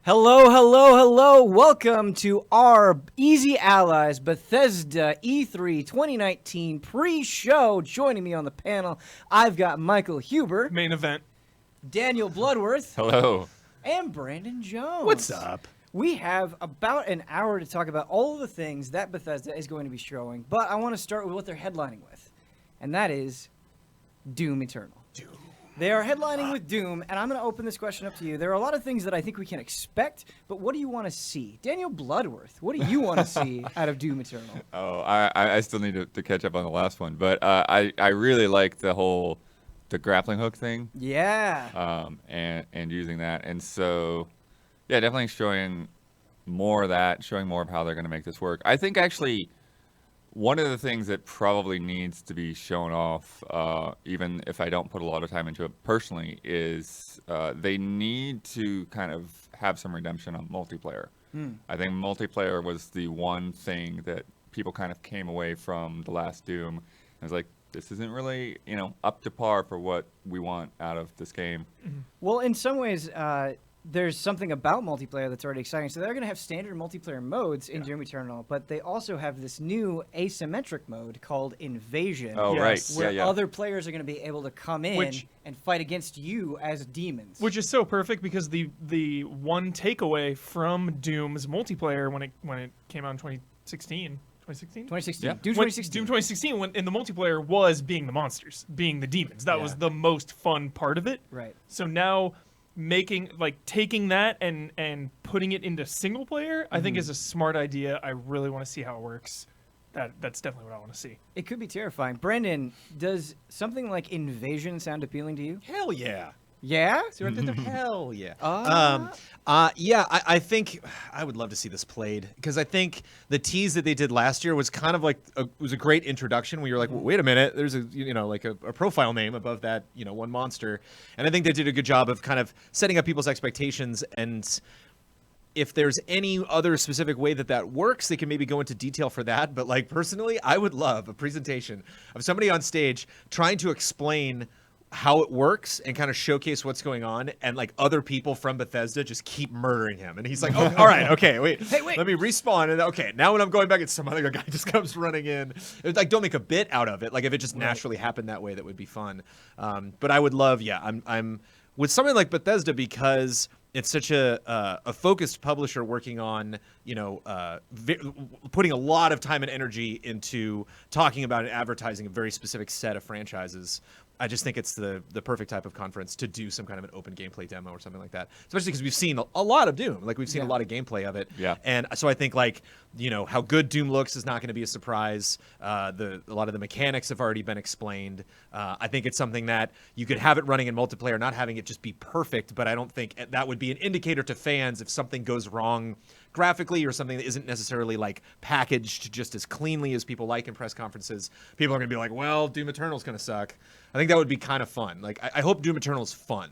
Hello, hello, hello. Welcome to our Easy Allies Bethesda E3 2019 pre-show. Joining me on the panel, I've got Michael Huber, Main event. Daniel Bloodworth, Hello. and Brandon Jones. What's up? We have about an hour to talk about all of the things that Bethesda is going to be showing, but I want to start with what they're headlining with, and that is Doom Eternal. They are headlining with Doom, and I'm going to open this question up to you. There are a lot of things that I think we can expect, but what do you want to see? Daniel Bloodworth, what do you want to see out of Doom Eternal? Oh, I still need to catch up on the last one, but I really like the grappling hook thing. Yeah. And using that, and so yeah, definitely showing more of that, showing more of how they're going to make this work. I think actually one of the things that probably needs to be shown off, even if I don't put a lot of time into it personally, is they need to kind of have some redemption on multiplayer. I think multiplayer was the one thing that people kind of came away from the last Doom. And was like, this isn't really, up to par for what we want out of this game. Well, in some ways, there's something about multiplayer that's already exciting. So they're going to have standard multiplayer modes in Doom Eternal, but they also have this new asymmetric mode called Invasion. Oh, Yes. right. Where other players are going to be able to come in and fight against you as demons. Which is so perfect because the one takeaway from Doom's multiplayer when it came out in 2016. 2016. Yeah. Doom 2016. Doom 2016 when in the multiplayer was being the monsters, being the demons. That was the most fun part of it. Right. So now taking that and putting it into single player, I think is a smart idea. I really want to see how it works. That's definitely what I want to see. It could be terrifying. Brandon, does something like Invasion sound appealing to you? Hell yeah. Yeah? Hell yeah. I think I would love to see this played because I think the tease that they did last year was kind of like was a great introduction where you're like, wait a minute, there's a profile name above that, one monster. And I think they did a good job of kind of setting up people's expectations, and if there's any other specific way that works, they can maybe go into detail for that. But like personally, I would love a presentation of somebody on stage trying to explain how it works and kind of showcase what's going on, and like other people from Bethesda just keep murdering him, and he's like, oh, all right, okay, wait, let me respawn, and okay, now when I'm going back, it's some other guy just comes running in. It's like, don't make a bit out of it. Like if it just naturally happened that way, that would be fun. But I would love, I'm with something like Bethesda because it's such a focused publisher working on, putting a lot of time and energy into talking about and advertising a very specific set of franchises. I just think it's the perfect type of conference to do some kind of an open gameplay demo or something like that. Especially because we've seen a lot of Doom. Like we've seen a lot of gameplay of it. Yeah. And so I think how good Doom looks is not going to be a surprise. A lot of the mechanics have already been explained. I think it's something that you could have it running in multiplayer, not having it just be perfect, but I don't think that would be an indicator to fans if something goes wrong graphically or something that isn't necessarily like packaged just as cleanly as people like in press conferences. People are going to be like, well, Doom Eternal's going to suck. I think that would be kind of fun. Like, I hope Doom Eternal's fun.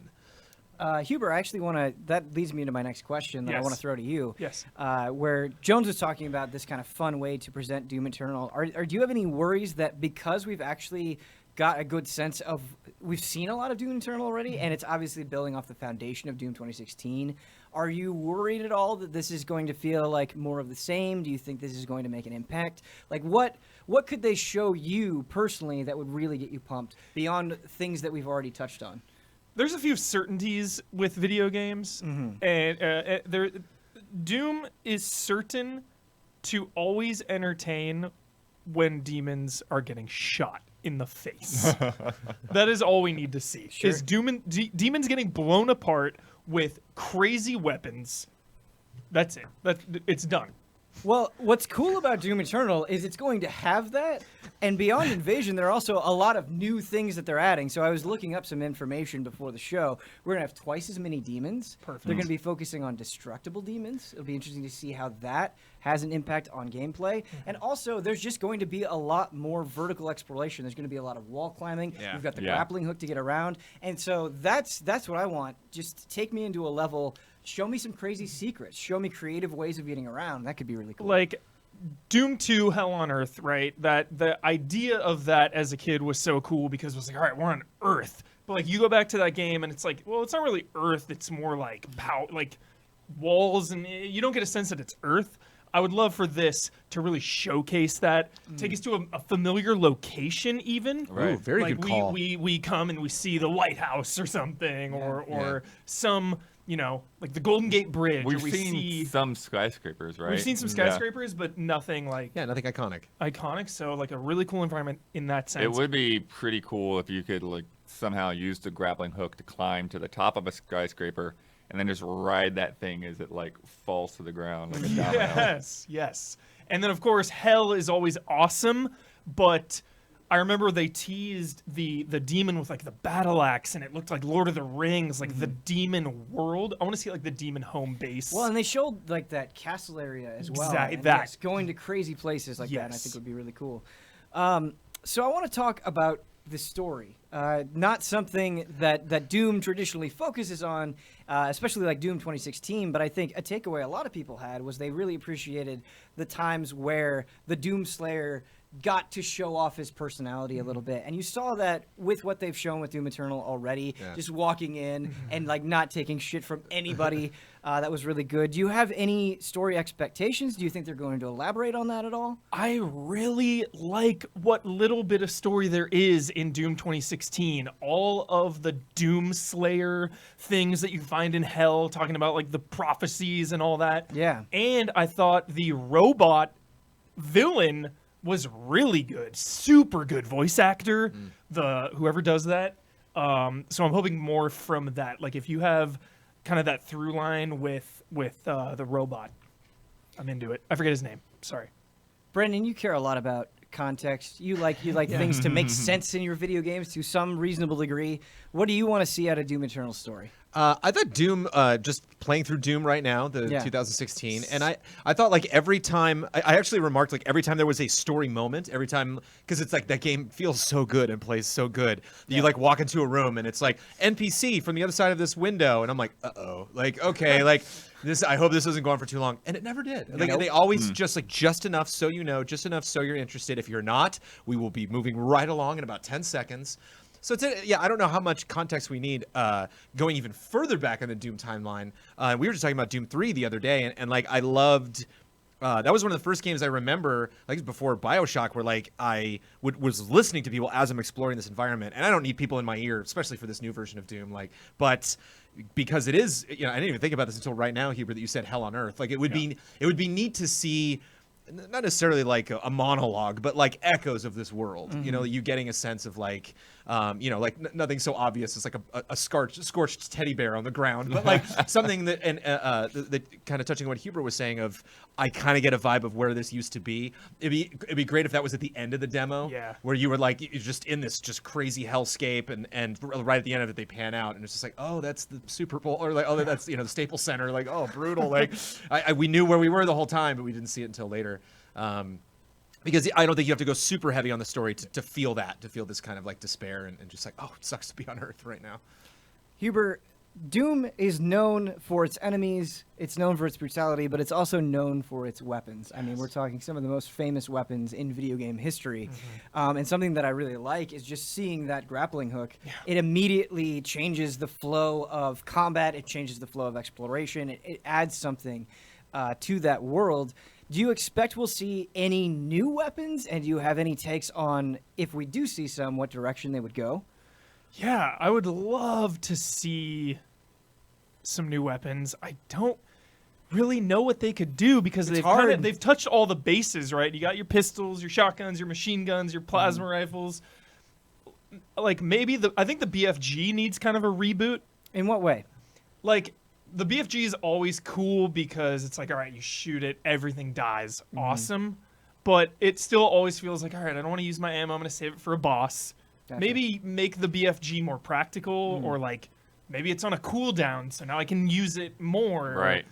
Huber, I actually want to, that leads me into my next question that I want to throw to you. Yes. Where Jones was talking about this kind of fun way to present Doom Eternal. Do you have any worries that because we've actually got a good sense of, we've seen a lot of Doom Eternal already, and it's obviously building off the foundation of Doom 2016. Are you worried at all that this is going to feel like more of the same? Do you think this is going to make an impact? Like what could they show you personally that would really get you pumped beyond things that we've already touched on? There's a few certainties with video games, and Doom is certain to always entertain when demons are getting shot in the face. That is all we need to see. Sure. Is demons getting blown apart with crazy weapons. That's it. It's done. Well, what's cool about Doom Eternal is it's going to have that, and beyond Invasion, there are also a lot of new things that they're adding. So I was looking up some information before the show. We're going to have twice as many demons. Perfect. They're going to be focusing on destructible demons. It'll be interesting to see how that has an impact on gameplay. And also, there's just going to be a lot more vertical exploration. There's going to be a lot of wall climbing. Yeah. We've got the grappling hook to get around. And so that's what I want. Just take me into a level. Show me some crazy secrets. Show me creative ways of getting around. That could be really cool. Like Doom 2 Hell on Earth, right? That the idea of that as a kid was so cool because it was like, all right, we're on Earth. But like you go back to that game and it's like, well, it's not really Earth, it's more like walls, and you don't get a sense that it's Earth. I would love for this to really showcase that, take us to a familiar location, even. Right. Ooh, very Like good call. we come and we see the White House or something, or some, like the Golden Gate Bridge. We've or we seen see, some skyscrapers, right? We've seen some Yeah. skyscrapers, but nothing like Yeah, nothing iconic. iconic. So like a really cool environment in that sense. It would be pretty cool if you could like somehow use the grappling hook to climb to the top of a skyscraper and then just ride that thing as it like falls to the ground like a domino. Yes. And then of course hell is always awesome, but I remember they teased the demon with like the battle axe, and it looked like Lord of the Rings, like the demon world. I want to see like the demon home base. Well, and they showed like that castle area as well. Exactly, and that. yes, going to crazy places like that, and I Yes. think would be really cool. So I want to talk about the story. Not something that Doom traditionally focuses on, especially like Doom 2016, but I think a takeaway a lot of people had was they really appreciated the times where the Doom Slayer got to show off his personality a little bit. And you saw that with what they've shown with Doom Eternal already, just walking in and like not taking shit from anybody. That was really good. Do you have any story expectations? Do you think they're going to elaborate on that at all? I really like what little bit of story there is in Doom 2016. All of the Doom Slayer things that you find in Hell, talking about like the prophecies and all that. Yeah. And I thought the robot villain was really good, super good voice actor. The whoever does that. So I'm hoping more from that. Like if you have kind of that through line with the robot, I'm into it. I forget his name. Sorry. Brendan, you care a lot about context. You like things to make sense in your video games to some reasonable degree. What do you want to see out of Doom Eternal's story? I thought Doom, just playing through Doom right now, the 2016, and I thought like every time, I actually remarked like every time there was a story moment, every time, because it's like that game feels so good and plays so good. You like walk into a room and it's like NPC from the other side of this window, and I'm like, uh-oh, like, okay, like this, I hope this doesn't go on for too long. And it never did. Like they always just enough so you know, just enough so you're interested. If you're not, we will be moving right along in about 10 seconds. So I don't know how much context we need going even further back in the Doom timeline. We were just talking about Doom 3 the other day, and like I loved. That was one of the first games I remember, like before BioShock, where like I was listening to people as I'm exploring this environment, and I don't need people in my ear, especially for this new version of Doom. Like, but because it is, I didn't even think about this until right now, Huber, that you said Hell on Earth. Like, it would be neat to see. Not necessarily like a monologue, but like echoes of this world. You know, you getting a sense of like, nothing so obvious as like a scorched teddy bear on the ground, but like something that that kind of touching on what Huber was saying of, I kind of get a vibe of where this used to be. It'd be great if that was at the end of the demo, where you were like you're just in this just crazy hellscape, and right at the end of it they pan out and it's just like, oh, that's the Super Bowl, or like, oh, that's the Staples Center, like, oh, brutal. Like we knew where we were the whole time, but we didn't see it until later. Because I don't think you have to go super heavy on the story to feel this kind of like despair and just like, oh, it sucks to be on Earth right now. Huber, Doom is known for its enemies, it's known for its brutality, but it's also known for its weapons. I mean, we're talking some of the most famous weapons in video game history. And something that I really like is just seeing that grappling hook. It immediately changes the flow of combat, it changes the flow of exploration, it adds something to that world. Do you expect we'll see any new weapons, and do you have any takes on, if we do see some, what direction they would go? Yeah, I would love to see some new weapons. I don't really know what they could do because they've touched all the bases, right? You got your pistols, your shotguns, your machine guns, your plasma rifles. Like maybe I think the BFG needs kind of a reboot. In what way? Like, the BFG is always cool because it's like, all right, you shoot it, everything dies. Awesome. But it still always feels like, all right, I don't want to use my ammo. I'm going to save it for a boss. Gotcha. Maybe make the BFG more practical, or like maybe it's on a cooldown, so now I can use it more. Right.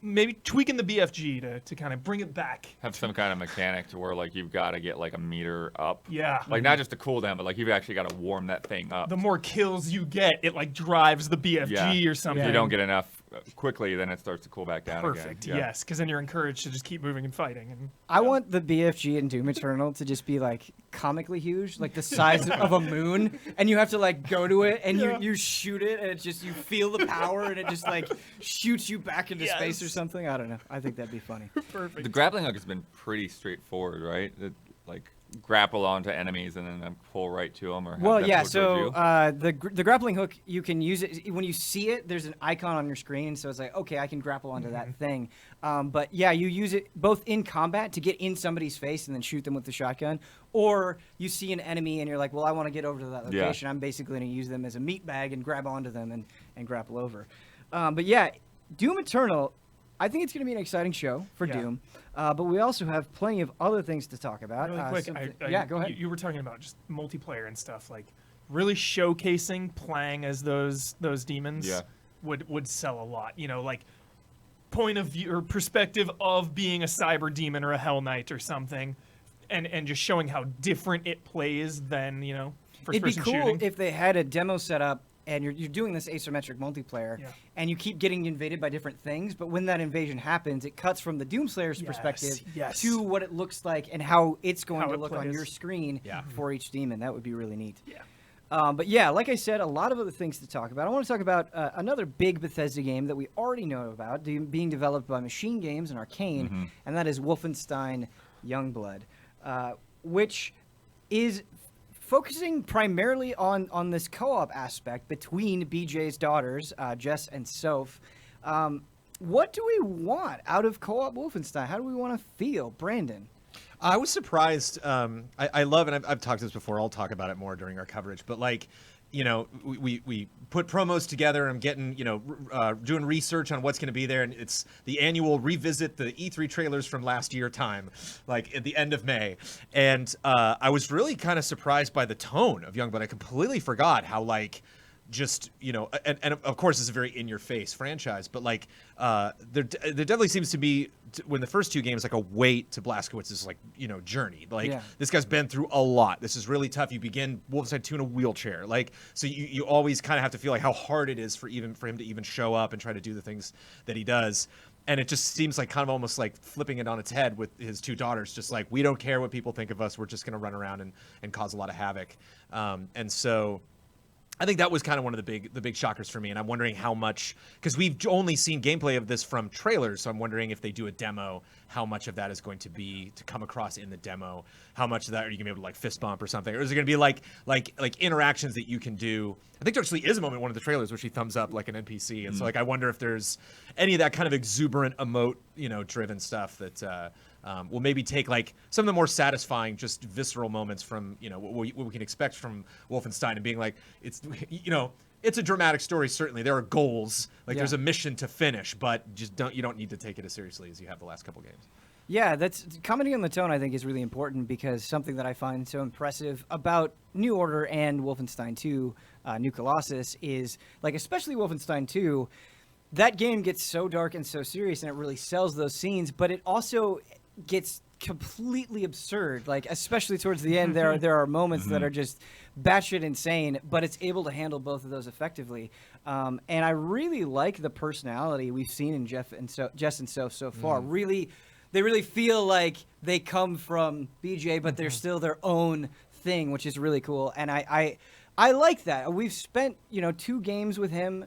Maybe tweaking the BFG to kind of bring it back. Have some kind of mechanic to where like you've got to get like a meter up. Yeah. Like not just a cooldown, but like you've actually got to warm that thing up. The more kills you get, it like drives the BFG or something. If you don't get enough quickly, then it starts to cool back down Perfect. again. Yeah. Yes, because then you're encouraged to just keep moving and fighting. And I want the BFG in Doom Eternal to just be like comically huge, like the size of a moon, and you have to like go to it and you shoot it, and it's just you feel the power, and it just like shoots you back into space or Yes. something. I don't know. I think that'd be funny. perfect. The grappling hook has been pretty straightforward, right? Like grapple onto enemies and then pull right to them, or have Well, them yeah. pull So towards the grappling hook, you can use it when you see it. There's an icon on your screen, so it's like, okay, I can grapple onto that thing. But yeah, you use it both in combat to get in somebody's face and then shoot them with the shotgun, or you see an enemy and you're like, well, I want to get over to that Yeah. location. I'm basically going to use them as a meat bag and grab onto them and grapple over. But yeah, Doom Eternal. I think it's going to be an exciting show for Yeah. Doom, but we also have plenty of other things to talk about. Really quick, yeah, go ahead. You were talking about just multiplayer and stuff, like really showcasing playing as those demons. Yeah. would sell a lot. You know, like point of view or perspective of being a cyber demon or a hell knight or something, and just showing how different it plays than first It'd be person cool shooting. if they had a demo set up and you're doing this asymmetric multiplayer, Yeah. and you keep getting invaded by different things, but when that invasion happens, it cuts from the Doomslayer's perspective yes. to what it looks like and how it's going How to it look on plays. your screen for each demon. That would be really neat. Yeah. But yeah, like I said, a lot of other things to talk about. I want to talk about another big Bethesda game that we already know about, being developed by Machine Games and Arcane, and that is Wolfenstein Youngblood, which is focusing primarily on this co-op aspect between BJ's daughters, Jess and Soph. What do we want out of co-op Wolfenstein? How do we want to feel? Brandon? I was surprised. I love, and I've talked this before. I'll talk about it more during our coverage. But like, we put promos together. I'm getting, doing research on what's going to be there, and it's the annual revisit the E3 trailers from last year time, like at the end of May. And I was really kind of surprised by the tone of Youngblood. I completely forgot how like. Just and of course it's a very in-your-face franchise, but like there definitely seems to be when the first two games like a weight to Blazkowicz's like journey. Like this guy's been through a lot. This is really tough. You begin Wolfenstein 2 in a wheelchair, like so you always kind of have to feel like how hard it is for him to even show up and try to do the things that he does. And it just seems like kind of almost like flipping it on its head with his two daughters, just like we don't care what people think of us. We're just going to run around and cause a lot of havoc. And so. I think that was kind of one of the big shockers for me, and I'm wondering how much, because we've only seen gameplay of this from trailers, so I'm wondering if they do a demo, how much of that is going to be to come across in the demo. How much of that are you gonna be able to like fist bump or something, or is it gonna be like interactions that you can do? I think there actually is a moment in one of the trailers where she thumbs up like an NPC, and so like I wonder if there's any of that kind of exuberant emote driven stuff that. Will maybe take like some of the more satisfying, just visceral moments from what we can expect from Wolfenstein, and being like it's it's a dramatic story. Certainly there are goals, like there's a mission to finish, but you don't need to take it as seriously as you have the last couple games. Yeah, that's commenting on the tone. I think is really important because something that I find so impressive about New Order and Wolfenstein 2, New Colossus is like especially Wolfenstein 2. That game gets so dark and so serious, and it really sells those scenes, but it also gets completely absurd, like especially towards the end there are moments that are just batshit insane, but it's able to handle both of those effectively, and I really like the personality we've seen in Jess and Soph so far. They really feel like they come from BJ, but they're still their own thing, which is really cool, and I like that. We've spent 2 games with him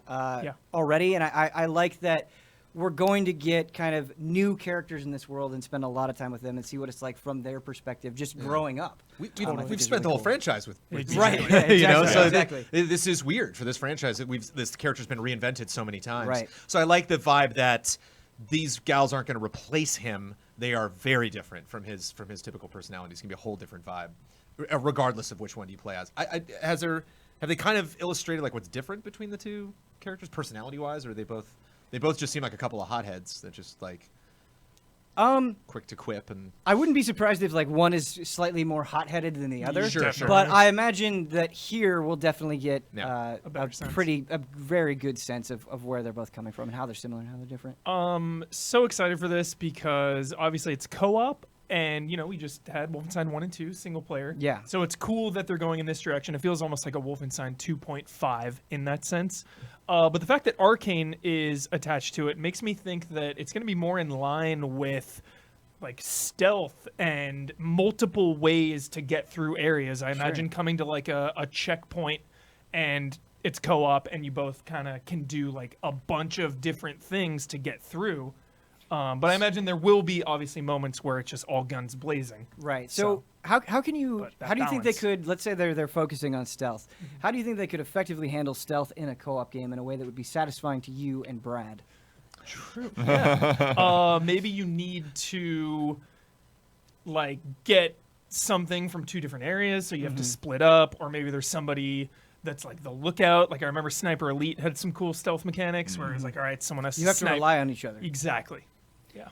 already, and I like that we're going to get kind of new characters in this world and spend a lot of time with them and see what it's like from their perspective, just growing up. We've spent the whole franchise with BJ. Right, exactly, So exactly. This is weird for this franchise. This character's been reinvented so many times. Right. So I like the vibe that these gals aren't going to replace him. They are very different from his typical personality. It's going to be a whole different vibe, regardless of which one you play as. Have they kind of illustrated like what's different between the two characters, personality-wise, or are they both? They both just seem like a couple of hotheads that just like quick to quip, and I wouldn't be surprised if like one is slightly more hot-headed than the other. Sure. But I imagine that here we'll definitely get A better sense. a very good sense of where they're both coming from and how they're similar and how they're different. So excited for this because obviously it's co-op, and we just had Wolfenstein 1 and 2 single player. Yeah. So it's cool that they're going in this direction. It feels almost like a Wolfenstein 2.5 in that sense. But the fact that Arcane is attached to it makes me think that it's going to be more in line with like stealth and multiple ways to get through areas. I imagine coming to like a checkpoint and it's co-op and you both kind of can do like a bunch of different things to get through. But I imagine there will be obviously moments where it's just all guns blazing. Right. So how do you think they balance. could, let's say they're focusing on stealth. How do you think they could effectively handle stealth in a co-op game in a way that would be satisfying to you and Brad? True. Yeah. Maybe you need to like get something from two different areas, so you have to split up, or maybe there's somebody that's like the lookout. Like I remember Sniper Elite had some cool stealth mechanics where it's like, all right, someone has You to have snipe. to rely on each other. Exactly. Yeah.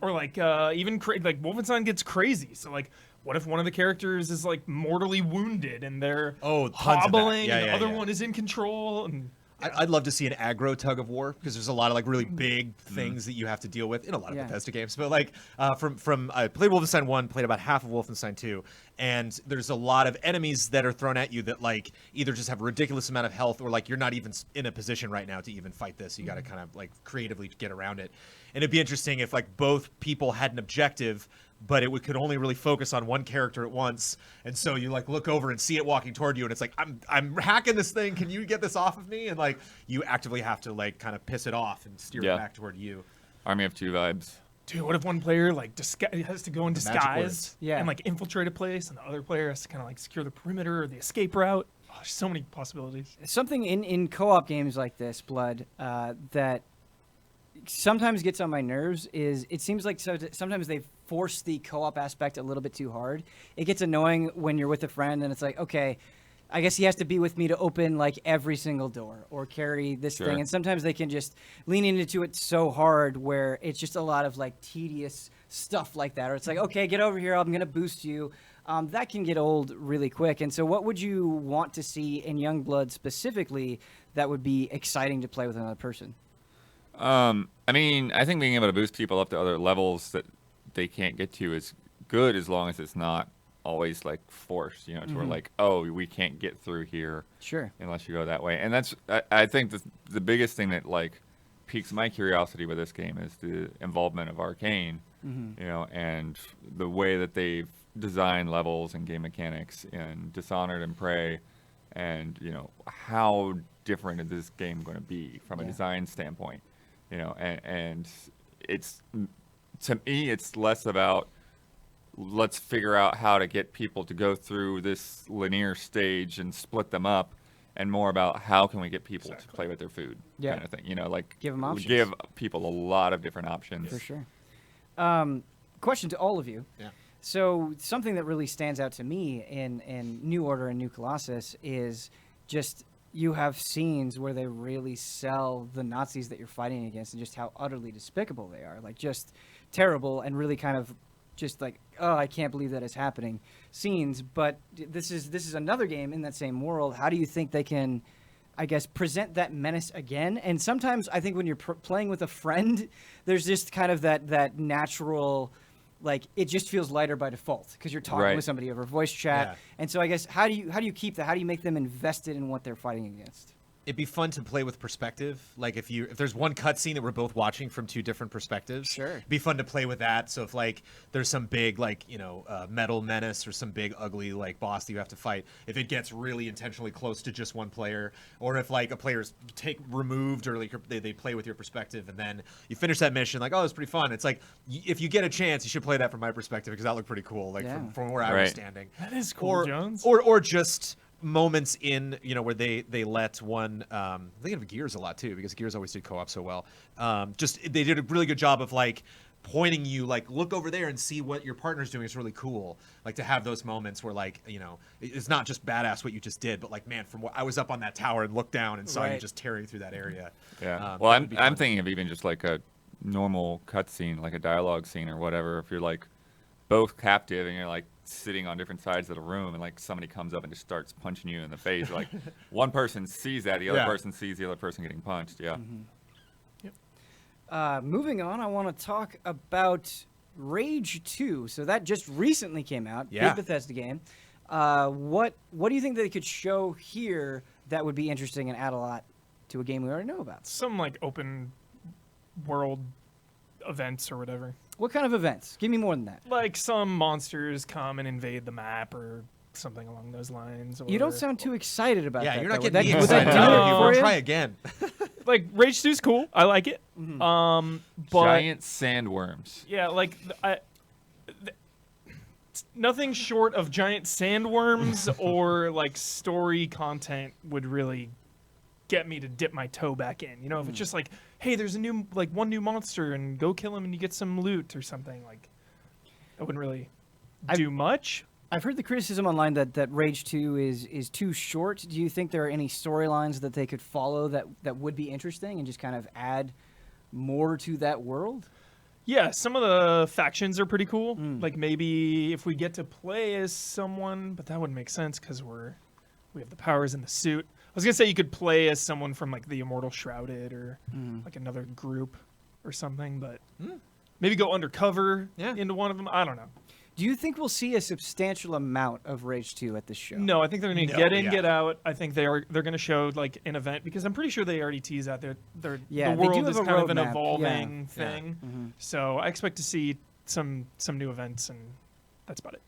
Or like even like Wolfenstein gets crazy. So like, what if one of the characters is like mortally wounded and they're tons of that. hobbling, Yeah, and the yeah, other yeah. one is in control? And I'd love to see an aggro tug of war because there's a lot of like really big things that you have to deal with in a lot of Bethesda games. But like from I played Wolfenstein 1, played about half of Wolfenstein 2, and there's a lot of enemies that are thrown at you that like either just have a ridiculous amount of health or like you're not even in a position right now to even fight this. You got to kind of like creatively get around it. And it'd be interesting if like both people had an objective, but it could only really focus on one character at once, and so you like look over and see it walking toward you, and it's like I'm hacking this thing. Can you get this off of me? And like you actively have to like kind of piss it off and steer it back toward you. Army of Two vibes. dude, what if one player like has to go in magic disguise words. and like infiltrate a place, and the other player has to kind of like secure the perimeter or the escape route? Oh, there's so many possibilities. Something in co-op games like this, Blood, that sometimes gets on my nerves is it seems like sometimes they force the co-op aspect a little bit too hard. It gets annoying when you're with a friend and it's like, okay, I guess he has to be with me to open like every single door or carry this thing. And sometimes they can just lean into it so hard where it's just a lot of like tedious stuff like that. Or it's like, okay, get over here. I'm going to boost you. That can get old really quick. And so what would you want to see in Youngblood specifically that would be exciting to play with another person? I mean, I think being able to boost people up to other levels that they can't get to is good as long as it's not always like forced, you know, to where like, oh, we can't get through here unless you go that way. And that's, I think the biggest thing that like piques my curiosity with this game is the involvement of Arcane, you know, and the way that they've designed levels and game mechanics in Dishonored and Prey, and, you know, how different is this game going to be from a design standpoint, you know, and it's, to me, it's less about let's figure out how to get people to go through this linear stage and split them up, and more about how can we get people to play with their food, kind of thing. You know, like give them options. Give people a lot of different options. For sure. Question to all of you. Yeah. So something that really stands out to me in New Order and New Colossus is just you have scenes where they really sell the Nazis that you're fighting against and just how utterly despicable they are. Like just terrible and really kind of just like, oh, I can't believe that is happening scenes. But this is another game in that same world. How do you think they can, I guess, present that menace again? And sometimes I think when you're playing with a friend, there's just kind of that natural, like it just feels lighter by default because you're talking with somebody over voice chat. Yeah. And so I guess how do you keep that? How do you make them invested in what they're fighting against? It'd be fun to play with perspective. Like if there's one cutscene that we're both watching from two different perspectives, it'd be fun to play with that. So if like there's some big like metal menace or some big ugly like boss that you have to fight, if it gets really intentionally close to just one player, or if like a player's removed or like they play with your perspective and then you finish that mission like, oh, it's pretty fun. It's like if you get a chance, you should play that from my perspective because that looked pretty cool. Like from where I was standing. That is cool, Jones. Or just moments in where they let one I'm thinking of Gears a lot too because Gears always did co-op so well. Just they did a really good job of like pointing you like look over there and see what your partner's doing. It's really cool like to have those moments where like it's not just badass what you just did, but like man, from what I was up on that tower and looked down and saw you just tearing through that area. Well, I'm thinking of even just like a normal cutscene, like a dialogue scene or whatever. If you're like both captive and you're like sitting on different sides of the room and like somebody comes up and just starts punching you in the face, like one person sees that, the other person sees the other person getting punched. Moving on, I want to talk about Rage 2. So that just recently came out. Big Bethesda game. What do you think they could show here that would be interesting and add a lot to a game we already know about? Some like open world events or whatever. What kind of events? Give me more than that. Like some monsters come and invade the map or something along those lines. You don't or- sound too excited about that. Yeah, you're not though. getting me Would that excited. do it No. for you? Try again. like Rage 2's cool. I like it. But Giant sandworms. yeah, like nothing short of giant sandworms or like story content would really get me to dip my toe back in. You know, if it's just like, hey, there's a new one new monster and go kill him and you get some loot or something, like that wouldn't really do much. I've heard the criticism online that Rage 2 is too short. Do you think there are any storylines that they could follow that would be interesting and just kind of add more to that world? Yeah, some of the factions are pretty cool. Like maybe if we get to play as someone, but that wouldn't make sense because we have the powers in the suit. I was gonna say you could play as someone from like the Immortal Shrouded or like another group or something, but maybe go undercover into one of them. I don't know. Do you think we'll see a substantial amount of Rage 2 at this show? No, I think they're gonna No, get in, yeah. get out. I think they're gonna show like an event because I'm pretty sure they already tease out the Yeah, they do world have is a kind of an roadmap, evolving yeah. thing. So I expect to see some new events, and that's about it.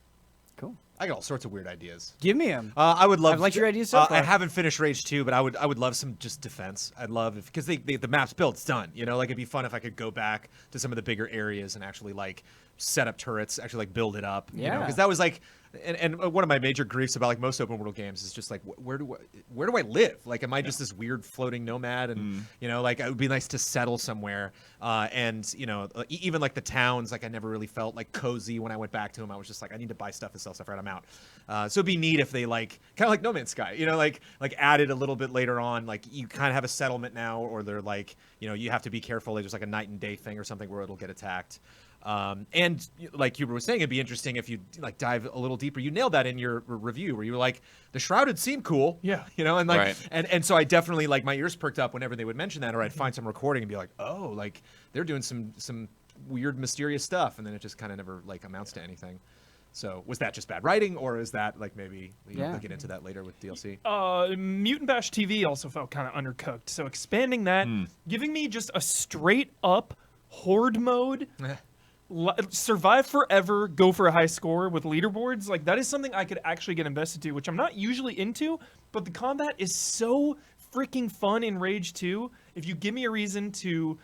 Cool. I got all sorts of weird ideas. Give me them. I would love. I've liked your ideas so I far. haven't finished Rage 2, but I would love some just defense. I'd love if because the map's built, it's done. You know, like it'd be fun if I could go back to some of the bigger areas and actually like set up turrets, actually like build it up. You know, Yeah. because that was like. And one of my major griefs about like most open world games is just like where do I live? Like, am I just this weird floating nomad? And you know, like it would be nice to settle somewhere. And you know, even like the towns, like I never really felt like cozy when I went back to them. I was just like, I need to buy stuff and sell stuff right. I'm out. So it'd be neat if they like kind of like No Man's Sky, you know, like added a little bit later on. Like you kind of have a settlement now, or they're like, you know, you have to be careful. There's like a night and day thing or something where it'll get attacked. And like Huber was saying, it'd be interesting if you like dive a little deeper. You nailed that in your review where you were like, the Shrouded seem cool. Yeah. You know, and like, Right. and so I definitely like my ears perked up whenever they would mention that, or I'd find some recording and be like, oh, like they're doing some weird, mysterious stuff. And then it just kind of never like amounts to anything. So was that just bad writing, or is that like maybe Yeah. we'll get into that later with DLC? Mutant Bash TV also felt kind of undercooked. So expanding that, giving me just a straight up horde mode, survive forever, go for a high score with leaderboards, like that is something I could actually get invested to, which I'm not usually into, but the combat is so freaking fun in Rage 2. If you give me a reason to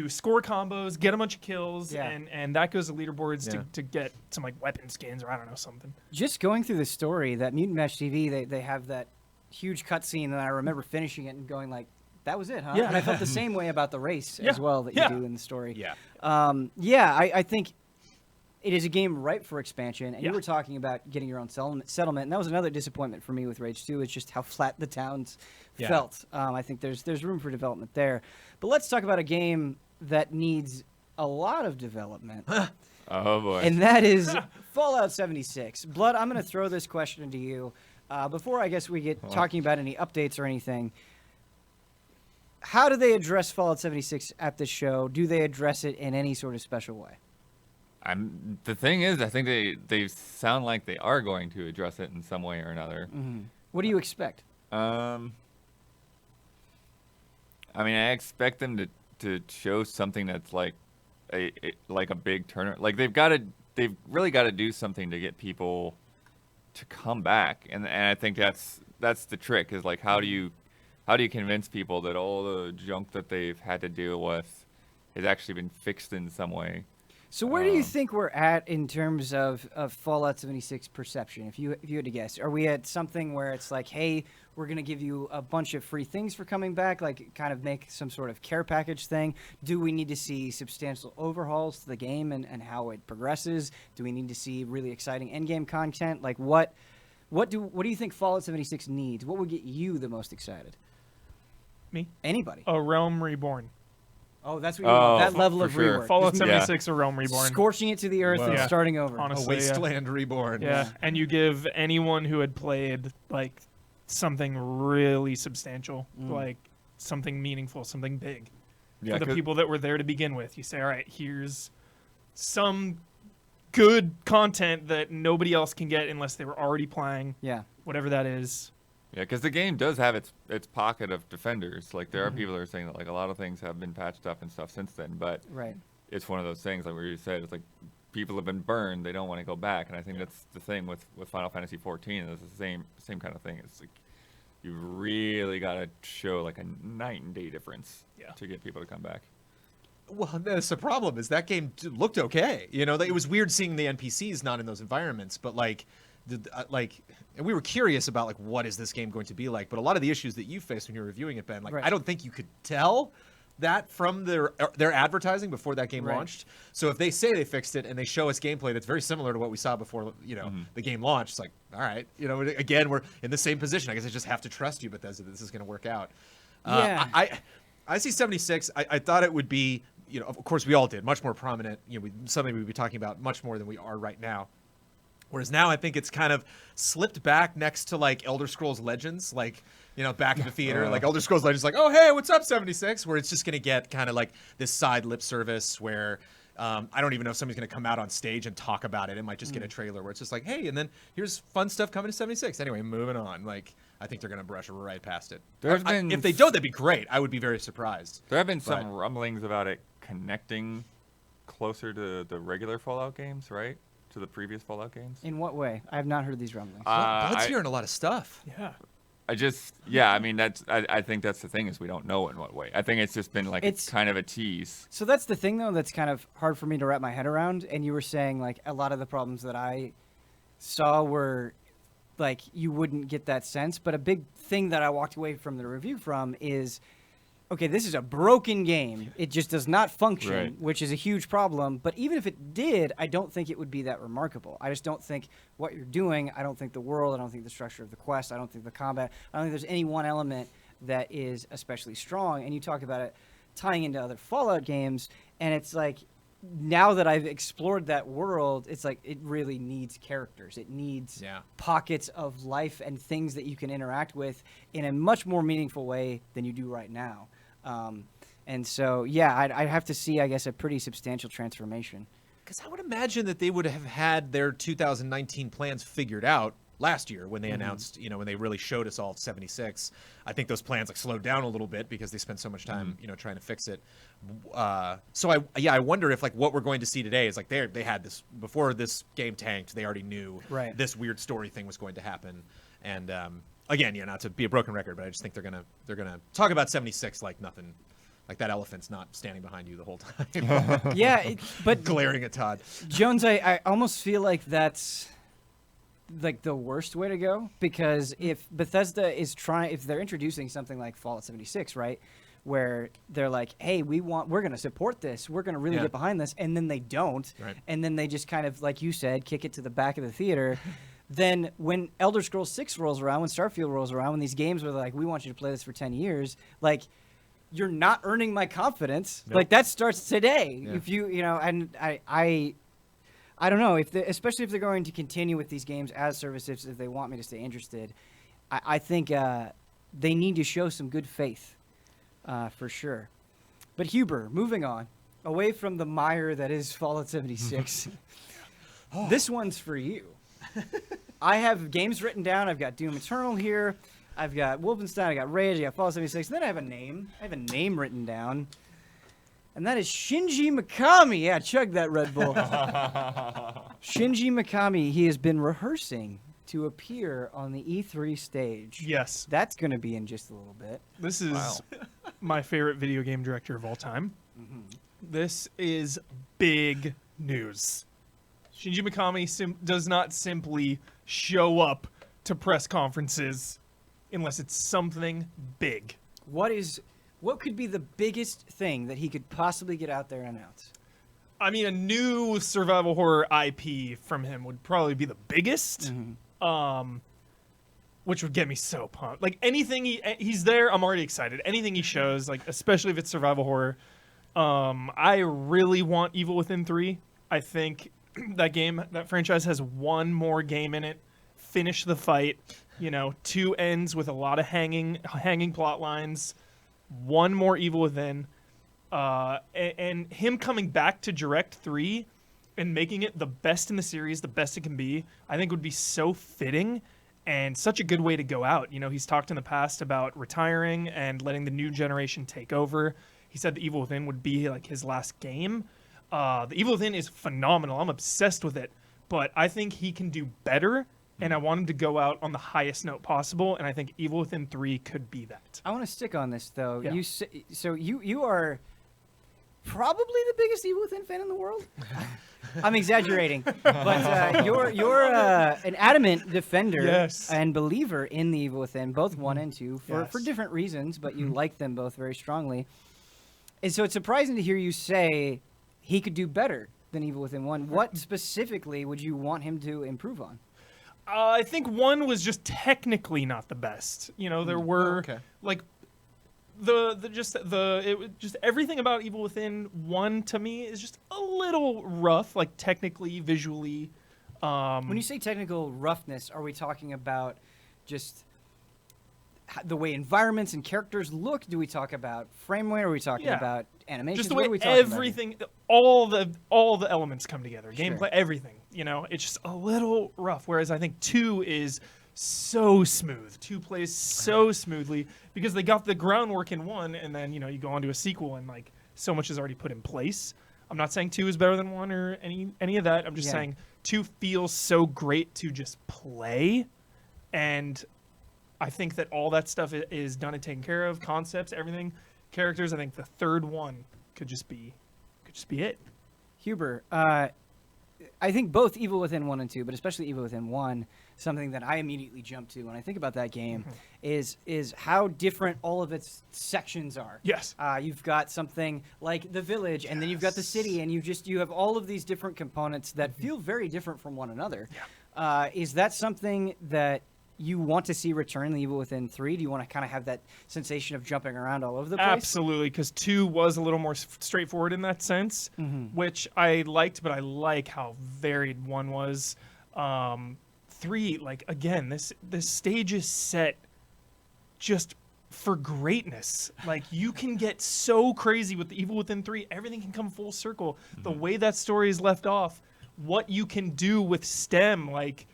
score combos, get a bunch of kills, Yeah. and that goes to leaderboards Yeah. to get some like weapon skins or I don't know, something. Just going through the story, that Mutant Bash TV, they have that huge cutscene, and I remember finishing it and going like, that was it, huh? Yeah. And I felt the same way about the race Yeah. as well that you Yeah. do in the story. Yeah. I think it is a game ripe for expansion. And Yeah. you were talking about getting your own settlement, and that was another disappointment for me with Rage 2. It's just how flat the towns Yeah. felt. I think there's room for development there. But let's talk about a game that needs a lot of development. Oh boy. And that is Fallout 76. Blood, I'm going to throw this question to you. Before I guess we get talking about any updates or anything, how do they address Fallout 76 at this show? Do they address it in any sort of special way? The thing is, I think they sound like they are going to address it in some way or another. What do you expect? I mean, I expect them to show something that's like a big turner. Like they've really got to do something to get people to come back, and I think that's the trick is like how do you convince people that all the junk that they've had to deal with has actually been fixed in some way. So where do you think we're at in terms of Fallout 76 perception? If you had to guess, are we at something where it's like, hey, we're going to give you a bunch of free things for coming back, like kind of make some sort of care package thing? Do we need to see substantial overhauls to the game and how it progresses? Do we need to see really exciting end-game content? Like what do you think Fallout 76 needs? What would get you the most excited? Me? Anybody? A Realm Reborn. Oh, that's what you want. That level for of sure. rework. Fallout Just 76 or Realm Reborn. scorching it to the earth and Wow. starting over. Honestly. A wasteland reborn. Yeah, and you give anyone who had played like something really substantial, like something meaningful, something big. Yeah, For the 'cause- people that were there to begin with, you say, all right, here's some good content that nobody else can get unless they were already playing, Yeah. whatever that is. Yeah, because the game does have its pocket of defenders. Like there are people that are saying that like a lot of things have been patched up and stuff since then, but Right. it's one of those things like where you said it's like people have been burned, they don't want to go back, and I think that's the thing with Final Fantasy 14. It's the same kind of thing. It's like you really got to show like a night and day difference to get people to come back. Well, that's the problem. Is that game looked okay? You know, it was weird seeing the NPCs not in those environments, but like, and we were curious about like what is this game going to be like. But a lot of the issues that you faced when you were reviewing it, Ben, like I don't think you could tell that from their advertising before that game launched. So if they say they fixed it and they show us gameplay that's very similar to what we saw before, the game launched, it's like, all right, again, we're in the same position. I guess I just have to trust you, Bethesda, that this is going to work out. I see 76. I thought it would be, of course we all did, much more prominent. Something we'd be talking about much more than we are right now. Whereas now I think it's kind of slipped back next to like Elder Scrolls Legends, like, back in the theater, like Elder Scrolls Legends, like, oh, hey, what's up, 76? Where it's just going to get kind of like this side lip service where I don't even know if somebody's going to come out on stage and talk about it. It might just get a trailer where it's just like, hey, and then here's fun stuff coming to 76. Anyway, moving on. Like, I think they're going to brush right past it. If they don't, that'd be great. I would be very surprised. There have been some rumblings about it connecting closer to the regular Fallout games, right? To the previous Fallout games. In what way? I have not heard these rumblings. Bud's hearing a lot of stuff. Yeah. I mean, I think that's the thing is we don't know in what way. I think it's just been like it's kind of a tease. So that's the thing, though, that's kind of hard for me to wrap my head around. And you were saying, like, a lot of the problems that I saw were, like, you wouldn't get that sense. But a big thing that I walked away from the review from is, okay, this is a broken game. It just does not function, which is a huge problem. But even if it did, I don't think it would be that remarkable. I just don't think what you're doing, I don't think the world, I don't think the structure of the quest, I don't think the combat, I don't think there's any one element that is especially strong. And you talk about it tying into other Fallout games, and it's like, now that I've explored that world, it's like it really needs characters. It needs pockets of life and things that you can interact with in a much more meaningful way than you do right now. And so, I'd have to see, I guess, a pretty substantial transformation. Because I would imagine that they would have had their 2019 plans figured out last year when they announced, when they really showed us all 76. I think those plans like slowed down a little bit because they spent so much time, trying to fix it. So I wonder if like what we're going to see today is like they had this before this game tanked. They already knew this weird story thing was going to happen. And again, not to be a broken record, but I just think they're gonna talk about 76 like nothing. Like that elephant's not standing behind you the whole time. But glaring at Todd. Jones, I almost feel like that's like the worst way to go, because if Bethesda is if they're introducing something like Fallout 76, right, where they're like, hey, we're going to support this, we're going to really get behind this, and then they don't, and then they just kind of, like you said, kick it to the back of the theater. Then when Elder Scrolls 6 rolls around, when Starfield rolls around, when these games were like, we want you to play this for 10 years, like, you're not earning my confidence. Nope. Like, that starts today. Yeah. If and I don't know, especially if they're going to continue with these games as services, if they want me to stay interested, I think they need to show some good faith, for sure. But Huber, moving on, away from the mire that is Fallout 76, this one's for you. I have games written down. I've got Doom Eternal here. I've got Wolfenstein. I got Rage. I got Fallout 76. And then I have a name. I have a name written down. And that is Shinji Mikami. Yeah, chug that Red Bull. Shinji Mikami, he has been rehearsing to appear on the E3 stage. Yes. That's going to be in just a little bit. This is my favorite video game director of all time. Mm-hmm. This is big news. Shinji Mikami does not simply show up to press conferences unless it's something big. What could be the biggest thing that he could possibly get out there and announce? I mean, a new survival horror IP from him would probably be the biggest, which would get me so pumped. Like, anything he's there, I'm already excited. Anything he shows, like, especially if it's survival horror. I really want Evil Within 3. I think that franchise has one more game in it. Finish the fight. 2 ends with a lot of hanging plot lines. One more Evil Within. And him coming back to direct 3 and making it the best in the series, the best it can be, I think would be so fitting. and such a good way to go out. You know, he's talked in the past about retiring and letting the new generation take over. He said The Evil Within would be like his last game. The Evil Within is phenomenal. I'm obsessed with it, but I think he can do better, and I want him to go out on the highest note possible, and I think Evil Within 3 could be that. I want to stick on this though. Yeah. You are probably the biggest Evil Within fan in the world. I'm exaggerating, but you're an adamant defender Yes. and believer in the Evil Within, both 1 and 2, for Yes. different reasons, but you like them both very strongly. And so it's surprising to hear you say he could do better than Evil Within 1. What specifically would you want him to improve on? I think 1 was just technically not the best. You know, there were okay. like just everything about Evil Within 1 to me is just a little rough, like technically, visually. When you say technical roughness, are we talking about just the way environments and characters look? Do we talk about frame rate? Are we talking Yeah. about animation? just the way What are we talking about here? everything, all the elements come together, Sure. gameplay, everything. You know, it's just a little rough. Whereas I think 2 is so smooth. 2 plays so smoothly because they got the groundwork in 1, and then you know you go on to a sequel and like so much is already put in place. I'm not saying 2 is better than 1 or any of that. I'm just Yeah. saying 2 feels so great to just play, and I think that all that stuff is done and taken care of. Concepts, everything, characters. I think the third one could just be it. Huber, I think both Evil Within 1 and 2, but especially Evil Within 1, something that I immediately jump to when I think about that game is how different all of its sections are. Yes. You've got something like the village, and then you've got the city, and you have all of these different components that feel very different from one another. Yeah. Is that something that you want to see return in the Evil Within 3? Do you want to kind of have that sensation of jumping around all over the place? Absolutely, because 2 was a little more straightforward in that sense, which I liked, but I like how varied 1 was. 3, like again, this stage is set just for greatness. Like you can get so crazy with the Evil Within 3. Everything can come full circle. The way that story is left off, what you can do with STEM, like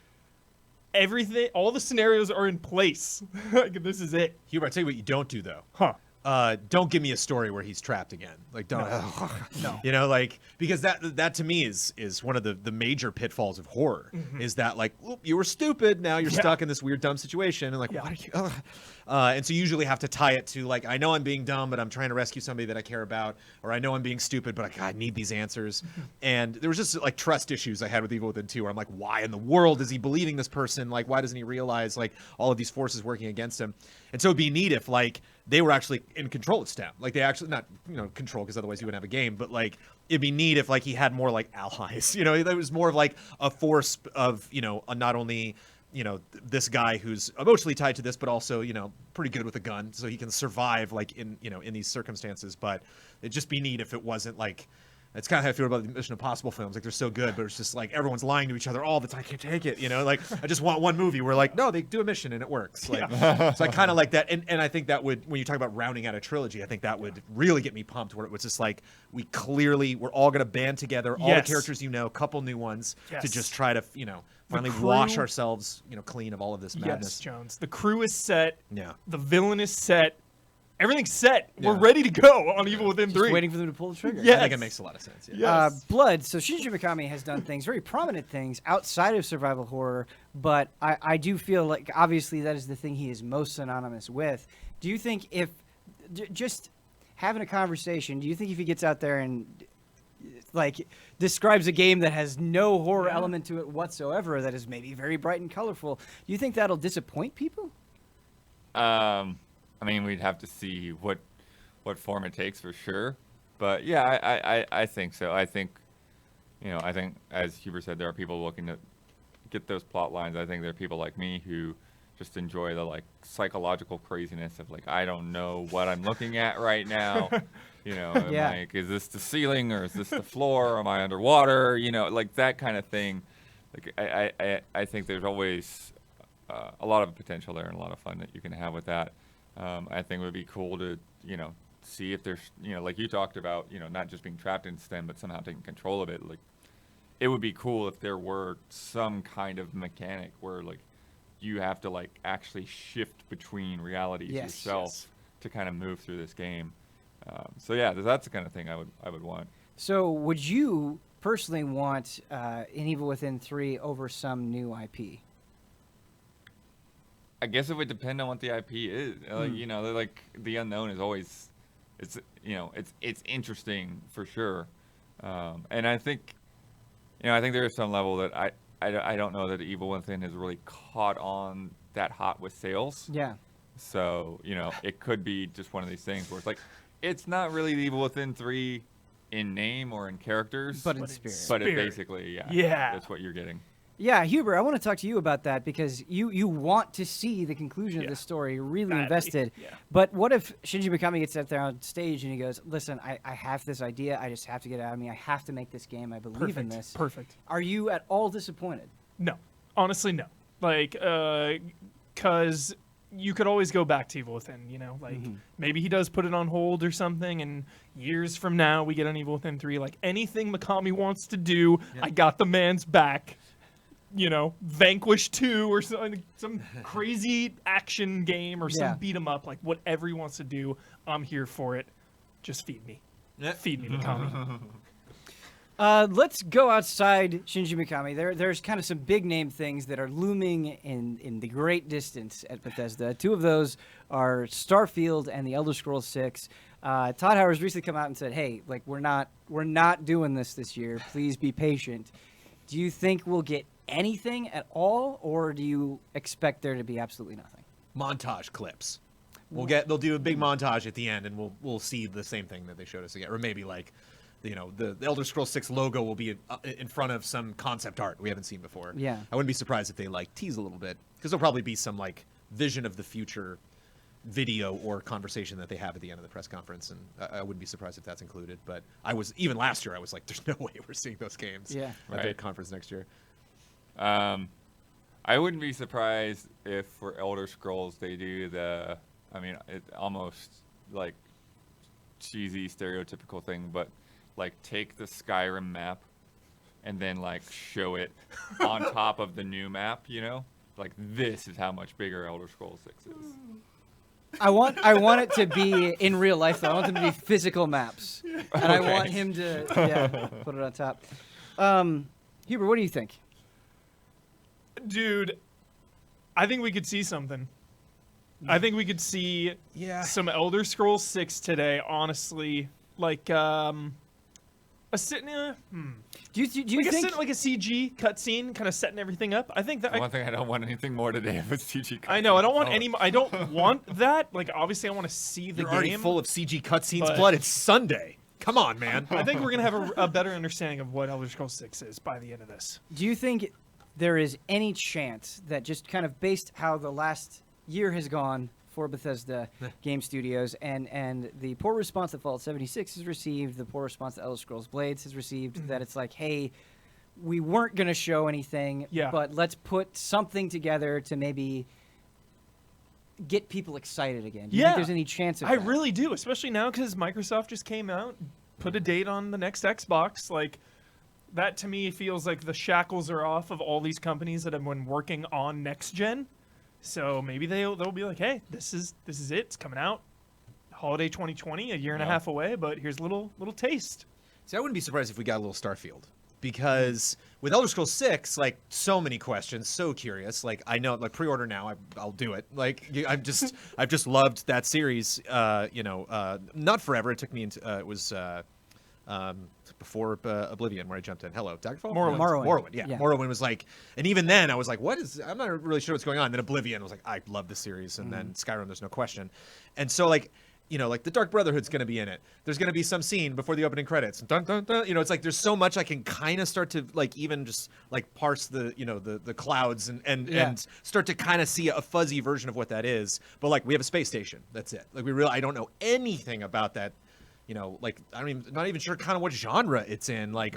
everything, all the scenarios are in place. Like, this is it. Hubert, I tell you what you don't do though. Huh. Don't give me a story where he's trapped again. Like don't. No. You know, like because that to me is one of the major pitfalls of horror is that like oop, you were stupid, now you're stuck in this weird dumb situation and like Yeah. what are you? And so you usually have to tie it to like I know I'm being dumb, but I'm trying to rescue somebody that I care about, or I know I'm being stupid, but I need these answers. And there was just like trust issues I had with Evil Within 2, where I'm like, why in the world is he believing this person? Like, why doesn't he realize like all of these forces working against him? And so it'd be neat if like they were actually in control of STEM, like they actually not control because otherwise you wouldn't have a game, but like it'd be neat if like he had more like allies. You know, there was more of like a force of not only this guy who's emotionally tied to this, but also, pretty good with a gun, so he can survive like in these circumstances. But it'd just be neat if it wasn't like, it's kind of how I feel about the Mission Impossible films. Like they're so good, but it's just like everyone's lying to each other all the time. I can't take it, Like I just want one movie where like, no, they do a mission and it works. Like, so I kind of like that. And I think that would, when you talk about rounding out a trilogy, I think that would really get me pumped. Where it was just like, we're all going to band together, all Yes. the characters, a couple new ones to Yes. just try to, finally crew- wash ourselves, clean of all of this madness. Yes, Jones. The crew is set. Yeah. The villain is set. Everything's set. We're Yeah. ready to go on Evil Within Just 3. waiting for them to pull the trigger. Yeah. I think Yes. it makes a lot of sense. Yeah. Yes. Blood. So Shinji Mikami has done things, very prominent things, outside of survival horror, but I do feel like obviously that is the thing he is most synonymous with. Do you think if just having a conversation, do you think if he gets out there and like describes a game that has no horror element to it whatsoever, that is maybe very bright and colorful, do you think that'll disappoint people? I mean, we'd have to see what form it takes for sure. But yeah, I think so. I think, I think as Hubert said, there are people looking to get those plot lines. I think there are people like me who just enjoy the like psychological craziness of like, I don't know what I'm looking at right now. I'm Yeah. like, is this the ceiling or is this the floor? Am I underwater? Like that kind of thing. Like I think there's always a lot of potential there and a lot of fun that you can have with that. I think it would be cool to, see if there's, like you talked about, not just being trapped in STEM, but somehow taking control of it. Like, it would be cool if there were some kind of mechanic where, like, you have to like actually shift between realities Yes. yourself Yes. to kind of move through this game. So yeah, that's the kind of thing I would want. So would you personally want an Evil Within 3 over some new IP? I guess it would depend on what the IP is. Like, you know, they're like the unknown is always, it's it's interesting for sure. And I think, I think there is some level that I don't know that Evil Within has really caught on that hot with sales. Yeah. So, it could be just one of these things where it's like, it's not really the Evil Within 3 in name or in characters, But in But in spirit. but it Spirit. basically, Yeah. that's what you're getting. Yeah, Huber, I want to talk to you about that because you want to see the conclusion of Yeah. this story. You're really Badly, invested. yeah. But what if Shinji Mikami gets up there on stage and he goes, listen, I have this idea. I just have to get it out of me. I have to make this game. I believe in this. Perfect. Are you at all disappointed? No, honestly, no. Like, cause you could always go back to Evil Within. Like maybe he does put it on hold or something, and years from now we get an Evil Within 3. Like anything Mikami wants to do, I got the man's back. Vanquish 2 or some crazy action game or some Yeah. beat 'em up. Like whatever he wants to do, I'm here for it. Just feed me. Feed me, Mikami. Let's go outside Shinji Mikami. There's kind of some big name things that are looming in the great distance at Bethesda. Two of those are Starfield and the Elder Scrolls 6. Todd Howard's recently come out and said, "Hey, like we're not doing this year. Please be patient." Do you think we'll get anything at all, or do you expect there to be absolutely nothing? Montage clips. They'll do a big montage at the end, and we'll see the same thing that they showed us again, or maybe like, the Elder Scrolls 6 logo will be in front of some concept art we haven't seen before. Yeah. I wouldn't be surprised if they like tease a little bit, because there'll probably be some like vision of the future video or conversation that they have at the end of the press conference, and I wouldn't be surprised if that's included. But even last year I was like, there's no way we're seeing those games Yeah. at the Right. conference next year. I wouldn't be surprised if for Elder Scrolls they do it almost like cheesy stereotypical thing, but like take the Skyrim map and then like show it on top of the new map, like this is how much bigger Elder Scrolls 6 is. I want it to be in real life though. I want them to be physical maps, and I want him to put it on top. Huber, what do you think? Dude, I think we could see something. I think we could see some Elder Scrolls 6 today, honestly. Like, Do you think like a CG cutscene, kind of setting everything up? I think that. One thing I don't want anything more today if it's CG. I know. I don't want any. I don't want that. Like, obviously, I want to see the You're game. already full of CG cutscenes. but- Blood. It's Sunday. Come on, man. I think we're gonna have a better understanding of what Elder Scrolls 6 is by the end of this. Do you think there is any chance that just kind of based how the last year has gone for Bethesda Game Studios and the poor response that Fallout 76 has received, the poor response that Elder Scrolls Blades has received, that it's like, hey, we weren't going to show anything, but let's put something together to maybe get people excited again. Do you think there's any chance of I that? really do, especially now because Microsoft just came out, put a date on the next Xbox. Like, that to me feels like the shackles are off of all these companies that have been working on next gen. So maybe they'll be like, hey, this is it. It's coming out holiday 2020, a year and a half away, but here's a little taste. See, I wouldn't be surprised if we got a little Starfield, because with Elder Scrolls 6, like, so many questions, so curious. Like, I know, like, pre-order now, I'll do it. Like, I've just loved that series. Not forever. It took me into it was before Oblivion, where I jumped in. Hello, Daggerfall? Morrowind. Yeah. Yeah. Morrowind was like, and even then I was like, I'm not really sure what's going on. And then Oblivion was like, I love this series. And then Skyrim, there's no question. And so, like, like the Dark Brotherhood's going to be in it. There's going to be some scene before the opening credits. Dun, dun, dun. It's like there's so much I can kind of start to, like, even just like parse the the clouds and start to kind of see a fuzzy version of what that is. But like, we have a space station. That's it. Like, I don't know anything about that you know, like not even sure kind of what genre it's in. Like,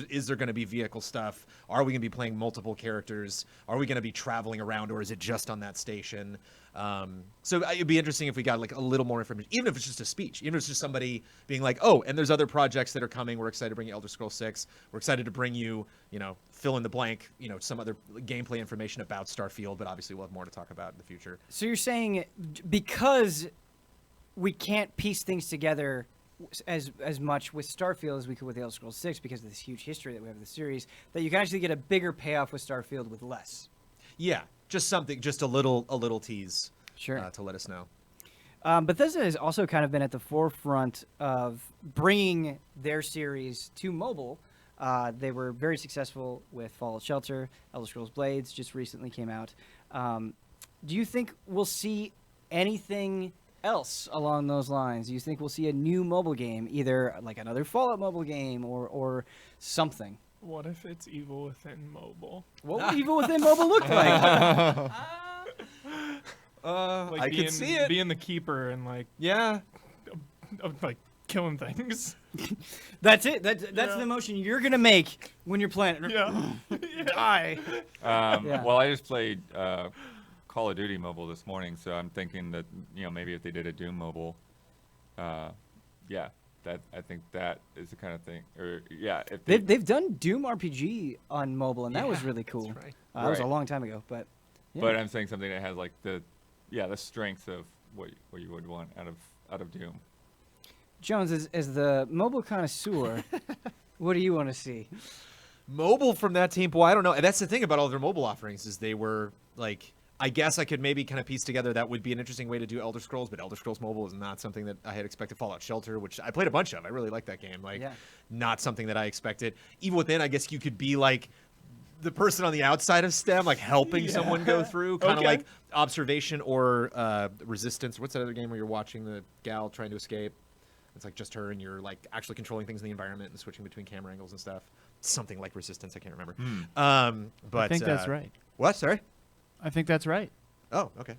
is there going to be vehicle stuff? Are we going to be playing multiple characters? Are we going to be traveling around, or is it just on that station? So it'd be interesting if we got like a little more information, even if it's just a speech, even if it's just somebody being like, oh, and there's other projects that are coming. We're excited to bring you Elder Scrolls 6. We're excited to bring you, you know, fill in the blank, you know, some other gameplay information about Starfield, but obviously we'll have more to talk about in the future. So you're saying because we can't piece things together as much with Starfield as we could with Elder Scrolls 6 because of this huge history that we have in the series, that you can actually get a bigger payoff with Starfield with less. Yeah, just something, just a little tease, Sure. to let us know. Bethesda has also kind of been at the forefront of bringing their series to mobile. They were very successful with Fallout Shelter. Elder Scrolls Blades just recently came out. Do you think we'll see anything else along those lines? Do you think we'll see a new mobile game, either like another Fallout mobile game or something? What if it's Evil Within mobile? What would Evil Within mobile look like? Like I could see it. Being the keeper and like like killing things. That's it. That's the motion you're gonna make when you're playing. Yeah. Die. Yeah. Well, I just played Call of Duty mobile this morning, so I'm thinking that, you know, maybe if they did a Doom mobile, I think that is the kind of thing. Or if They've done Doom RPG on mobile, and that was really cool. That's right. That was a Right. long time ago, but yeah. But I'm saying something that has like the strengths of what you would want out of Doom. Jones, as the mobile connoisseur, what do you want to see? Mobile from that team, boy, I don't know. And that's the thing about all their mobile offerings is they were like, I guess I could maybe kind of piece together that would be an interesting way to do Elder Scrolls, but Elder Scrolls Mobile is not something that I had expected. Fallout Shelter, which I played a bunch of. I really like that game. Like, not something that I expected. Evil Within, I guess you could be like the person on the outside of STEM, like helping someone go through, kind of like Observation or Resistance. What's that other game where you're watching the gal trying to escape? It's like just her, and you're like actually controlling things in the environment and switching between camera angles and stuff. Something like Resistance, I can't remember. But I think that's right. What? Sorry. I think that's right. Oh, okay.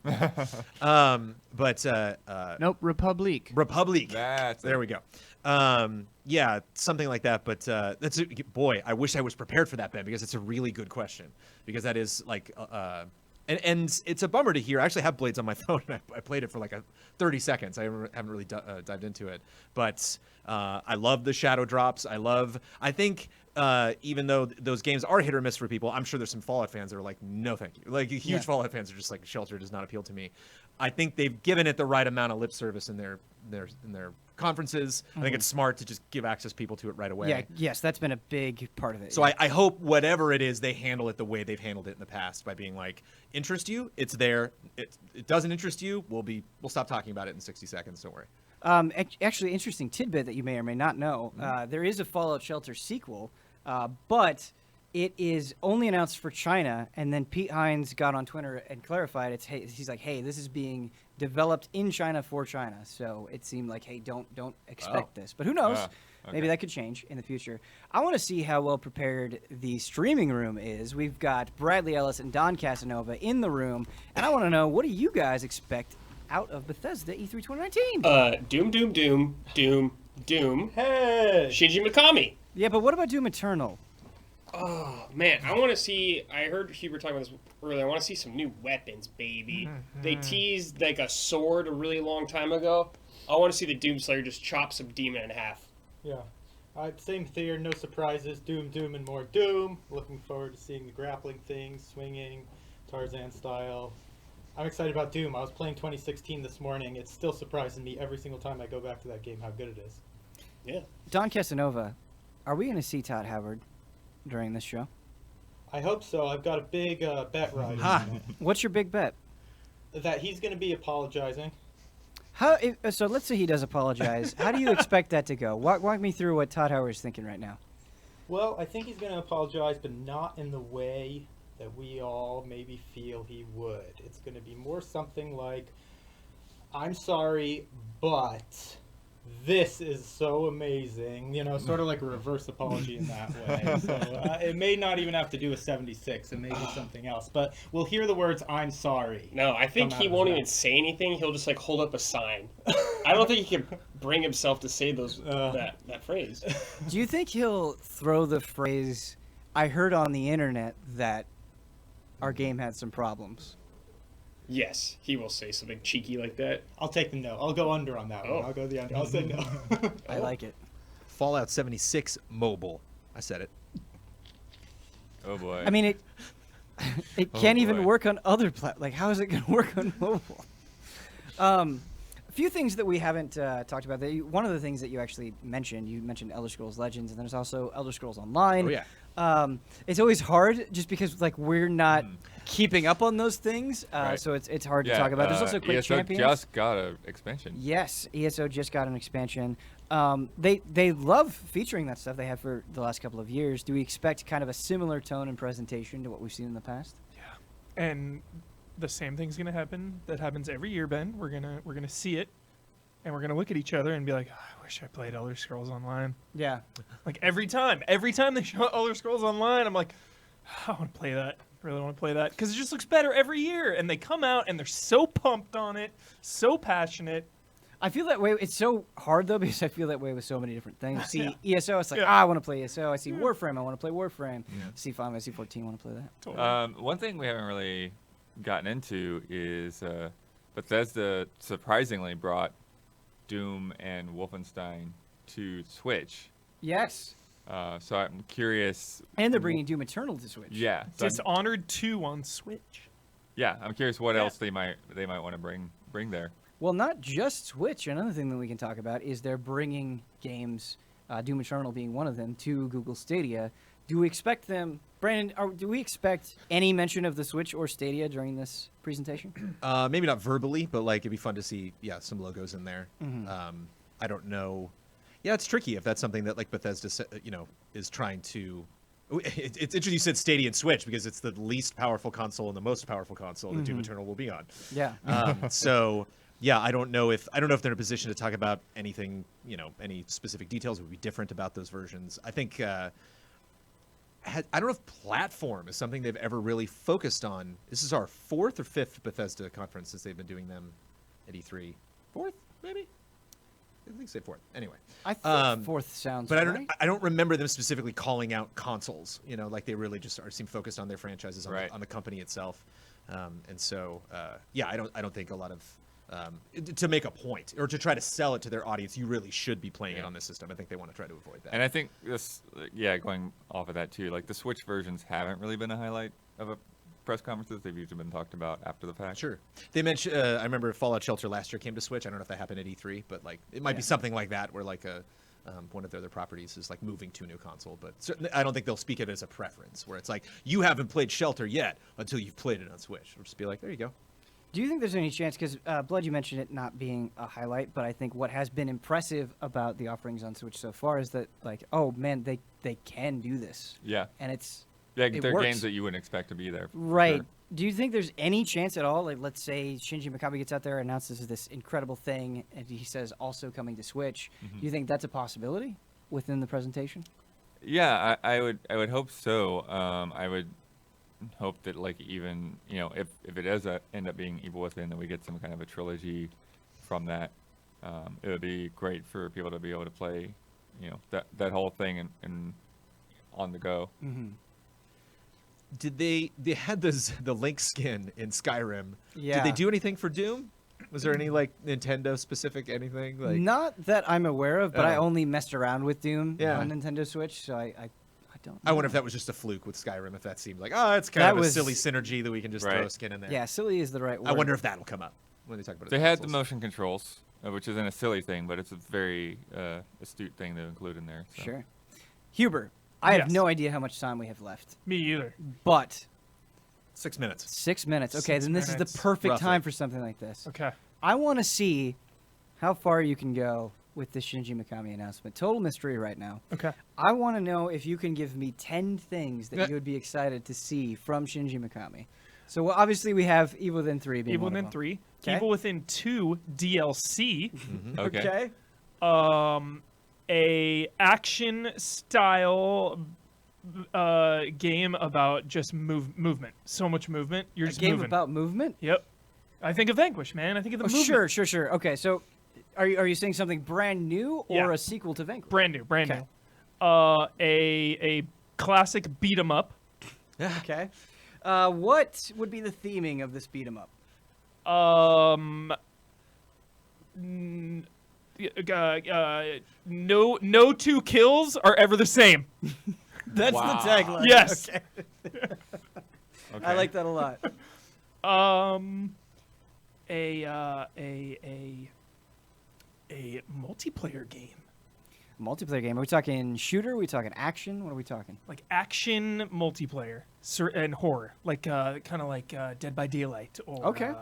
Nope, Republique. Republic. That's There we go. Yeah, something like that. But that's boy, I wish I was prepared for that, Ben, because it's a really good question. Because that is like, and it's a bummer to hear. I actually have Blades on my phone, and I played it for like 30 seconds. I haven't really dived into it, but I love the shadow drops. I think. Even though those games are hit or miss for people, I'm sure there's some Fallout fans that are like, no, thank you. Like, huge Fallout fans are just like, Shelter does not appeal to me. I think they've given it the right amount of lip service in their conferences. I think it's smart to just give access people to it right away. Yeah, yes, that's been a big part of it. So I hope whatever it is, they handle it the way they've handled it in the past by being like, interest you, it's there. It doesn't interest you, we'll stop talking about it in 60 seconds. Don't worry. Actually, interesting tidbit that you may or may not know. There is a Fallout Shelter sequel, but it is only announced for China, and then Pete Hines got on Twitter and clarified he's like, hey, this is being developed in China for China. So it seemed like, hey, don't expect this. But who knows? Maybe that could change in the future. I want to see how well prepared the streaming room is. We've got Bradley Ellis and Don Casanova in the room, and I want to know, what do you guys expect out of Bethesda E3 2019? Doom. Hey! Shinji Mikami. Yeah, but what about Doom Eternal? Oh, man, I want to see... I heard Hubert talking about this earlier. I want to see some new weapons, baby. They teased, like, a sword a really long time ago. I want to see the Doomslayer just chop some demon in half. Yeah. Same theory, no surprises. Doom, and more Doom. Looking forward to seeing the grappling things, swinging, Tarzan style. I'm excited about Doom. I was playing 2016 this morning. It's still surprising me every single time I go back to that game how good it is. Yeah. Don Casanova, are we going to see Todd Howard during this show? I hope so. I've got a big bet riding Ha. on What's your big bet? it. That he's going to be apologizing. So let's say he does apologize. How do you expect that to go? Walk me through what Todd Howard's thinking right now. Well, I think he's going to apologize, but not in the way that we all maybe feel he would. It's going to be more something like, I'm sorry, but this is so amazing. You know, sort of like a reverse apology in that way. So it may not even have to do with 76. It may be something else. But we'll hear the words "I'm sorry." No, I think come he out of won't his even mouth. say anything. He'll just like hold up a sign. I don't think he can bring himself to say that phrase. Do you think he'll throw the phrase, I heard on the internet that our game had some problems? Yes, he will say something cheeky like that. I'll take the no. I'll go under on that one. Oh. I'll go the under. I'll say no. I like it. Fallout 76 mobile. I said it. Oh boy. I mean, it Oh, can't even boy. work on other like how is it going to work on mobile? A few things that we haven't talked about. One of the things that you actually mentioned, Elder Scrolls Legends, and then there's also Elder Scrolls Online. Oh, yeah. It's always hard just because like we're not keeping up on those things, Right. so it's hard yeah, to talk about. There's also Quick ESO Champions. just got an expansion. Yes, ESO just got an expansion. They love featuring that stuff. They have for the last couple of years. Do we expect kind of a similar tone and presentation to what we've seen in the past? And the same thing's gonna happen that happens every year, Ben. We're gonna see it, and we're gonna look at each other and be like, "Oh, I wish I played Elder Scrolls Online." Yeah. Like every time they show Elder Scrolls Online, I'm like, I want to play that. Really want to play that because it just looks better every year. And they come out and they're so pumped on it, so passionate. I feel that way. It's so hard though because I feel that way with so many different things. See ESO, it's like Yeah. I want to play ESO. I see Warframe, I want to play Warframe. See 5, I see 14, I want to play that. Totally. One thing we haven't really gotten into is Bethesda surprisingly brought Doom and Wolfenstein to Switch. Yes, So I'm curious. and they're bringing Doom Eternal to Switch. Yeah. So I'm, Dishonored 2 on Switch. I'm curious what Yeah. else they might want to bring there. Well, not just Switch. Another thing that we can talk about is they're bringing games, Doom Eternal being one of them, to Google Stadia. Do we expect them, Brandon? Do we expect any mention of the Switch or Stadia during this presentation? Maybe not verbally, but like it'd be fun to see, some logos in there. I don't know. Yeah, it's tricky if that's something that like Bethesda, is trying to. It's interesting you said Stadia and Switch because it's the least powerful console and the most powerful console that Doom Eternal will be on. Yeah. I don't know if they're in a position to talk about anything, any specific details would be different about those versions. I think. I don't know if platform is something they've ever really focused on. This is our 4th or 5th Bethesda conference since they've been doing them at E3. 4th, maybe? I think say 4th. Anyway. I think fourth sounds But right. I don't remember them specifically calling out consoles. Like they really just seem focused on their franchises, on the company itself. I don't think a lot of to make a point or to try to sell it to their audience, you really should be playing it on this system. I think they want to try to avoid that. And I think this, going off of that too, like the Switch versions haven't really been a highlight of a press conferences. They've usually been talked about after the fact. Sure. They mentioned. I remember Fallout Shelter last year came to Switch. I don't know if that happened at E3, but like it might be something like that, where like one of their other properties is like moving to a new console. But certainly, I don't think they'll speak it as a preference, where it's like you haven't played Shelter yet until you've played it on Switch. It'll just be like, there you go. Do you think there's any chance, because Blood, you mentioned it not being a highlight, but I think what has been impressive about the offerings on Switch so far is that, like, oh man, they can do this. Yeah. And it's Yeah, it they're works. games that you wouldn't expect to be there. for right. sure. Do you think there's any chance at all, like let's say Shinji Mikami gets out there, announces this incredible thing, and he says also coming to Switch, do you think that's a possibility within the presentation? Yeah, I would hope so. I would hope that like even if it does end up being Evil Within, that we get some kind of a trilogy from that. It would be great for people to be able to play that whole thing and on the go. Mm-hmm. Did they had the Link skin in Skyrim? Yeah. Did they do anything for Doom? Was there any like Nintendo specific anything? Like Not that I'm aware of, but I Oh. only messed around with Doom Yeah. on Nintendo Switch, so I don't. I wonder if know. that was just a fluke with Skyrim. If that seemed like it's kind That of a was- silly synergy that we can just throw a Right. skin in there. Yeah, silly is the right word. I wonder if that'll come up when they talk about it. They as had the consoles. motion controls, which isn't a silly thing, but it's a very astute thing to include in there. So. Sure. Huber, I have Yes. no idea how much time we have left, Me either. but 6 minutes. 6 minutes. Okay, 6 then this minutes, is the perfect roughly. time for something like this. Okay. I want to see how far you can go with this Shinji Mikami announcement. Total mystery right now. Okay. I want to know if you can give me 10 things that Yeah. you would be excited to see from Shinji Mikami. So well, obviously we have Evil Within 3 being Evil one of Within them. 3. Okay. Evil Within 2 DLC. Okay. A action style game about just movement. So much movement. You're A just game moving. about movement? Yep. I think of Vanquish, man. I think of the Oh, movement. sure. Okay, so are you saying something brand new or Yeah. a sequel to Vanquish? Brand new. Okay. A classic beat 'em up. Okay. What would be the theming of this beat 'em up? No two kills are ever the same. That's Wow. the tagline. Yes. Okay. Okay. I like that a lot. A multiplayer game, Multiplayer game. Are we talking shooter? Are we talking action? What are we talking? like action multiplayer, and horror, like kind of like Dead by Daylight, or Okay.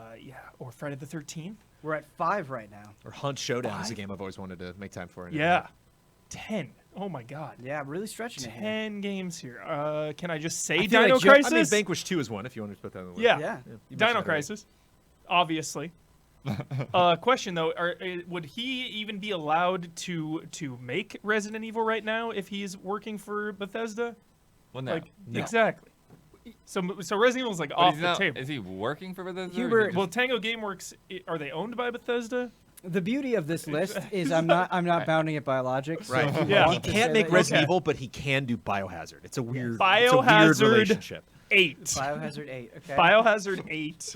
or Friday the 13th. We're at 5 right now. Or Hunt Showdown is a 5? game I've always wanted to make time for. Yeah, 10. Oh my God. Yeah, really stretching it here. 10 games here. Can I just say I feel Dino like Crisis? I mean, Vanquish 2 is one if you want to put that on the list. Yeah. Yeah. You mentioned Dino that already. Crisis, obviously. Question though: would he even be allowed to make Resident Evil right now if he's working for Bethesda? Well, no. Like No. exactly. So Resident Evil is like But off he's the not- table. Is he working for Bethesda? or is he Hubert- just- Well, Tango GameWorks, are they owned by Bethesda? The beauty of this list is I'm not bounding it by logic. So Right. if you Yeah. want He to can't say make that, Resident Okay. Evil, but he can do Biohazard. It's a weird, it's a Biohazard weird relationship. 8. Biohazard 8. Okay. Biohazard 8.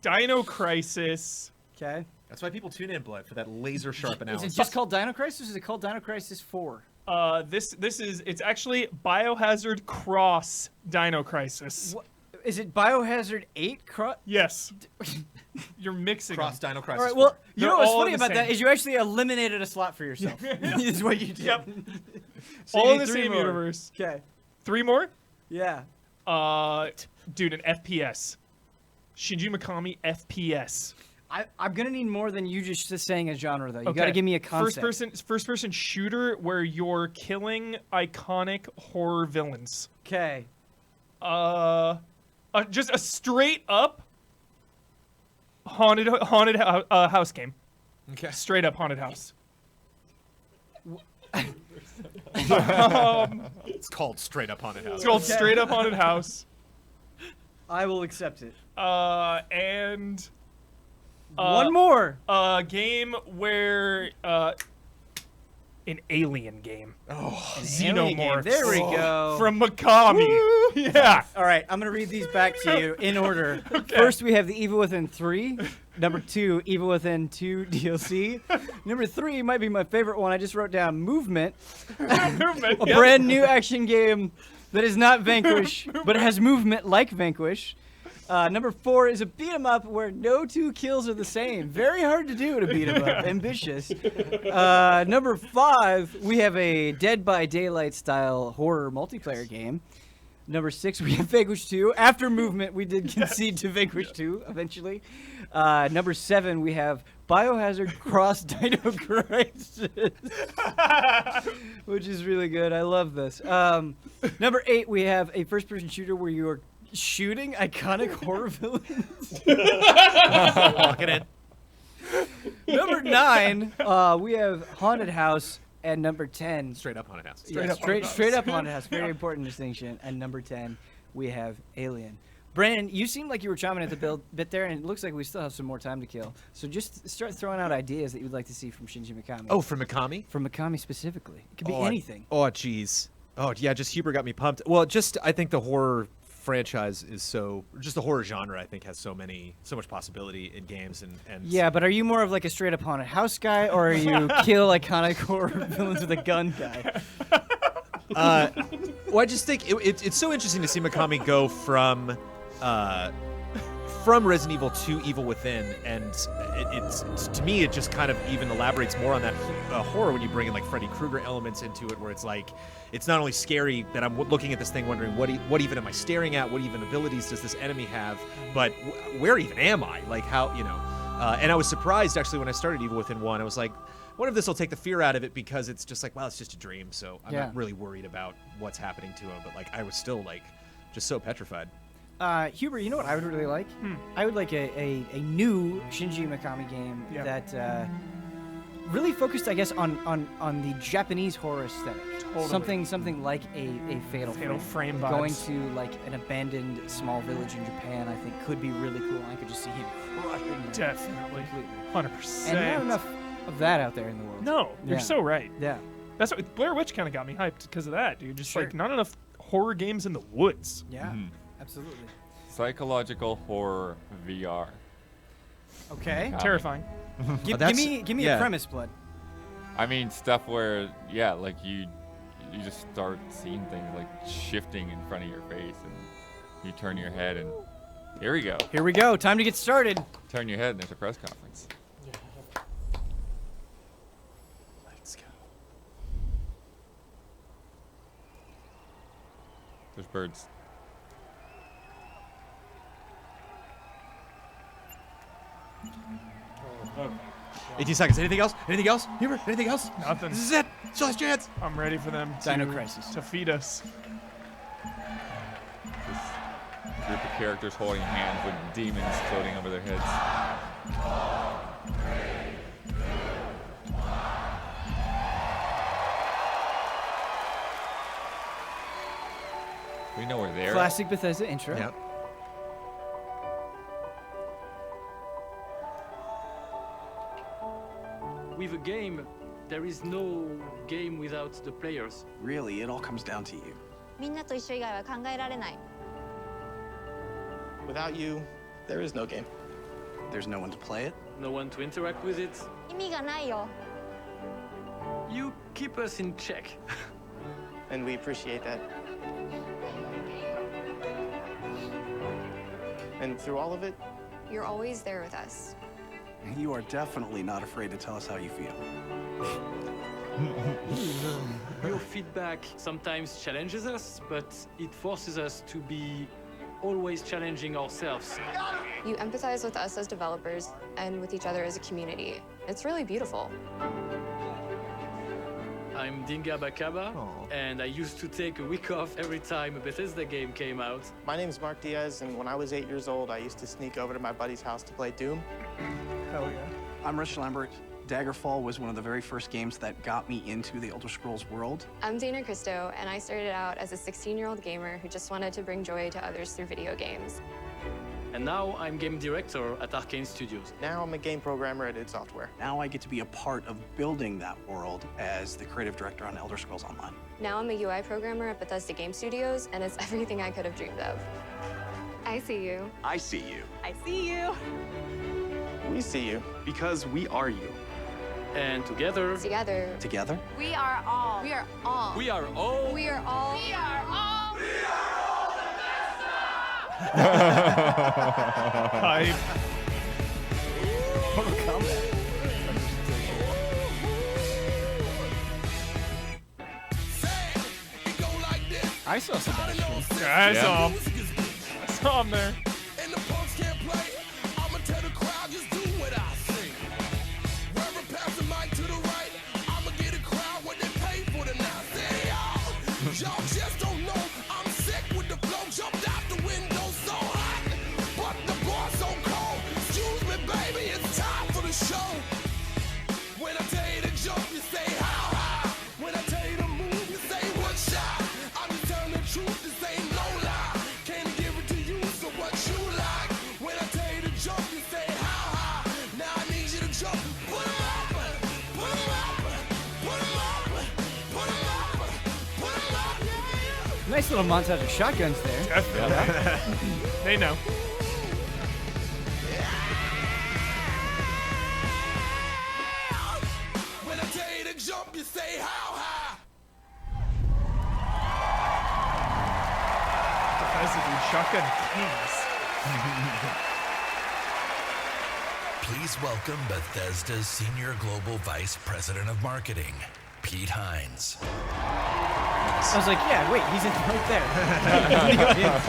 Dino Crisis. Okay. That's why people tune in, Blood, for that laser sharp Is analysis. it just called Dino Crisis? Or is it called Dino Crisis 4? It's actually Biohazard Cross Dino Crisis. What? Is it Biohazard 8? Yes. You're mixing Cross them. Dino Crisis. All right. Well, you They're know what's all funny in the about that same. is you actually eliminated a slot for yourself. Is what you did. Yep. So you All in need the 3 same more. universe. Okay. 3 more? Yeah. Dude, an FPS. Shinji Mikami FPS. I'm gonna need more than you just saying a genre though. You Okay. gotta give me a concept. First person shooter where you're killing iconic horror villains. Okay. Just a straight up haunted house game. Okay. Straight up haunted house. It's called Straight Up Haunted House. It's called Okay. Straight Up Haunted House. I will accept it. And One more. a game where an alien game. Oh, Alien game. Xenomorphs. There we go. From Mikami. Yeah. All right, I'm gonna read these back to you in order. First, we have the Evil Within 3. Number 2, Evil Within 2 DLC. Number 3 might be my favorite one. I just wrote down Movement, a brand new action game that is not Vanquish, but has movement like Vanquish. Number 4 is a beat 'em up where no 2 kills are the same. Very hard to do to beat 'em up. Ambitious. Number 5, we have a Dead by Daylight style horror multiplayer game. Number 6, we have Vanquish 2. After Movement, we did concede to Vanquish 2 eventually. Number 7, we have Biohazard Cross Dino Crisis, which is really good. I love this. Number 8, we have a first-person shooter where you are shooting iconic horror villains. lock it in. Number 9, we have Haunted House. And number 10, Straight Up Haunted House. straight up Haunted House. Very important distinction. And number 10, we have Alien. Brandon, you seemed like you were chomping at the bit there, and it looks like we still have some more time to kill. So just start throwing out ideas that you'd like to see from Shinji Mikami. Oh, from Mikami? From Mikami specifically. It could be Oh, anything. Oh, jeez. Oh, yeah, just Huber got me pumped. Well, just I think the horror franchise is so, just the horror genre I think has so much possibility in games and Yeah, but are you more of like a straight up Haunted House guy, or are you kill iconic horror villains with a gun guy? Well, I just think it's so interesting to see Mikami go from Resident Evil to Evil Within, and it's to me it just kind of even elaborates more on that horror when you bring in like Freddy Krueger elements into it, where it's like it's not only scary that I'm looking at this thing wondering what even am I staring at, what even abilities does this enemy have, but where even am I? Like how and I was surprised actually when I started Evil Within 1. I was like, what if this will take the fear out of it because it's just like, well, it's just a dream, so I'm Yeah. not really worried about what's happening to him. But like, I was still like, just so petrified. Huber, you know what I would really like? I would like a new Shinji Mikami game Yeah. that really focused, I guess, on the Japanese horror aesthetic. Totally. Something like a Fatal Frame Going vibes. to like an abandoned small village in Japan, I think could be really cool. I could just see him crushing them Definitely. completely. 100%. And not enough of that out there in the world. No, you're Yeah. so right. Yeah. That's what Blair Witch kind of got me hyped because of that, dude. Just Sure. like not enough horror games in the woods. Yeah. Mhm. Absolutely. Psychological horror VR. Okay. Got Terrifying. Give that's- me yeah. a premise, Blood. I mean, stuff where, yeah, like you just start seeing things like shifting in front of your face, and you turn your head, and here we go. Here we go. Time to get started. Turn your head, and there's a press conference. Let's go. There's birds. 18 seconds. Anything else? Anything else? Humor? Anything else? Nothing. This is it. It's last chance. I'm ready for them Dino Crisis. to feed us. This group of characters holding hands with demons floating over their heads. We know we're there. Classic Bethesda intro. Yep. With a game, there is no game without the players. Really, it all comes down to you. みんなと一緒以外は考えられない。 Without you, there is no game. There's no one to play it. No one to interact with it. 意味がないよ。 You keep us in check. And we appreciate that. And through all of it, You're always there with us. You are definitely not afraid to tell us how you feel. Your feedback sometimes challenges us, but it forces us to be always challenging ourselves. You empathize with us as developers and with each other as a community. It's really beautiful. I'm Dinga Bakaba, and I used to take a week off every time a Bethesda game came out. my name's Mark Diaz, and when I was 8 years old, I used to sneak over to my buddy's house to play Doom. Hell yeah. I'm Rich Lambert. Daggerfall was one of the very first games that got me into the Elder Scrolls world. I'm Dana Christo, and I started out as a 16-year-old gamer who just wanted to bring joy to others through video games. And now I'm game director at Arcane Studios. Now I'm a game programmer at id Software. Now I get to be a part of building that world as the creative director on Elder Scrolls Online. Now I'm a UI programmer at Bethesda Game Studios, and it's everything I could have dreamed of. I see you. I see you. I see you. We see you. Because we are you. And together, Together. Together? We are all. We are all. we are all We are all. We are all. Hype. I saw some bad shit. Yeah, I Yeah. saw him. I saw him there. Nice little montage of shotguns there. Definitely. They know. Bethesda, dude, shotgun kings. Please welcome Bethesda's Senior Global Vice President of Marketing, Pete Hines. I was like, yeah, wait, he's in right there. In the audience.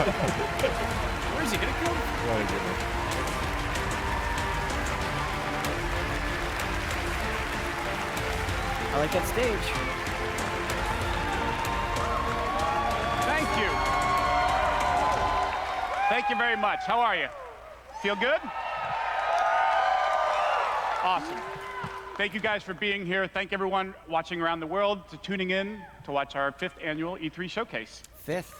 Where is he gonna go? What a good one. I like that stage. Thank you. Thank you very much. How are you? Feel good? Awesome. Thank you guys for being here. Thank everyone watching around the world to tuning in to watch our 5th annual E3 showcase. 5th.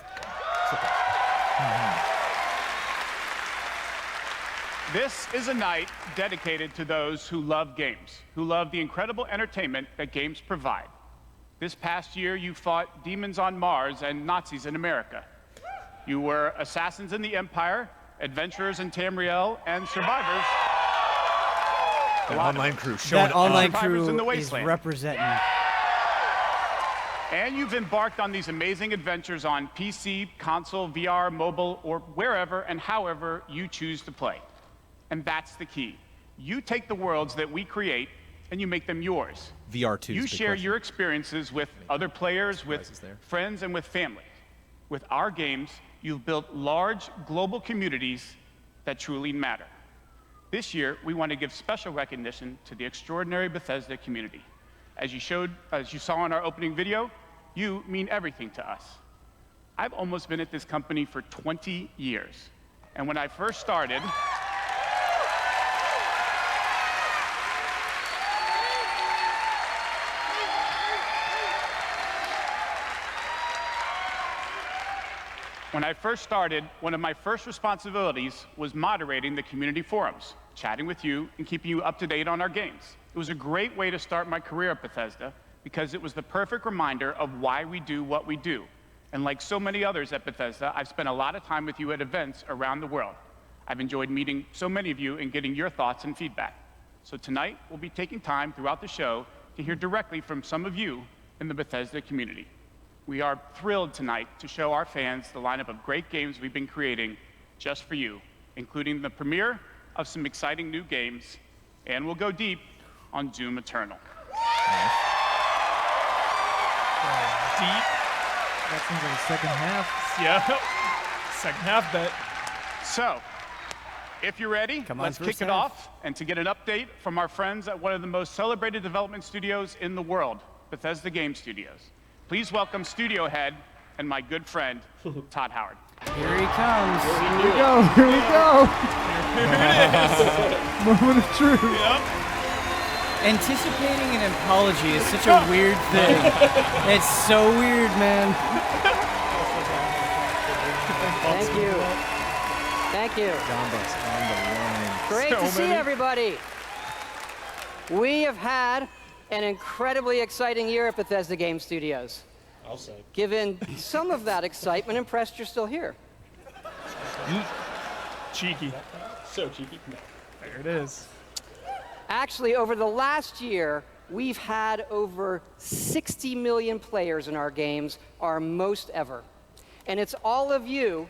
This is a night dedicated to those who love games, who love the incredible entertainment that games provide. This past year, you fought demons on Mars and Nazis in America. You were assassins in the Empire, adventurers in Tamriel, and survivors. That online crew showing That online Survivors in the crew is Wasteland. representing. And you've embarked on these amazing adventures on PC, console, VR, mobile, or wherever and however you choose to play. And that's the key. You take the worlds that we create and you make them yours. VR2. You share your experiences with other players, with friends, and with family. With our games, you've built large global communities that truly matter. This year, we want to give special recognition to the extraordinary Bethesda community. As you saw in our opening video, you mean everything to us. I've almost been at this company for 20 years. And when I first started, one of my first responsibilities was moderating the community forums, chatting with you, and keeping you up to date on our games. It was a great way to start my career at Bethesda because it was the perfect reminder of why we do what we do. And like so many others at Bethesda, I've spent a lot of time with you at events around the world. I've enjoyed meeting so many of you and getting your thoughts and feedback. So tonight, we'll be taking time throughout the show to hear directly from some of you in the Bethesda community. We are thrilled tonight to show our fans the lineup of great games we've been creating just for you, including the premiere of some exciting new games, and we'll go deep on Doom Eternal. Deep. That seems like a second half. Yeah. Second half bet. So, if you're ready, let's kick it off and to get an update from our friends at one of the most celebrated development studios in the world, Bethesda Game Studios. Please welcome studio head and my good friend, Todd Howard. Here he comes. Here we go. Here we go. Moment of truth. Yep. Anticipating an apology is such a weird thing. It's so weird, man. Thank you. Thank you. Great to see everybody. We have had an incredibly exciting year at Bethesda Game Studios. I'll say. Given some of that excitement, impressed you're still here. Cheeky. So cheeky. There it is. Actually, over the last year, we've had over 60 million players in our games, our most ever. And it's all of you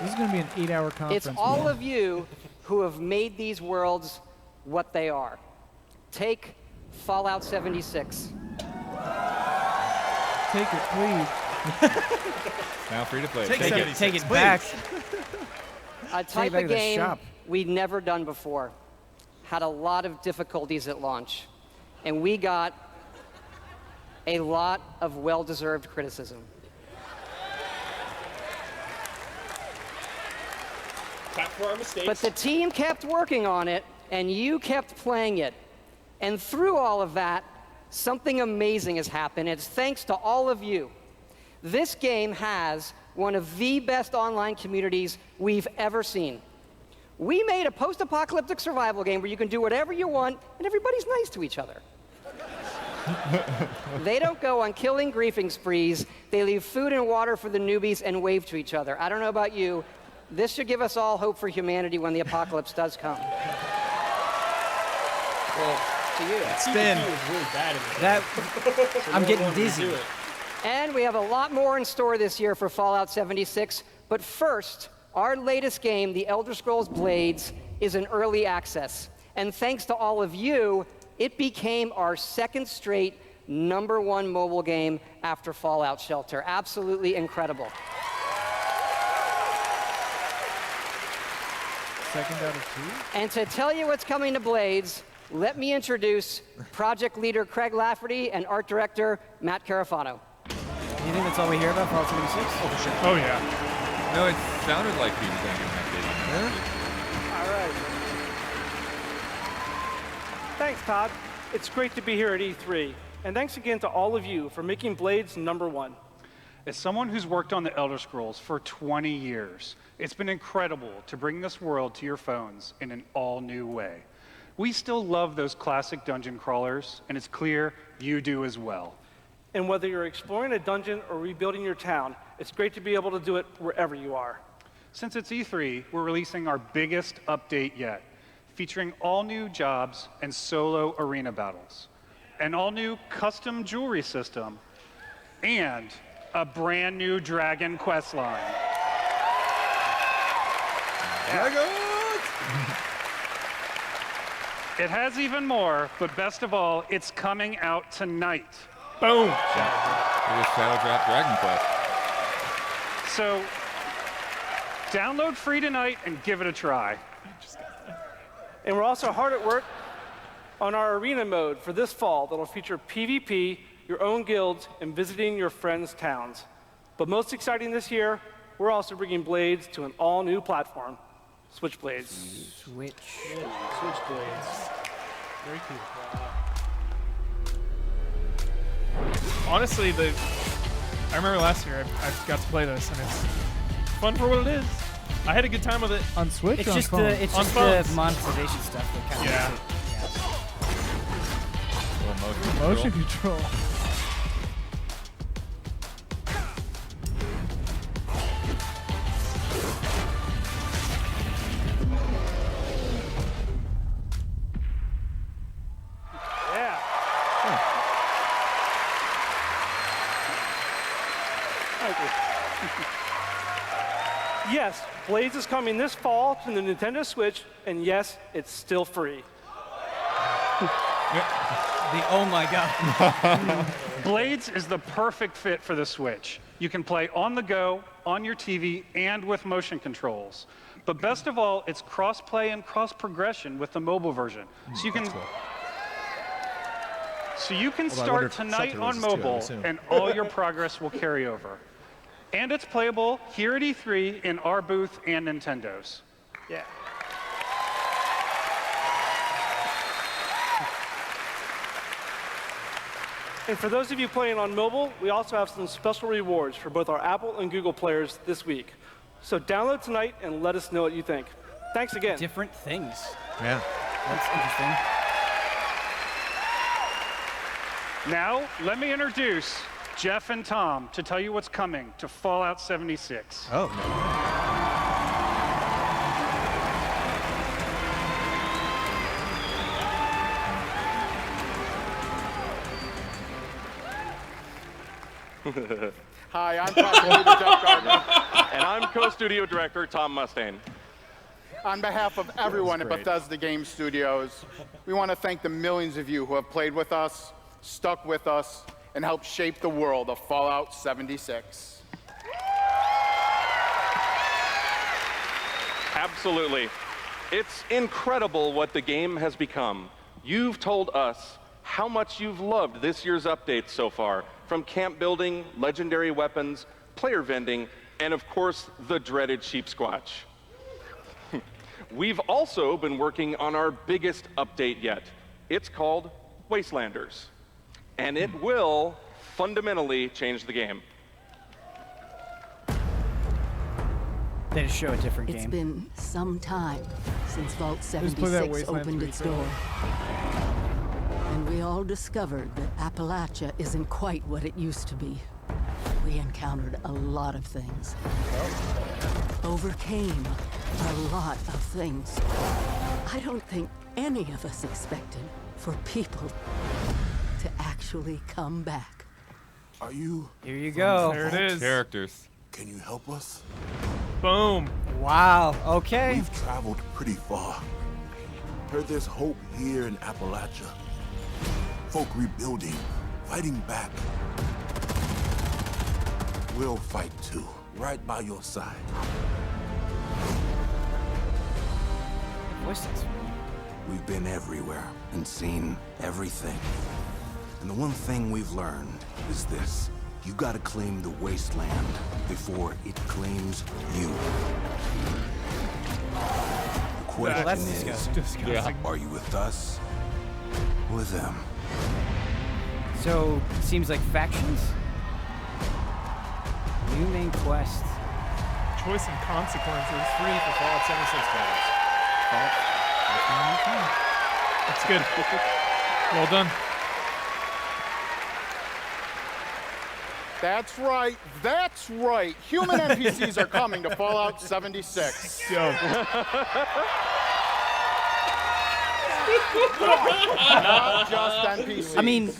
This is going to be an 8-hour conference. It's all of you who have made these worlds what they are. Take Fallout 76. Take it, please. Now free to play. Take it back. A type of game we'd never done before. Had a lot of difficulties at launch. And we got a lot of well-deserved criticism. Clap for our mistakes. But the team kept working on it, and you kept playing it. And through all of that, something amazing has happened. It's thanks to all of you. This game has one of the best online communities we've ever seen. We made a post-apocalyptic survival game where you can do whatever you want, and everybody's nice to each other. They don't go on killing griefing sprees. They leave food and water for the newbies and wave to each other. I don't know about you. This should give us all hope for humanity when the apocalypse does come. Well, to you. Spin. Was really bad in I'm getting dizzy. And we have a lot more in store this year for Fallout 76. But first, our latest game, The Elder Scrolls Blades, is in early access. And thanks to all of you, it became our second straight #1 mobile game after Fallout Shelter. Absolutely incredible. Second out of 2? And to tell you what's coming to Blades, let me introduce project leader Craig Lafferty and art director Matt Carafano. Do you think that's all we hear about Fallout 76? Oh yeah. No, it sounded like he was going to give an update on that. All right. Thanks, Todd. It's great to be here at E3. And thanks again to all of you for making Blades #1. As someone who's worked on the Elder Scrolls for 20 years, it's been incredible to bring this world to your phones in an all-new way. We still love those classic dungeon crawlers, and it's clear you do as well. And whether you're exploring a dungeon or rebuilding your town, it's great to be able to do it wherever you are. Since it's E3, we're releasing our biggest update yet, featuring all new jobs and solo arena battles, an all-new custom jewelry system, and a brand new Dragon quest line. It has even more, but best of all, it's coming out tonight. Boom! It was Shadow Drop Dragon Quest. So, download free tonight and give it a try. And we're also hard at work on our arena mode for this fall that'll feature PvP, your own guilds, and visiting your friends' towns. But most exciting this year, we're also bringing Blades to an all-new platform, Switchblades. Switchblades. Very cool. Honestly, I remember last year I got to play this, and it's fun for what it is. I had a good time with it. On Switch It's or on just phone? the On phones. monetization stuff that kind Yeah. of Motion control. Yeah. Thank you. Yes, Blades is coming this fall to the Nintendo Switch, and yes, it's still free. oh my god. Blades is the perfect fit for the Switch. You can play on the go, on your TV, and with motion controls. But best of all, it's cross-play and cross-progression with the mobile version. So you can Although I wonder start if tonight Shelter on loses too, I would mobile, assume. and all your progress will carry over. And it's playable here at E3 in our booth and Nintendo's. Yeah. And for those of you playing on mobile, we also have some special rewards for both our Apple and Google players this week. So download tonight and let us know what you think. Thanks again. Different things. Yeah. That's interesting. Now, let me introduce Jeff and Tom to tell you what's coming to Fallout 76. Oh, Hi, I'm Prosecutor Jeff Gardner. And I'm co-studio director Tom Mustaine. On behalf of everyone at Bethesda Game Studios, we want to thank the millions of you who have played with us, stuck with us, and helped shape the world of Fallout 76. Absolutely. It's incredible what the game has become. You've told us how much you've loved this year's updates so far, from camp building, legendary weapons, player vending, and of course, the dreaded sheep squatch. We've also been working on our biggest update yet. It's called Wastelanders, and it will fundamentally change the game. They just show a different It's game. been some time since Vault Just play that 76 Wasteland opened 3 its trailer. door. And we all discovered that Appalachia isn't quite what it used to be. We encountered a lot of things. Overcame a lot of things. I don't think any of us expected for people to actually come back. Are you? Here you go. There it is. Characters. Can you help us? Boom. Wow. Okay. We've traveled pretty far. Heard there's hope here in Appalachia. Folk rebuilding, fighting back. We'll fight too, right by your side. Voices. We've been everywhere and seen everything. And the one thing we've learned is this. You gotta claim the wasteland before it claims you. The question that's is, disgusting. are you with us or with them? So, seems like factions? New main quest. Choice and consequences. Free for Fallout 76 players. That's good. Well done. That's right. That's right. Human NPCs are coming to Fallout 76. Dope. Not just NPCs. I mean,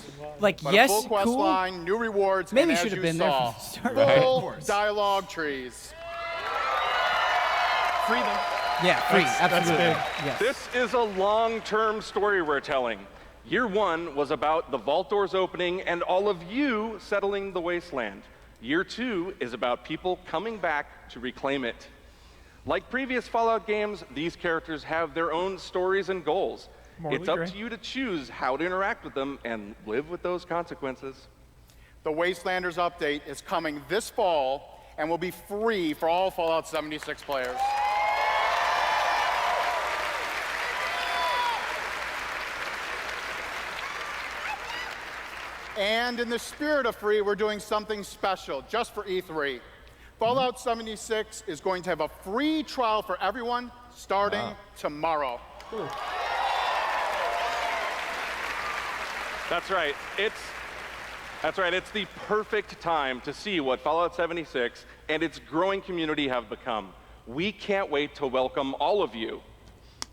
like, but yes, a full quest cool. line, new rewards, Maybe and should as have you been there saw, from the start. full dialogue trees. Free them. Yeah, free. That's Absolutely. big. Yes. This is a long-term story we're telling. Year 1 was about the vault doors opening and all of you settling the wasteland. Year 2 is about people coming back to reclaim it. Like previous Fallout games, these characters have their own stories and goals. It's up to you to choose how to interact with them and live with those consequences. The Wastelanders update is coming this fall and will be free for all Fallout 76 players. And in the spirit of free, we're doing something special just for E3. Fallout 76 is going to have a free trial for everyone starting tomorrow. That's right. It's the perfect time to see what Fallout 76 and its growing community have become. We can't wait to welcome all of you.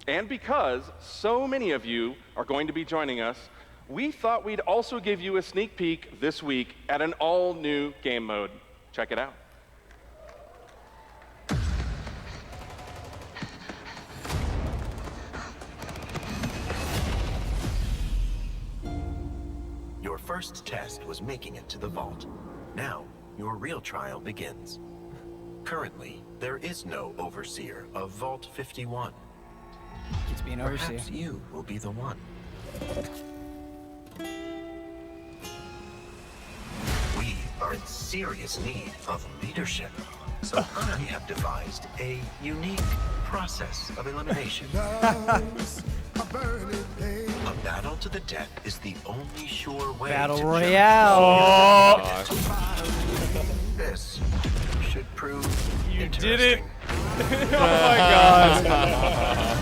And because so many of you are going to be joining us, we thought we'd also give you a sneak peek this week at an all-new game mode. Check it out. Your first test was making it to the vault. Now, your real trial begins. Currently, there is no overseer of Vault 51. Keeps being overseer. Perhaps you will be the one. We are in serious need of leadership, so I have devised a unique process of elimination. A battle to the death is the only sure way Battle to Royale. This should prove You did it. interesting. Oh my god.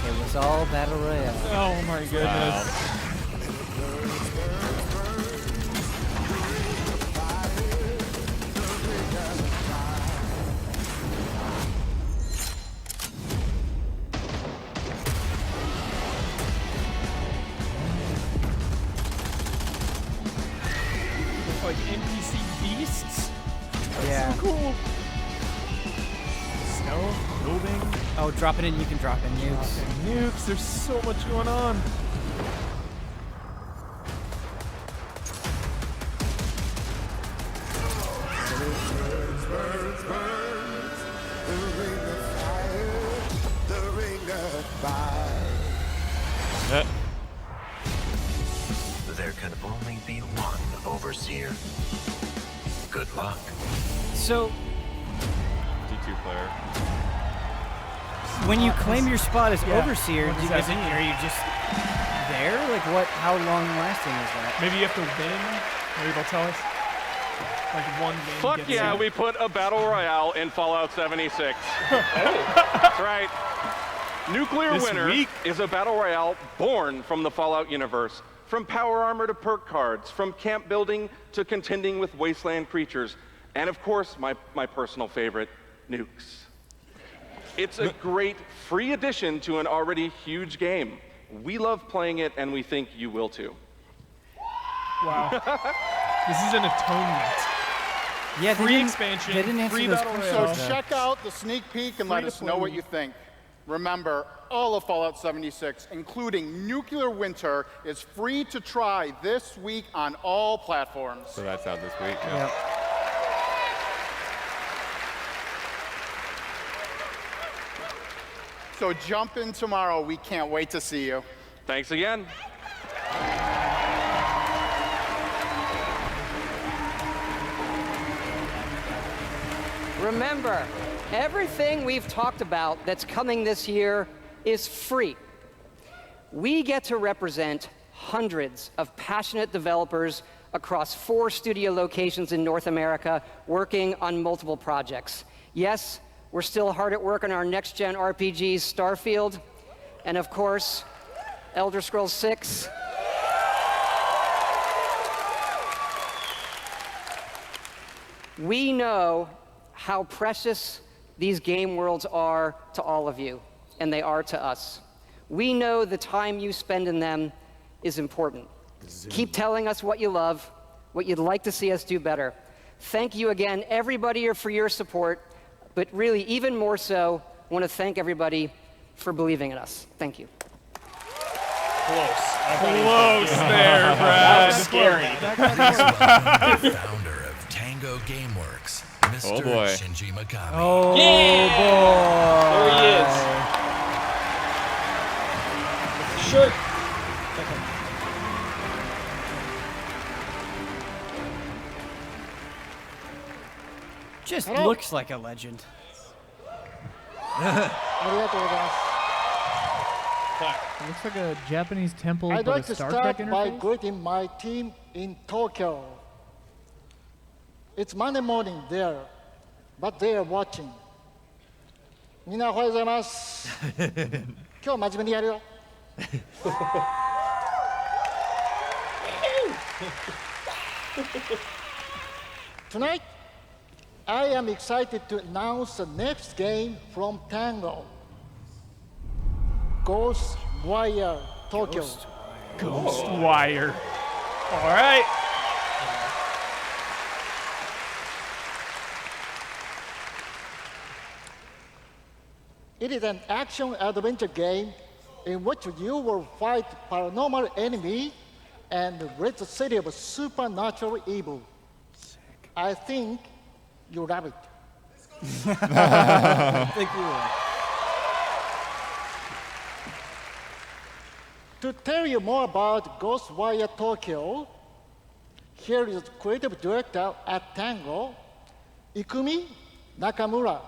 It was all Battle Royale. Oh my goodness. Like NPC beasts. Yeah. So cool. Stealth, building. Oh, drop it in. You can drop in nukes. Nukes. There's so much going on. There can only be one overseer. Good luck. So, D2 player. when you claim your spot as Yeah. overseer, What does that mean? are you just there? Like, what? How long lasting is that? Maybe you have to win. Maybe they'll tell us. Like one game. Fuck gets yeah, in. we put a battle royale in Fallout 76. That's right. Nuclear This Winter week? is a battle royale born from the Fallout universe. From power armor to perk cards, from camp building to contending with wasteland creatures, and of course, my personal favorite, nukes. It's a great free addition to an already huge game. We love playing it, and we think you will too. Wow. This is an atonement. Yeah, Free expansion, They didn't answer free those battle questions. royale. So check out the sneak peek and let Free to us play know what week. you think. Remember, all of Fallout 76, including Nuclear Winter, is free to try this week on all platforms. So that's out this week. Yeah. Yep. So jump in tomorrow. We can't wait to see you. Thanks again. Remember, everything we've talked about that's coming this year is free. We get to represent hundreds of passionate developers across 4 studio locations in North America working on multiple projects. Yes, we're still hard at work on our next-gen RPGs, Starfield, and of course, Elder Scrolls 6. We know how precious these game worlds are to all of you, and they are to us. We know the time you spend in them is important. Keep telling us what you love, what you'd like to see us do better. Thank you again, everybody, for your support, but really, even more so, I want to thank everybody for believing in us. Thank you. Close there, That Brad. was scary. Founder of Tango Gameworks, Mr. boy. Shinji Mikami. Oh, Yeah! boy. There he is. Shirt. Just looks like a legend. ありがとうございます。It looks like a Japanese temple, I'd but like a to Star Trek start by interface. greeting my team in Tokyo. It's Monday morning there, but they are watching. みんなおはようございます。今日真面目にやるよ。Tonight, I am excited to announce the next game from Tango. Ghostwire Tokyo. Ghostwire. All right. It is an action-adventure game in which you will fight paranormal enemy and rid the city of supernatural evil. I think you love it. Thank you. To tell you more about Ghostwire Tokyo, here is creative director at Tango, Ikumi Nakamura.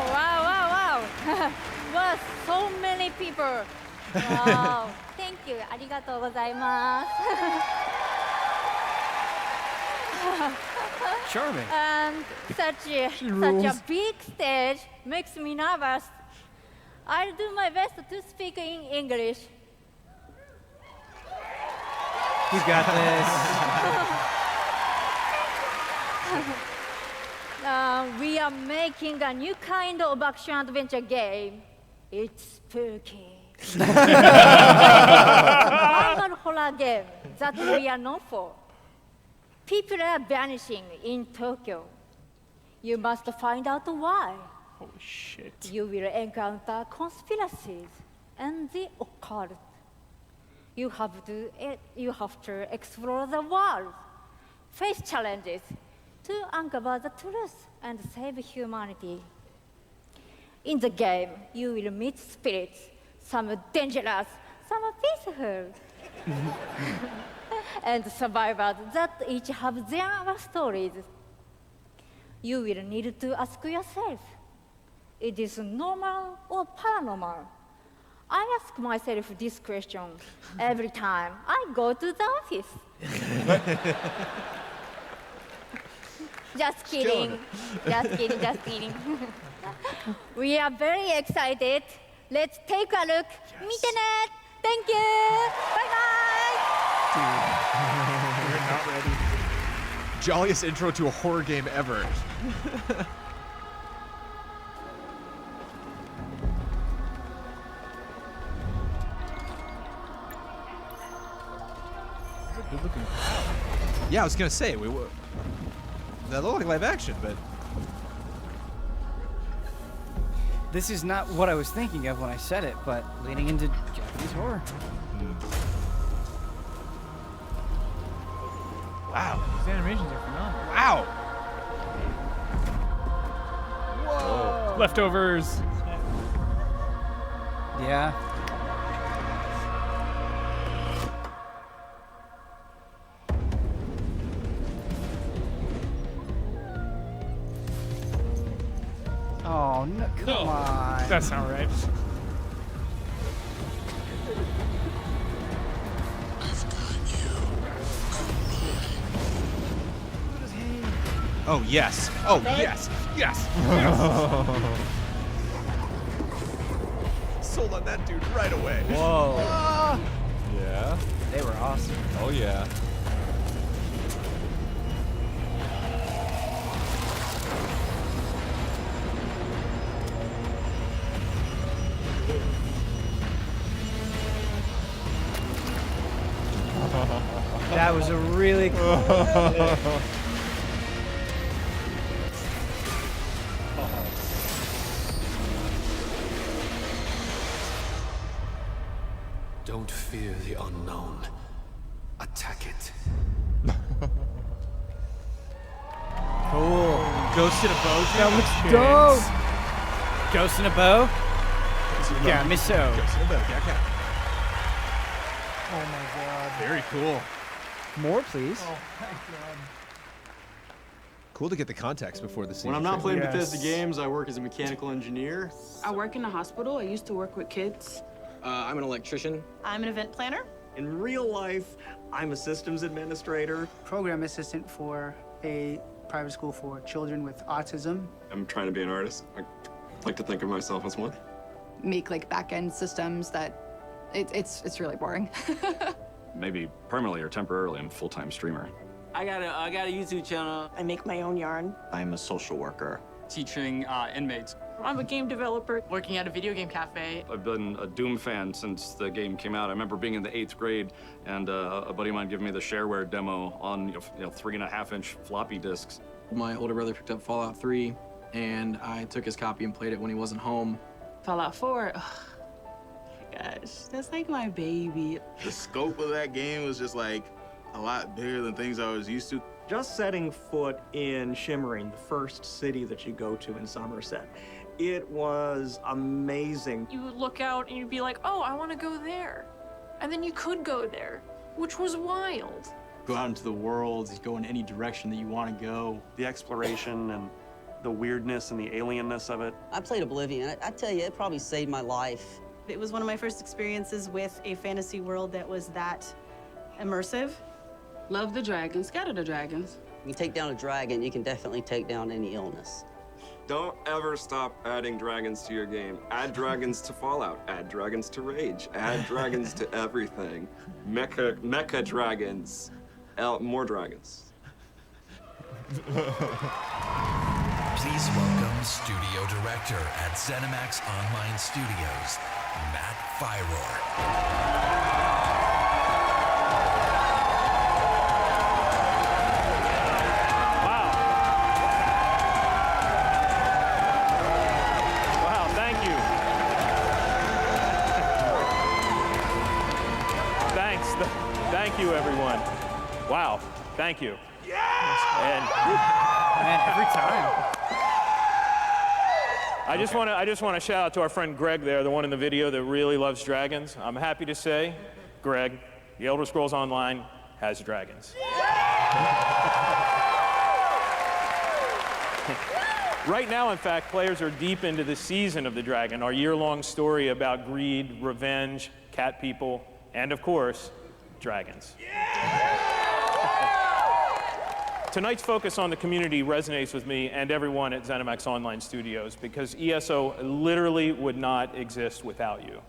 Wow. Wow, so many people. Wow. Thank you. ありがとうございます。Charming. And such a big stage makes me nervous. I'll do my best to speak in English. You got this. We are making a new kind of action-adventure game. It's spooky. Survival horror game that we are known for. People are vanishing in Tokyo. You must find out why. Holy shit. You will encounter conspiracies and the occult. You have to explore the world, face challenges to uncover the truth and save humanity. In the game, you will meet spirits, some dangerous, some peaceful, and survivors that each have their stories. You will need to ask yourself, it is normal or paranormal? I ask myself this question every time I go to the office. Just kidding. Just kidding. We are very excited. Let's take a look. Meet it. Thank you. Bye-bye. We're not ready. Jolliest intro to a horror game ever. Good looking. Yeah, I was gonna say that looked like live action, but This is not what I was thinking of when I said it, but leaning into Japanese horror. wow, These animations are phenomenal. wow. Leftovers. Yeah. Oh, no, come on. That's not right. Oh, yes. Oh, Okay. yes. Yes. Sold on that dude right away. Whoa. Yeah. They were awesome. Oh, yeah. That was a really cool. Don't fear the unknown. Attack it. Cool. Ghost in a bow. That looks dope. Ghost in a bow. Yeah, miss so. Ghost in a bow. Yeah. Oh my god. Very cool. More, please. Oh my god. Cool to get the context before the season. When I'm not playing Yes. Bethesda games, I work as a mechanical engineer. I work in a hospital. I used to work with kids. I'm an electrician. I'm an event planner. In real life, I'm a systems administrator. Program assistant for a private school for children with autism. I'm trying to be an artist. I like to think of myself as one. Make like back-end systems that it's really boring. Maybe permanently or temporarily, I'm a full-time streamer. I got a YouTube channel. I make my own yarn. I'm a social worker. Teaching inmates. I'm a game developer working at a video game cafe. I've been a Doom fan since the game came out. I remember being in the 8th grade and a buddy of mine giving me the shareware demo on 3.5-inch floppy disks. My older brother picked up Fallout 3, and I took his copy and played it when he wasn't home. Fallout 4. Oh, gosh, that's like my baby. The scope of that game was just like a lot bigger than things I was used to. Just setting foot in Shimmering, the first city that you go to in Somerset, it was amazing. You would look out and you'd be like, oh, I want to go there. And then you could go there, which was wild. Go out into the world, go in any direction that you want to go. The exploration and the weirdness and the alienness of it. I played Oblivion. I tell you, it probably saved my life. It was one of my first experiences with a fantasy world that was that immersive. Love the dragons, scatter the dragons. You take down a dragon, you can definitely take down any illness. Don't ever stop adding dragons to your game. Add dragons to Fallout. Add dragons to Rage. Add dragons to everything. Mecha dragons. More dragons. Please welcome Studio Director at ZeniMax Online Studios, Matt Fyror. Thank you, everyone. Wow, thank you. Man, every time. I just want to shout out to our friend Greg there, the one in the video that really loves dragons. I'm happy to say, Greg, The Elder Scrolls Online has dragons. Right now, in fact, players are deep into the season of the dragon, our year-long story about greed, revenge, cat people, and of course, dragons. Tonight's focus on the community resonates with me and everyone at ZeniMax Online Studios because ESO literally would not exist without you.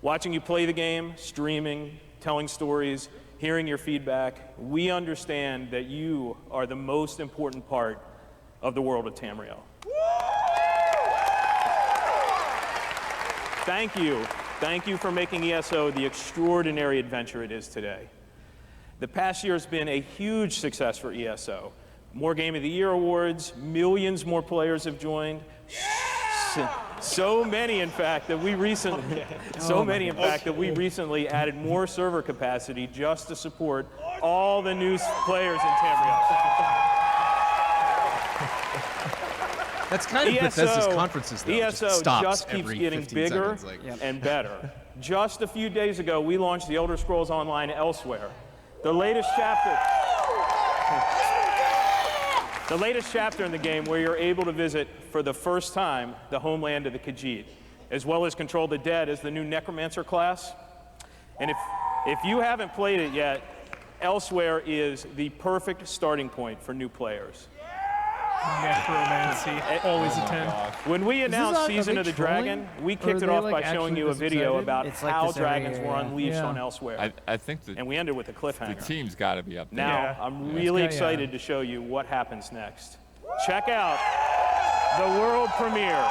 Watching you play the game, streaming, telling stories, hearing your feedback, we understand that you are the most important part of the world of Tamriel. Thank you. Thank you for making ESO the extraordinary adventure it is today. The past year has been a huge success for ESO. More Game of the Year awards, millions more players have joined. So many, in fact, that we recently, that we recently added more server capacity just to support all the new players in Tamriel. That's kind of Bethesda's conferences, though. ESO just keeps every getting 15 bigger seconds, and better. Just a few days ago, we launched The Elder Scrolls Online Elsewhere. The latest chapter The latest chapter in the game where you're able to visit for the first time the homeland of the Khajiit, as well as control the dead as the new Necromancer class. And if you haven't played it yet, Elsewhere is the perfect starting point for new players. Necromancy, always a 10. When we announced Season of the Dragon, we kicked it off by showing you a video about how dragons were unleashed on Elsewhere. I think and we ended with a cliffhanger. The team's got to be up there. Now, I'm really excited to show you what happens next. Check out the world premiere.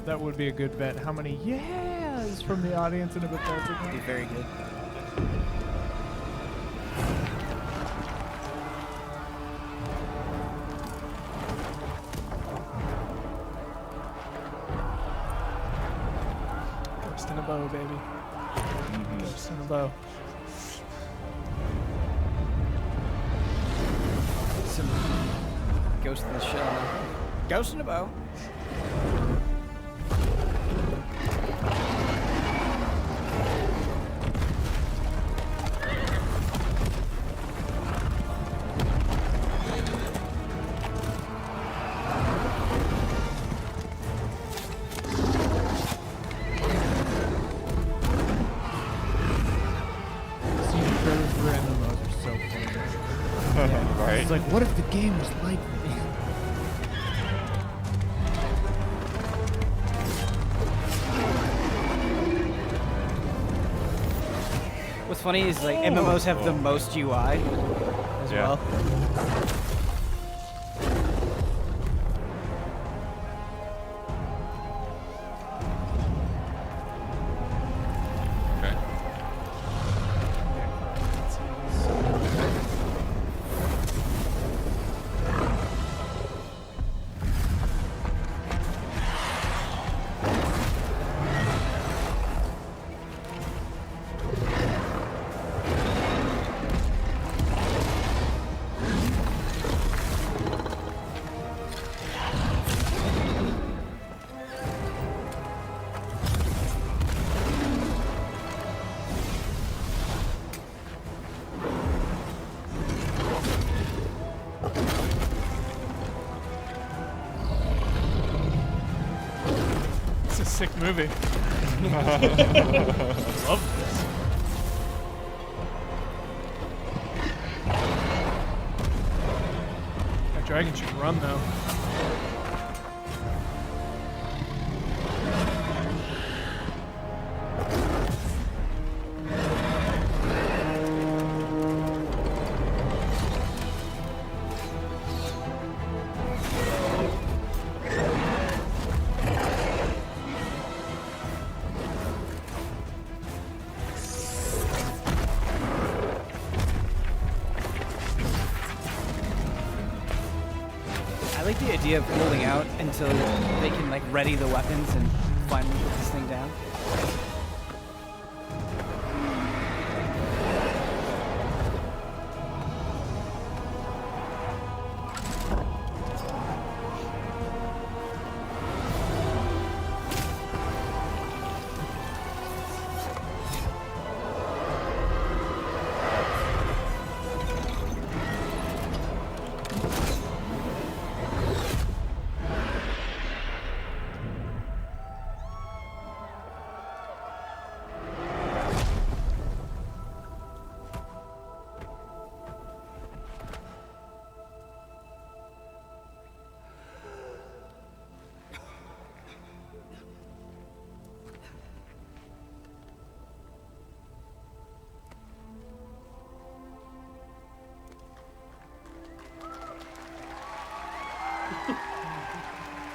That would be a good bet. How many yeahs from the audience in a Bethesda game? Be very good. Ghost in a bow, baby. Ghost in a bow. Some Ghost in the Shell. Ghost in a bow. It's like, what if the game was like this? What's funny is like MMOs have the most UI as well. Sick movie. Love this. That dragon should run though. I like the idea of holding out until they can like ready the weapons and finally put this thing down.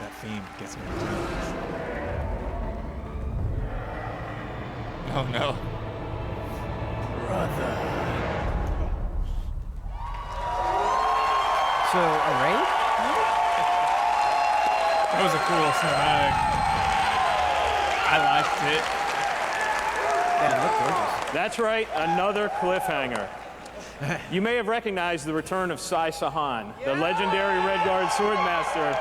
That theme gets me. Oh no. Brother. So, a raid? That was a cool cinematic. I liked it. Yeah, it looked gorgeous. That's right, another cliffhanger. You may have recognized the return of Sai Sahan, the legendary Redguard Swordmaster.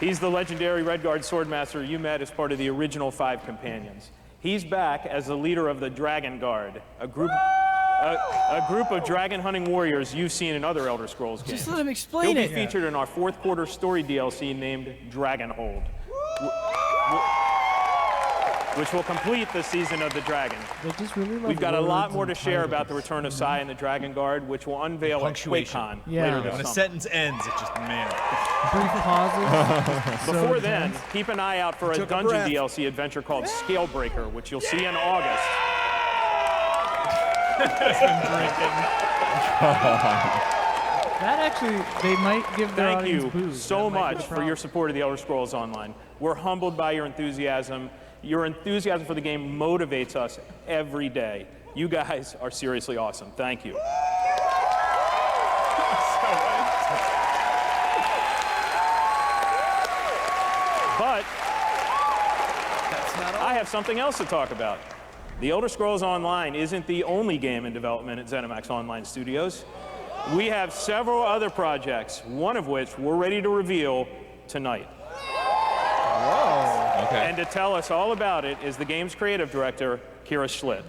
He's the legendary Redguard Swordmaster you met as part of the original 5 companions. He's back as the leader of the Dragon Guard, a group of dragon hunting warriors you've seen in other Elder Scrolls games. Just let him explain He'll it. be featured in our fourth quarter story DLC named Dragonhold, which will complete the season of the dragon. They just really love We've got a lot words more and to share about the titles. return of Sai and the Dragon Guard, which will unveil at Punctuation. QuakeCon Yeah. later When this a summer. sentence ends, it just, man. Brief pauses. So Before then, intense. keep an eye out for a Took a dungeon breath. DLC adventure called Scalebreaker, which you'll see in August. That actually, they might give their Thank audience you booze. so That might be much the for problem. your support of the Elder Scrolls Online. We're humbled by your enthusiasm. Your enthusiasm for the game motivates us every day. You guys are seriously awesome. Thank you. But I have something else to talk about. The Elder Scrolls Online isn't the only game in development at ZeniMax Online Studios. We have several other projects, one of which we're ready to reveal tonight. Whoa. Okay. And to tell us all about it is the game's creative director, Kira Schlitt.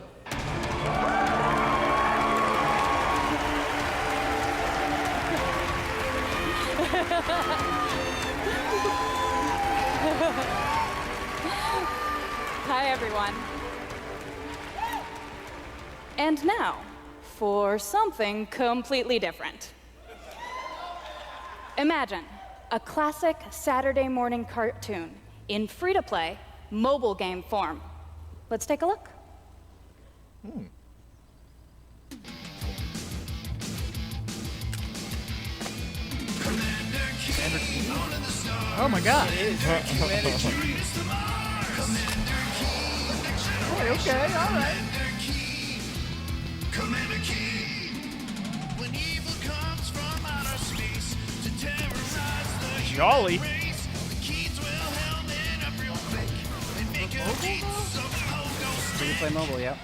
Hi, everyone. And now, for something completely different. Imagine a classic Saturday morning cartoon in free-to-play mobile game form. Let's take a look. Oh my god. Okay, all right. Jolly. Free to play mobile, yep.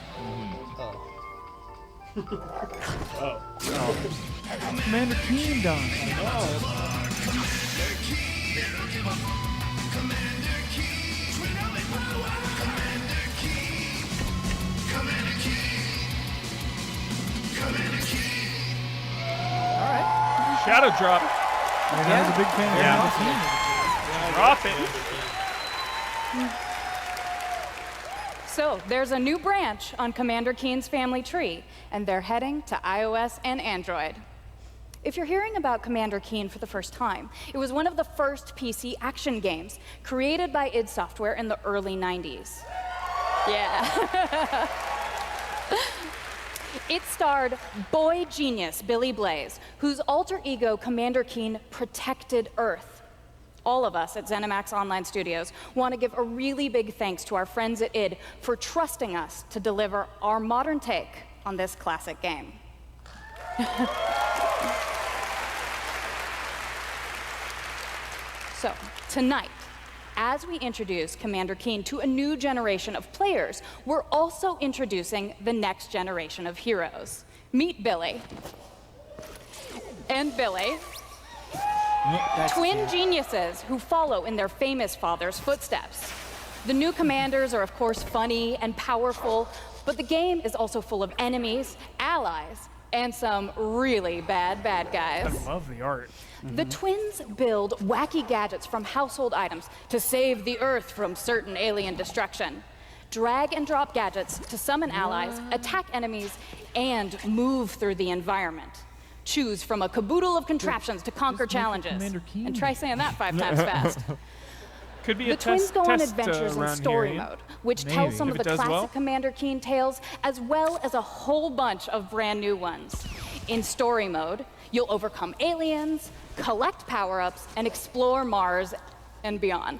Commander Keen done. Shadow drop. I was a big fan of Commander Keen. Drop it. So, there's a new branch on Commander Keen's family tree, and they're heading to iOS and Android. If you're hearing about Commander Keen for the first time, it was one of the first PC action games created by id Software in the early 90s. Yeah. It starred boy genius Billy Blaze, whose alter ego Commander Keen protected Earth. All of us at ZeniMax Online Studios want to give a really big thanks to our friends at id for trusting us to deliver our modern take on this classic game. So, tonight, as we introduce Commander Keen to a new generation of players, we're also introducing the next generation of heroes. Meet Billy. And Billy. Twin geniuses who follow in their famous father's footsteps. The new commanders are, of course, funny and powerful, but the game is also full of enemies, allies, and some really bad guys. I love the art. The twins build wacky gadgets from household items to save the Earth from certain alien destruction. Drag and drop gadgets to summon allies, attack enemies, and move through the environment. Choose from a caboodle of contraptions to conquer challenges. And try saying that 5 times fast. Could be The a twins go on test adventures in around story here. mode, which Maybe. tells some If of it the does classic well. Commander Keen tales, as well as a whole bunch of brand new ones. In story mode, you'll overcome aliens, collect power-ups, and explore Mars and beyond.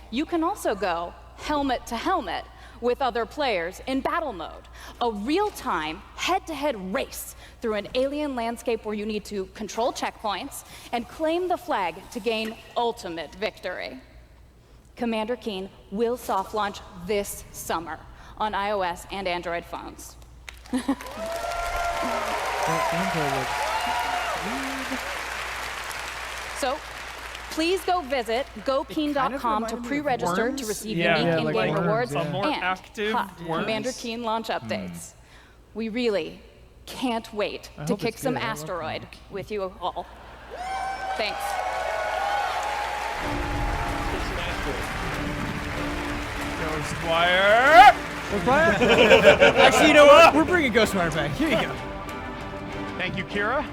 You can also go helmet to helmet with other players in battle mode, a real-time, head-to-head race through an alien landscape where you need to control checkpoints and claim the flag to gain ultimate victory. Commander Keen will soft launch this summer on iOS and Android phones. So, Please go visit gokeen.com to pre-register to receive unique in-game rewards a more and active hot worms. Commander Keen launch updates. We really can't wait to kick some asteroid with you all. Thanks. Ghostwire! Actually, you know what? We're bringing Ghostwire back. Here you go. Thank you, Kira.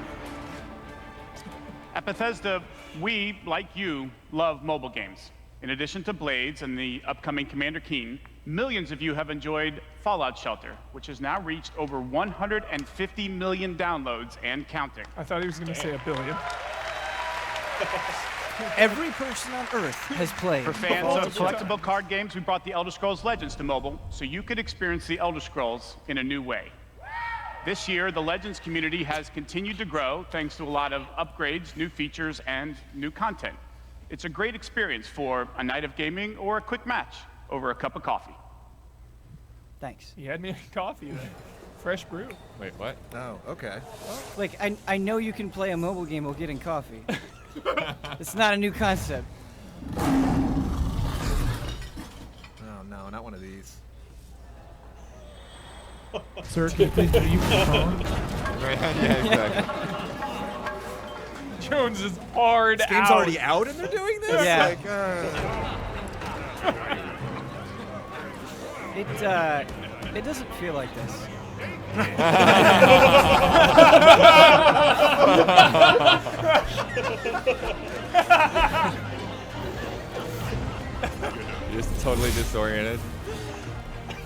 At Bethesda, we, like you, love mobile games. In addition to Blades and the upcoming Commander Keen, millions of you have enjoyed Fallout Shelter, which has now reached over 150 million downloads and counting. I thought he was going to say a billion. Every person on Earth has played. For fans of collectible card games, we brought the Elder Scrolls Legends to mobile, so you could experience the Elder Scrolls in a new way. This year, the Legends community has continued to grow thanks to a lot of upgrades, new features, and new content. It's a great experience for a night of gaming or a quick match over a cup of coffee. Thanks. You had me a coffee there. Fresh brew. Wait, what? Oh, okay. Like, I know you can play a mobile game while getting coffee. It's not a new concept. Oh, no, not one of these. Sir, can you please use your phone? Yeah, exactly. Jones is hard This game's already out and they're doing this? Yeah. Like, It doesn't feel like this. You're just totally disoriented.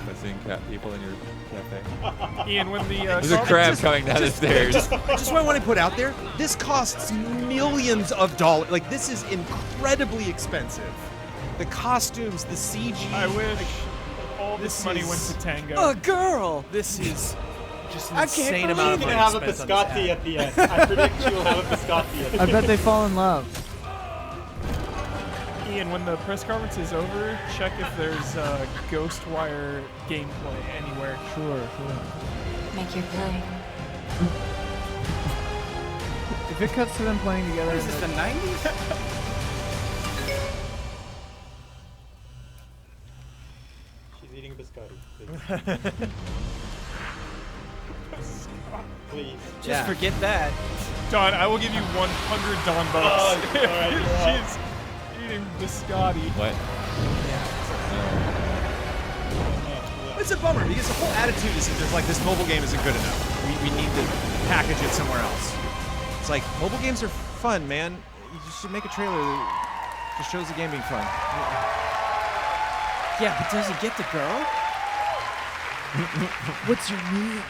By seeing cat people in your cafe. Ian, when the There's a crab coming down the stairs. Just what I want to put out there, this costs millions of dollars. Like, this is incredibly expensive. The costumes, the CG. I wish all this money went to Tango. A girl! This is just an I can't insane believe amount of it. money Have a spent on this biscotti ad. at the end. I predict you'll have a biscotti at the I end. bet they fall in love. Ian, when the press conference is over, check if there's Ghostwire gameplay anywhere. Sure. Make your play. If it cuts to them playing together, What is this, the 90s? She's eating biscotti. Please. Just forget that. Don, I will give you 100 Don bucks. Oh, all right, She's eating biscotti. What? It's a bummer because the whole attitude is that there's like this mobile game isn't good enough. We need to package it somewhere else. It's like mobile games are fun, man. You just should make a trailer that just shows the game being fun. Yeah, but does it get the girl? what's your name?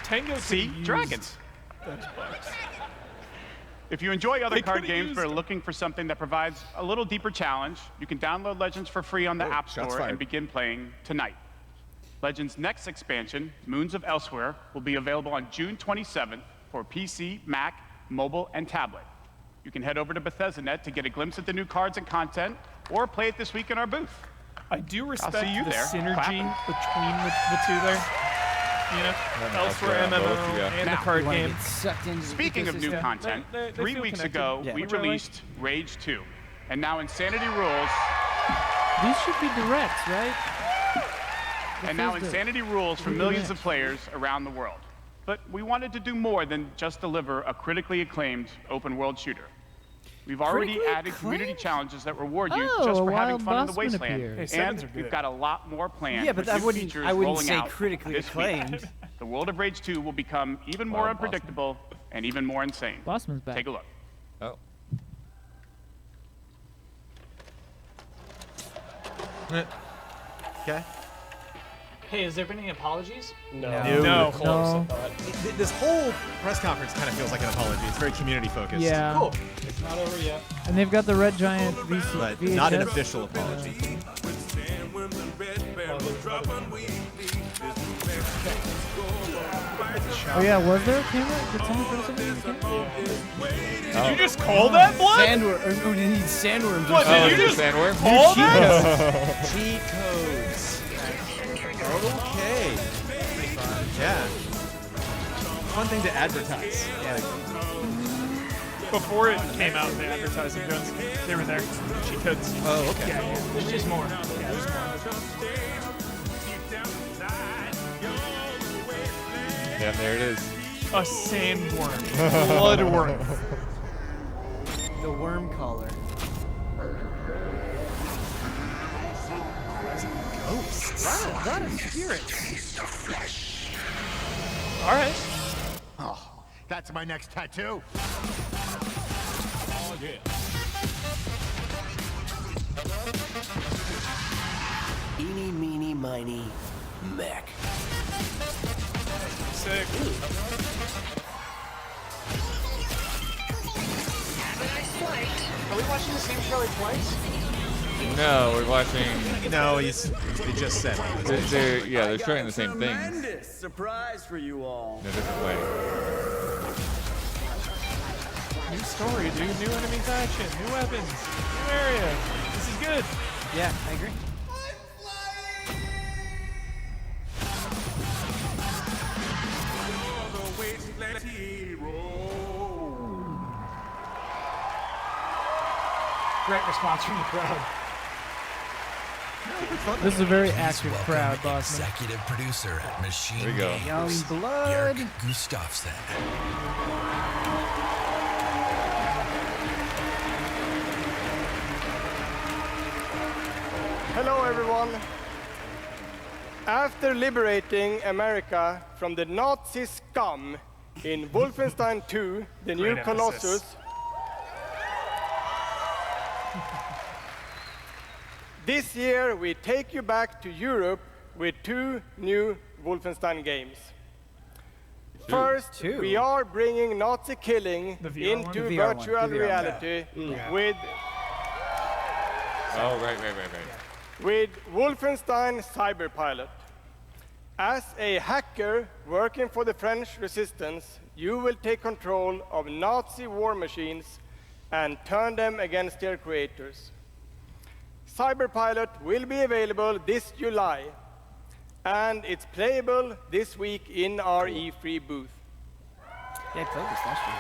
Tango See? Dragons. Xbox. If you enjoy other They card could've games used but are looking for something that provides a little deeper challenge, you can download Legends for free on the App shots Store fired. and begin playing tonight. Legends' next expansion, Moons of Elsewhere, will be available on June 27th for PC, Mac, mobile, and tablet. You can head over to Bethesda.net to get a glimpse at the new cards and content, or play it this week in our booth. I do respect see you the there. synergy between the two there. You know, Elsewhere MMO both, yeah. and Now, the card You wanna game. get sucked into the Speaking of new ecosystem? content, They 3 feel weeks connected. ago, Yeah. we Which I like. released Rage 2. And now Insanity Rules, These should be directs, right? and now Bethesda. Insanity Rules for Look at millions that. of players around the world. But we wanted to do more than just deliver a critically acclaimed open world shooter. We've already Critically added community acclaimed? challenges that reward you Oh, just a for having wild fun in the bossman wasteland. appeared. Hey, sevens And are we've good. got a lot more planned. Yeah, but with that new wouldn't. features I wouldn't rolling say out critically this week. acclaimed. The world of Rage 2 will become even more Wild bossman. unpredictable and even more insane. Bossman's back. Take a look. Oh. Okay. Hey, has there been any apologies? No. No. Close, I No. thought. This whole press conference kind of feels like an apology. It's very community focused. Yeah. Cool. It's not over yet. And they've got the Red Giant VC, But VHS. not an official apology. Oh yeah, was there a camera? Did someone throw something in the camera? Did you just call that blood? Sandworm. Or did he need sandworms? What, or did Oh, you is it just sandworm? call that? Cheat codes. Okay. Yeah. Fun thing to advertise. Yeah. Before it came out in the advertising, Jones, they were there. Cheat codes. Oh, okay. Yeah, yeah. There's just more. Yeah, there's more. Yeah, there it is. A sandworm. Bloodworm. The worm collar. Ghosts. A lot of spirits. All right. Oh, that's my next tattoo. Oh, yeah. Eeny, meeny, miny, mech. Sick. Are we watching the same trailer twice? No, we're watching. No, they just said. They're showing the same thing Tremendous surprise for you all. in a different way. New story, dude. New enemies action. New weapons. New area. This is good. Yeah, I agree. Great response from the crowd. This is a very Please active welcome crowd, Bossman. Executive producer at Machine There we go. Games, Youngblood. Eric Gustafsson. Hello, everyone. After liberating America from the Nazi scum in Wolfenstein 2, The New Great Colossus, emphasis. this year we take you back to Europe with 2 new Wolfenstein games. First, we are bringing Nazi killing The VR one? into The VR one. virtual The VR one. reality Yeah. with Right. with Wolfenstein Cyberpilot. As a hacker working for the French resistance, you will take control of Nazi war machines and turn them against their creators. Cyberpilot will be available this July, and it's playable this week in our E3 booth. Yeah, I played this last year.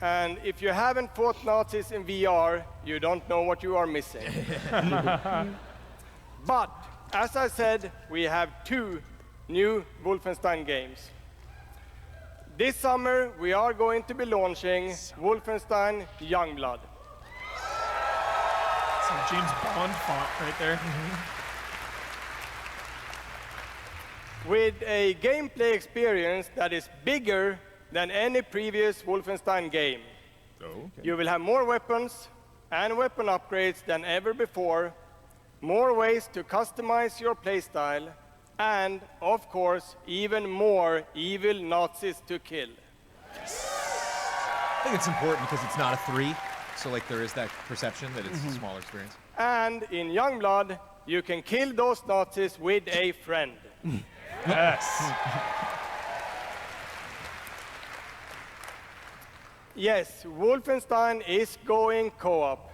And if you haven't fought Nazis in VR, you don't know what you are missing. But, as I said, we have 2 new Wolfenstein games. This summer, we are going to be launching Wolfenstein Youngblood. Some James Bond font right there. With a gameplay experience that is bigger than any previous Wolfenstein game. You will have more weapons and weapon upgrades than ever before, more ways to customize your playstyle, and, of course, even more evil Nazis to kill. I think it's important because it's not a 3, so like there is that perception that it's a smaller experience. And in Youngblood, you can kill those Nazis with a friend. Yes. Yes, Wolfenstein is going co-op.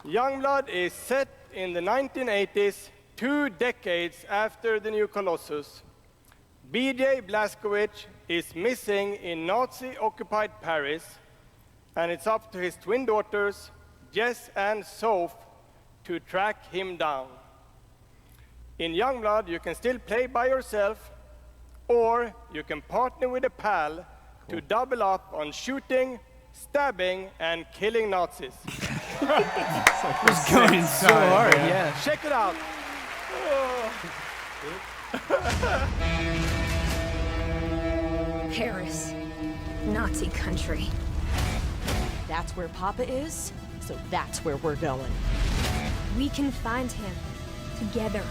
Youngblood is set in the 1980s, 2 decades after the new Colossus. BJ Blazkowicz is missing in Nazi-occupied Paris, and it's up to his twin daughters, Jess and Soph, to track him down. In Youngblood, you can still play by yourself, or you can partner with a pal to double up on shooting, stabbing, and killing Nazis. It's going so hard, yeah. Check it out. Paris, Nazi country. That's where Papa is, so that's where we're going. We can find him together.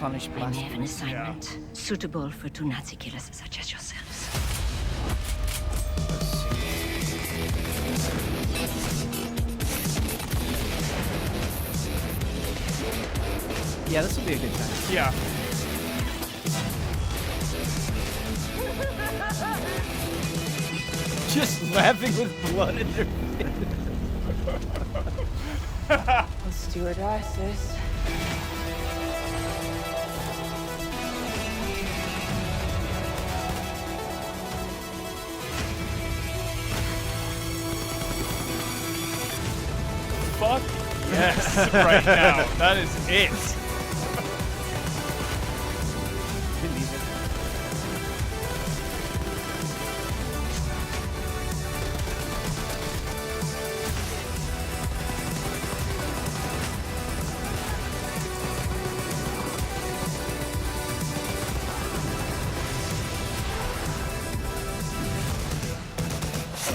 Punish I have an blasphemy. assignment suitable for 2 Nazi killers such as yourselves. Yeah, this will be a good time. Yeah. Just laughing with blood in their face. Stewardesses. fuck yes right now. That is it.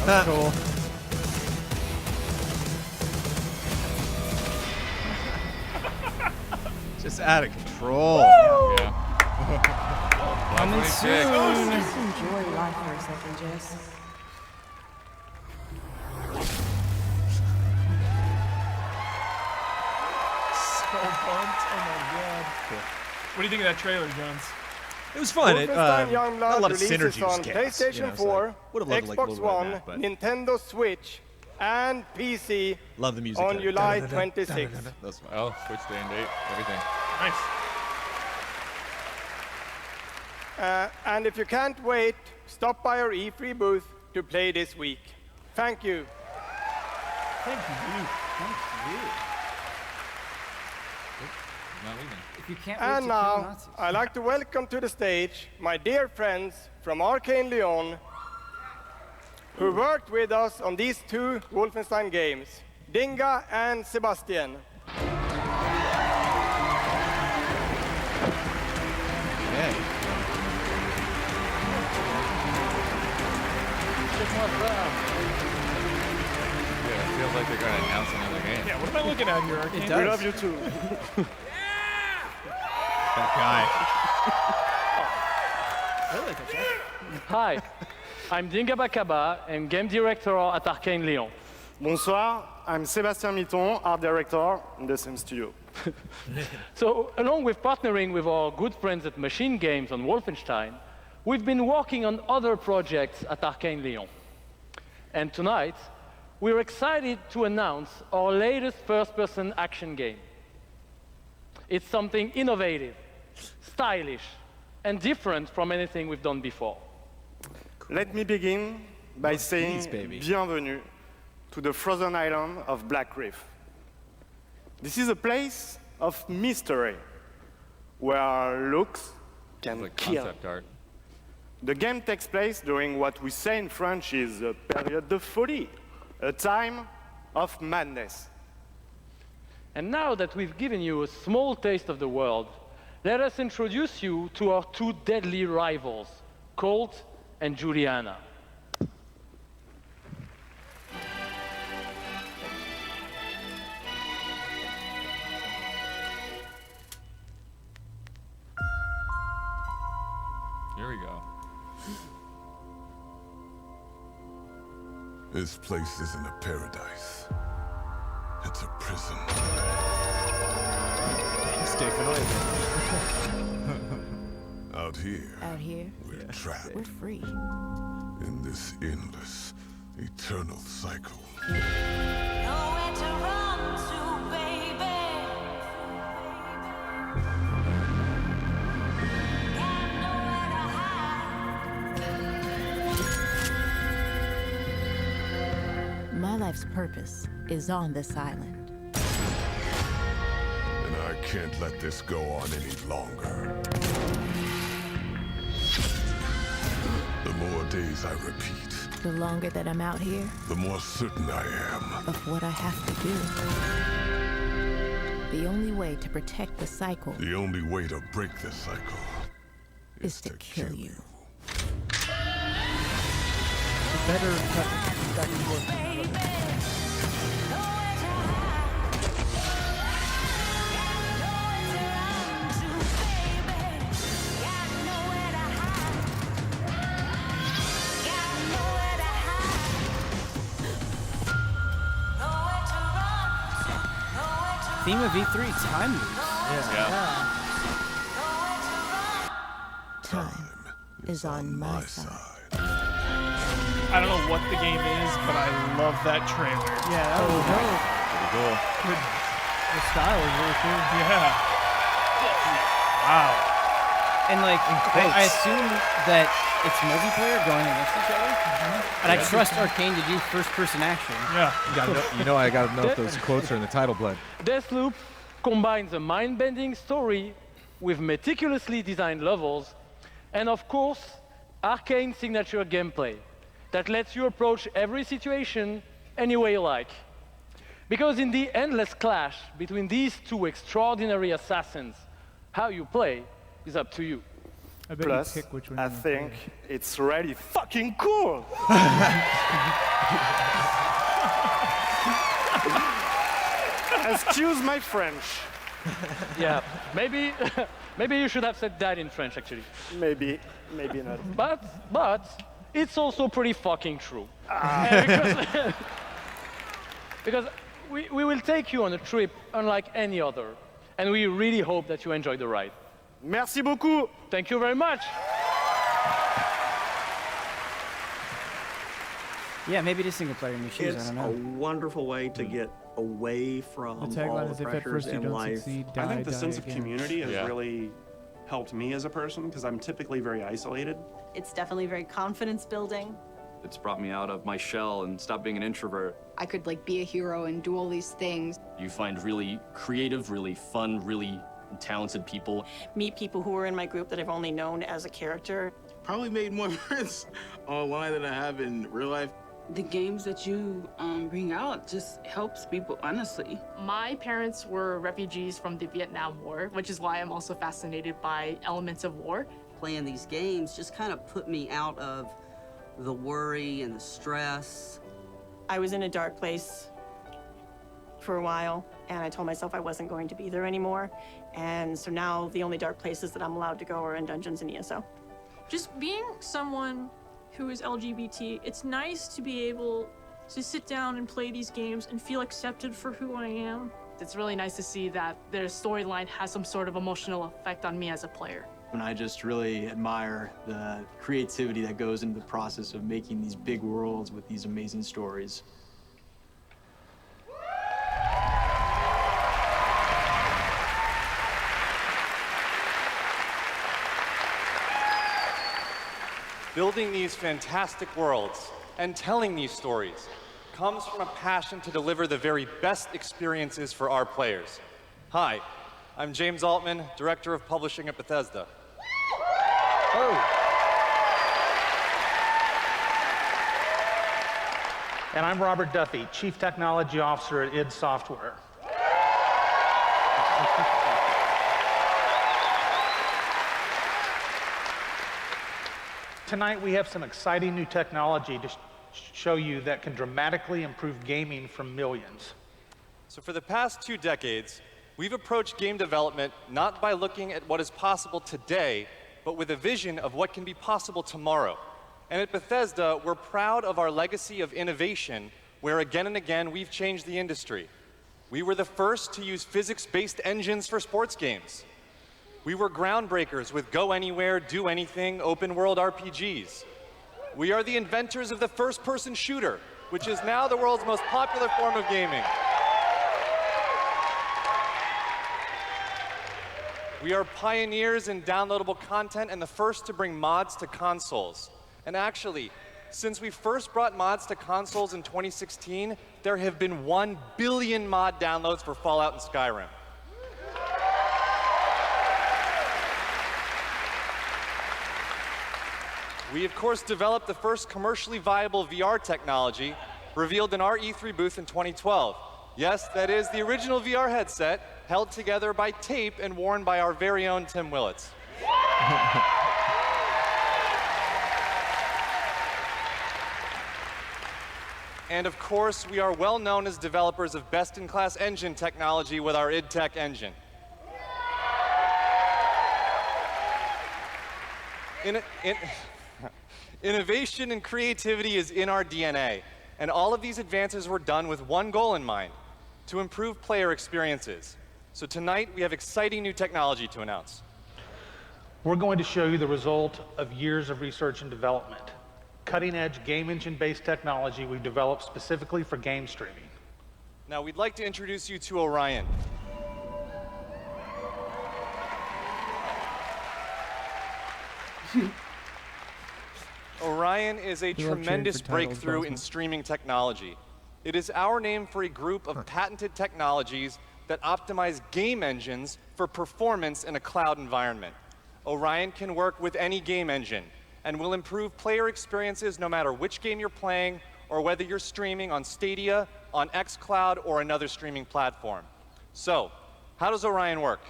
That's cool. Just out of control. Yeah. Coming 126. soon. Just enjoy life for a second, Jess. So pumped. Oh my god. What do you think of that trailer, Jones? It was fun. It, Wolfenstein not Youngblood a lot of releases synergy on chaos, PlayStation you know, so 4, would have loved like, a Xbox little bit of One, that, but Nintendo Switch, and PC love the music. on July 26th. That's fine. Oh, switch day and date, everything. Nice. And if you can't wait, stop by our E3 booth to play this week. Thank you. Thank you. Not leaving. If you can't wait And to kill now, Nazis. I'd like to welcome to the stage my dear friends from Arcane Lyon, who worked with us on these two Wolfenstein games, Dinga and Sebastian. Yeah. Yeah, it feels like they're going to announce another game. Yeah, what am I looking at here, Arcane? It does. We love you too. That guy. Hi, I'm Dinga Bakaba and game director at Arcane Lyon. Bonsoir, I'm Sébastien Mitton, art director in the same studio. So, along with partnering with our good friends at Machine Games on Wolfenstein, we've been working on other projects at Arcane Lyon. And tonight, we're excited to announce our latest first-person action game. It's something innovative, stylish, and different from anything we've done before. Let me begin by saying baby. bienvenue to the frozen island of Black Reef. This is a place of mystery where looks can Like kill. concept art. The game takes place during what we say in French is a période de folie, a time of madness. And now that we've given you a small taste of the world, let us introduce you to our two deadly rivals, Colt and Juliana. Here we go. This place isn't a paradise. It's a prison. Stay familiar. Out here, Out here, we're trapped we're free. in this endless, eternal cycle. Nowhere to run to, baby. Got nowhere to hide. My life's purpose is on this island. And I can't let this go on any longer. The more days I repeat, The longer that I'm out here, the more certain I am. of what I have to do. The only way to protect the cycle The only way to break the cycle is to kill you. Better cut back and forth. Theme of E3, time loops. Time is on my side. I don't know what the game is, but I love that trailer. Yeah, that was dope. Pretty cool. The style is really cool. Yeah. Wow. And like, I assume that it's multiplayer going against each other. And I trust Arcane to do first-person action. Yeah. I gotta know if those quotes are in the title blood. Deathloop combines a mind-bending story with meticulously designed levels, and of course, Arcane signature gameplay that lets you approach every situation any way you like. Because in the endless clash between these two extraordinary assassins, how you play is up to you. I bet Plus, you pick which one I you wanna think play. it's really fucking cool. Excuse my French. Yeah, maybe you should have said that in French, actually. Maybe not. But it's also pretty fucking true. Because we will take you on a trip unlike any other, and we really hope that you enjoy the ride. Merci beaucoup. Thank you very much. Yeah, maybe it is single player in your shoes. It's I don't a know. wonderful way to get away from The all tagline the is if at pressures first you in don't life. succeed, I think the die sense of again. community has really helped me as a person because I'm typically very isolated. It's definitely very confidence building. It's brought me out of my shell and stopped being an introvert. I could like be a hero and do all these things. You find really creative, really fun, really talented people. Meet people who are in my group that I've only known as a character. Probably made more friends online than I have in real life. The games that you bring out just helps people, honestly. My parents were refugees from the Vietnam War, which is why I'm also fascinated by elements of war. Playing these games just kind of put me out of the worry and the stress. I was in a dark place for a while, and I told myself I wasn't going to be there anymore. And so now the only dark places that I'm allowed to go are in dungeons and ESO. Just being someone who is LGBT, it's nice to be able to sit down and play these games and feel accepted for who I am. It's really nice to see that their storyline has some sort of emotional effect on me as a player. And I just really admire the creativity that goes into the process of making these big worlds with these amazing stories. Building these fantastic worlds and telling these stories comes from a passion to deliver the very best experiences for our players. Hi, I'm James Altman, Director of Publishing at Bethesda. And I'm Robert Duffy, Chief Technology Officer at id Software. Tonight we have some exciting new technology to show you that can dramatically improve gaming for millions. So for the past 2 decades, we've approached game development not by looking at what is possible today, but with a vision of what can be possible tomorrow. And at Bethesda, we're proud of our legacy of innovation, where again and again we've changed the industry. We were the first to use physics-based engines for sports games. We were groundbreakers with Go Anywhere, Do Anything, open-world RPGs. We are the inventors of the first-person shooter, which is now the world's most popular form of gaming. We are pioneers in downloadable content and the first to bring mods to consoles. And actually, since we first brought mods to consoles in 2016, there have been 1 billion mod downloads for Fallout and Skyrim. We, of course, developed the first commercially viable VR technology, revealed in our E3 booth in 2012. Yes, that is the original VR headset, held together by tape and worn by our very own Tim Willits. And of course, we are well known as developers of best-in-class engine technology with our id Tech engine. Innovation and creativity is in our DNA, and all of these advances were done with one goal in mind: to improve player experiences. So tonight, we have exciting new technology to announce. We're going to show you the result of years of research and development. Cutting-edge game engine-based technology we've developed specifically for game streaming. Now, we'd like to introduce you to Orion. Orion is a We love cheering tremendous for titles, breakthrough in Bosman. streaming technology. It is our name for a group of patented technologies that optimize game engines for performance in a cloud environment. Orion can work with any game engine and will improve player experiences no matter which game you're playing or whether you're streaming on Stadia, on xCloud, or another streaming platform. So, how does Orion work?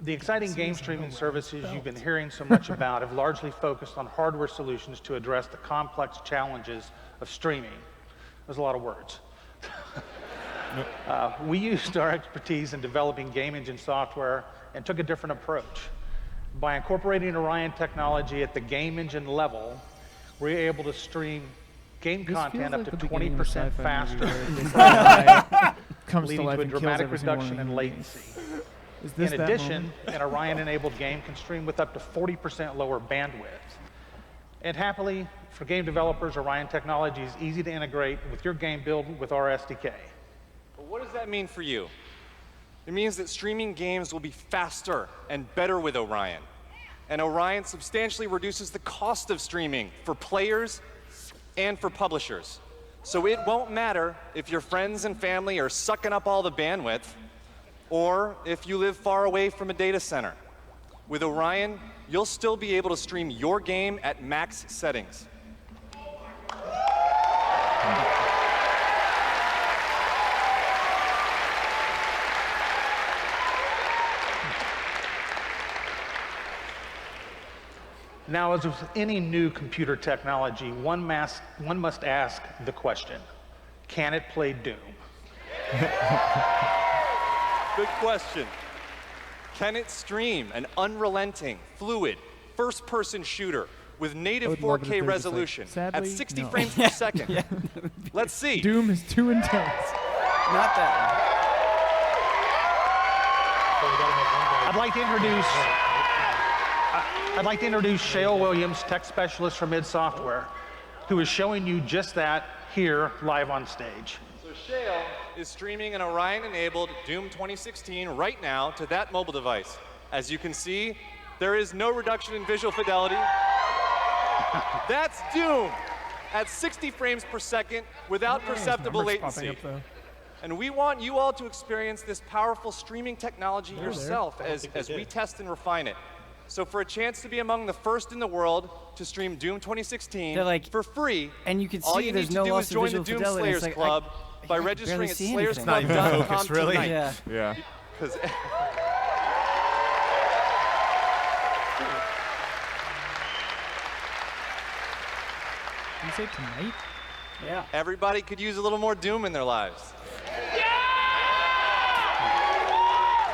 The exciting game streaming services you've been hearing so much about have largely focused on hardware solutions to address the complex challenges of streaming. There's a lot of words. We used our expertise in developing game engine software and took a different approach. By incorporating Orion technology at the game engine level, we're able to stream game This content feels up like to the beginning of a 20% sci-fi faster, movie where this guy comes to leading life to a and kills dramatic every single reduction one in of latency. Is this In that addition, moment? an Orion-enabled game can stream with up to 40% lower bandwidth. And happily, for game developers, Orion technology is easy to integrate with your game build with our SDK. But what does that mean for you? It means that streaming games will be faster and better with Orion. And Orion substantially reduces the cost of streaming for players and for publishers. So it won't matter if your friends and family are sucking up all the bandwidth or if you live far away from a data center. With Orion, you'll still be able to stream your game at max settings. Now, as with any new computer technology, one must ask the question, can it play Doom? Good question. Can it stream an unrelenting, fluid, first-person shooter with native 4K resolution at 60 no. frames per second? Let's see. Doom is too intense. Not that I'd like to introduce Shale Williams, tech specialist from id Software, who is showing you just that here live on stage. So Shale is streaming an Orion-enabled Doom 2016 right now to that mobile device. As you can see, there is no reduction in visual fidelity. That's Doom at 60 frames per second without perceptible latency. And we want you all to experience this powerful streaming technology yourself as we test and refine it. So for a chance to be among the first in the world to stream Doom 2016 for free, and you can all see you there's need no to do loss is of join the visual Doom fidelity. Slayers It's like, Club by I can registering barely at see anything. slayersclub.com It's not even focused, really. tonight. Yeah. Yeah. Because Did you say tonight? Yeah. everybody could use a little more Doom in their lives.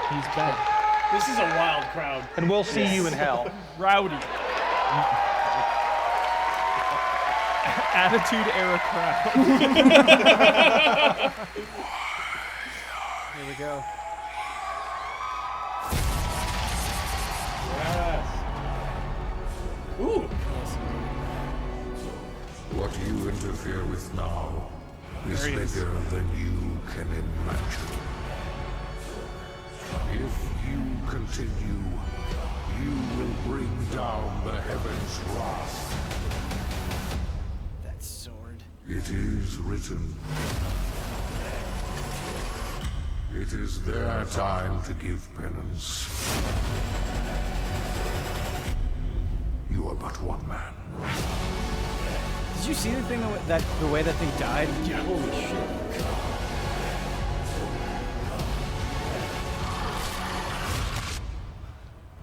He's back. This is a wild crowd. And we'll see you in hell. Rowdy. Attitude era crowd. Here we go. Yes. Ooh. What you interfere with now is There he is. bigger than you can imagine. If you continue, you will bring down the heavens' wrath. That sword. It is written. It is their time to give penance. You are but one man. Did you see the thing the way that thing died? Yeah. Holy shit.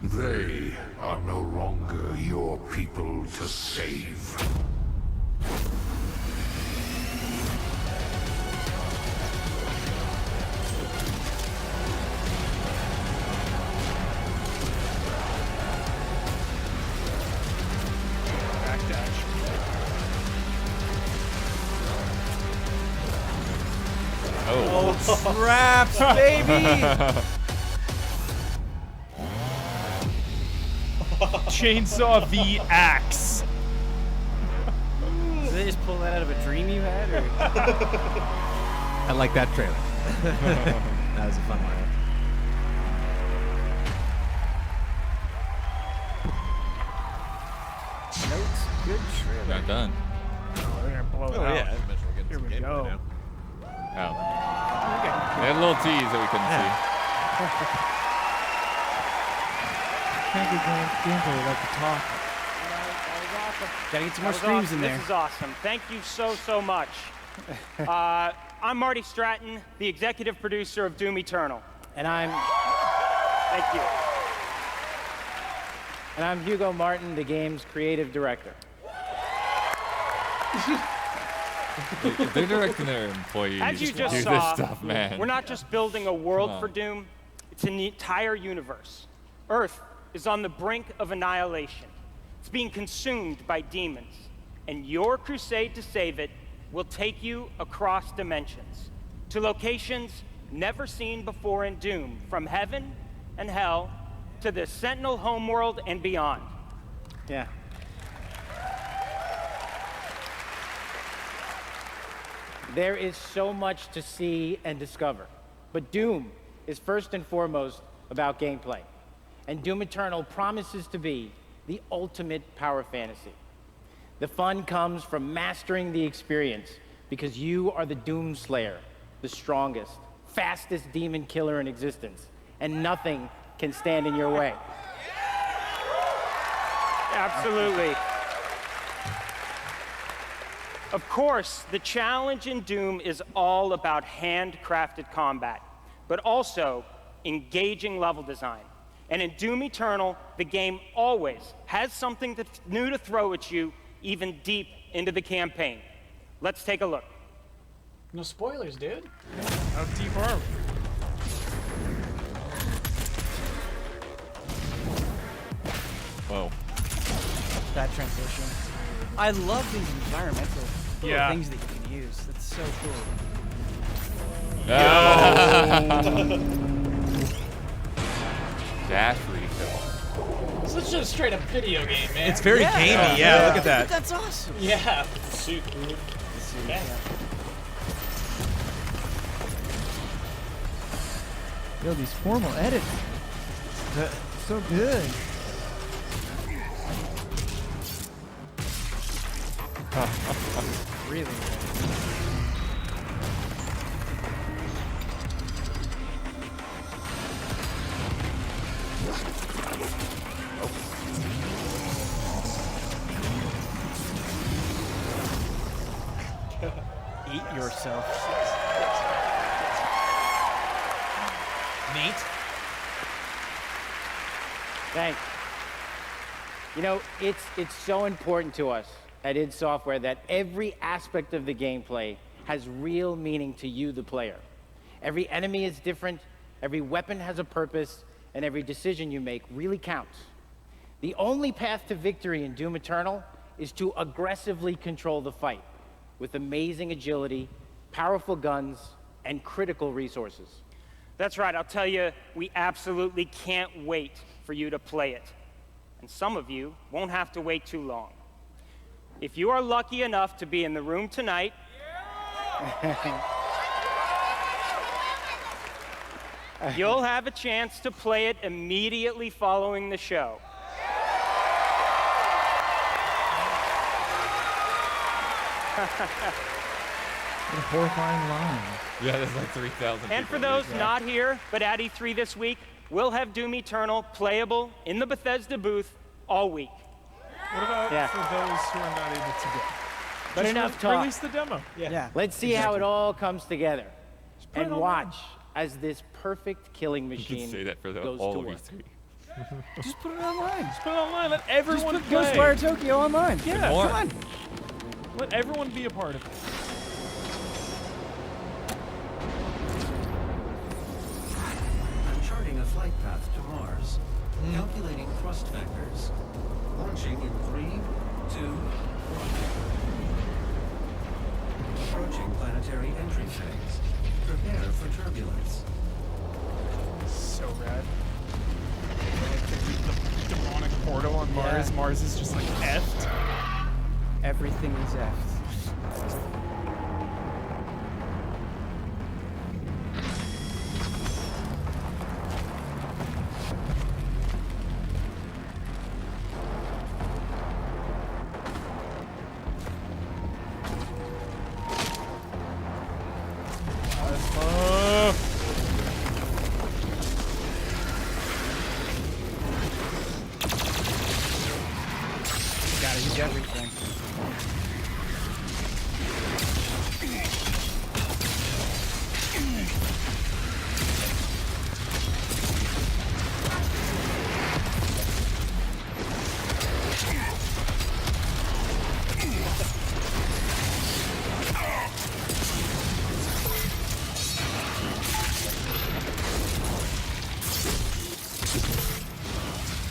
They are no longer your people to save. Oh, traps, baby! Chainsaw v Axe. Did they just pull that out of a dream you had? Or? I like that trailer. That was a fun one. good trailer. Not done. Oh, they're gonna blow it Oh out. yeah, Here we go. Oh. They had a little tease that we couldn't see. Can't be gameplay like to talk. Gotta get some more screams in there. This is awesome. Thank you so much. I'm Marty Stratton, the executive producer of Doom Eternal. And I'm Thank you. and I'm Hugo Martin, the game's creative director. They're directing their employees As you to just do saw, this stuff, man. we're not just building a world Come for on. Doom, it's an entire universe. Earth is on the brink of annihilation. It's being consumed by demons. And your crusade to save it will take you across dimensions to locations never seen before in Doom, from heaven and hell to the Sentinel homeworld and beyond. Yeah. There is so much to see and discover, but Doom is first and foremost about gameplay. And Doom Eternal promises to be the ultimate power fantasy. The fun comes from mastering the experience because you are the Doom Slayer, the strongest, fastest demon killer in existence, and nothing can stand in your way. Absolutely. Of course, the challenge in Doom is all about handcrafted combat, but also engaging level design. And in Doom Eternal, the game always has something new to throw at you, even deep into the campaign. Let's take a look. No spoilers, dude. How deep are we? Whoa. That transition. I love these environmental Yeah. things that you can use. That's so cool. Dash refill. This is just a straight up video game, man. It's very gamey. Yeah, look at that. That's awesome. Yeah. Suit, dude. Yeah. Yo, these formal edits. So good. Really. Eat yourself. Neat. Thanks. You know, it's so important to us at id Software that every aspect of the gameplay has real meaning to you, the player. Every enemy is different, every weapon has a purpose, and every decision you make really counts. The only path to victory in Doom Eternal is to aggressively control the fight with amazing agility, powerful guns, and critical resources. That's right, I'll tell you, we absolutely can't wait for you to play it. And some of you won't have to wait too long. If you are lucky enough to be in the room tonight, you'll have a chance to play it immediately following the show. What a horrifying line. Yeah, there's like 3,000 And for those not here, but at E3 this week, we'll have Doom Eternal playable in the Bethesda booth all week. What about for those who are not able to go? But Just enough talk. Release the demo. Yeah. Let's see how it all comes together. put it And online. watch as this perfect killing You machine can say that for goes all to of work. E3. Just put it online. Just put it online. Let everyone Just put play. Ghostwire Tokyo online. Yeah, more. Come on. Let everyone be a part of it. I'm charting a flight path to Mars. Calculating thrust vectors. Launching in 3, 2, 1. Approaching planetary entry phase. Prepare for turbulence. So rad. The demonic portal on Mars. Yeah. Mars is just like effed. Everything is effed. change everything.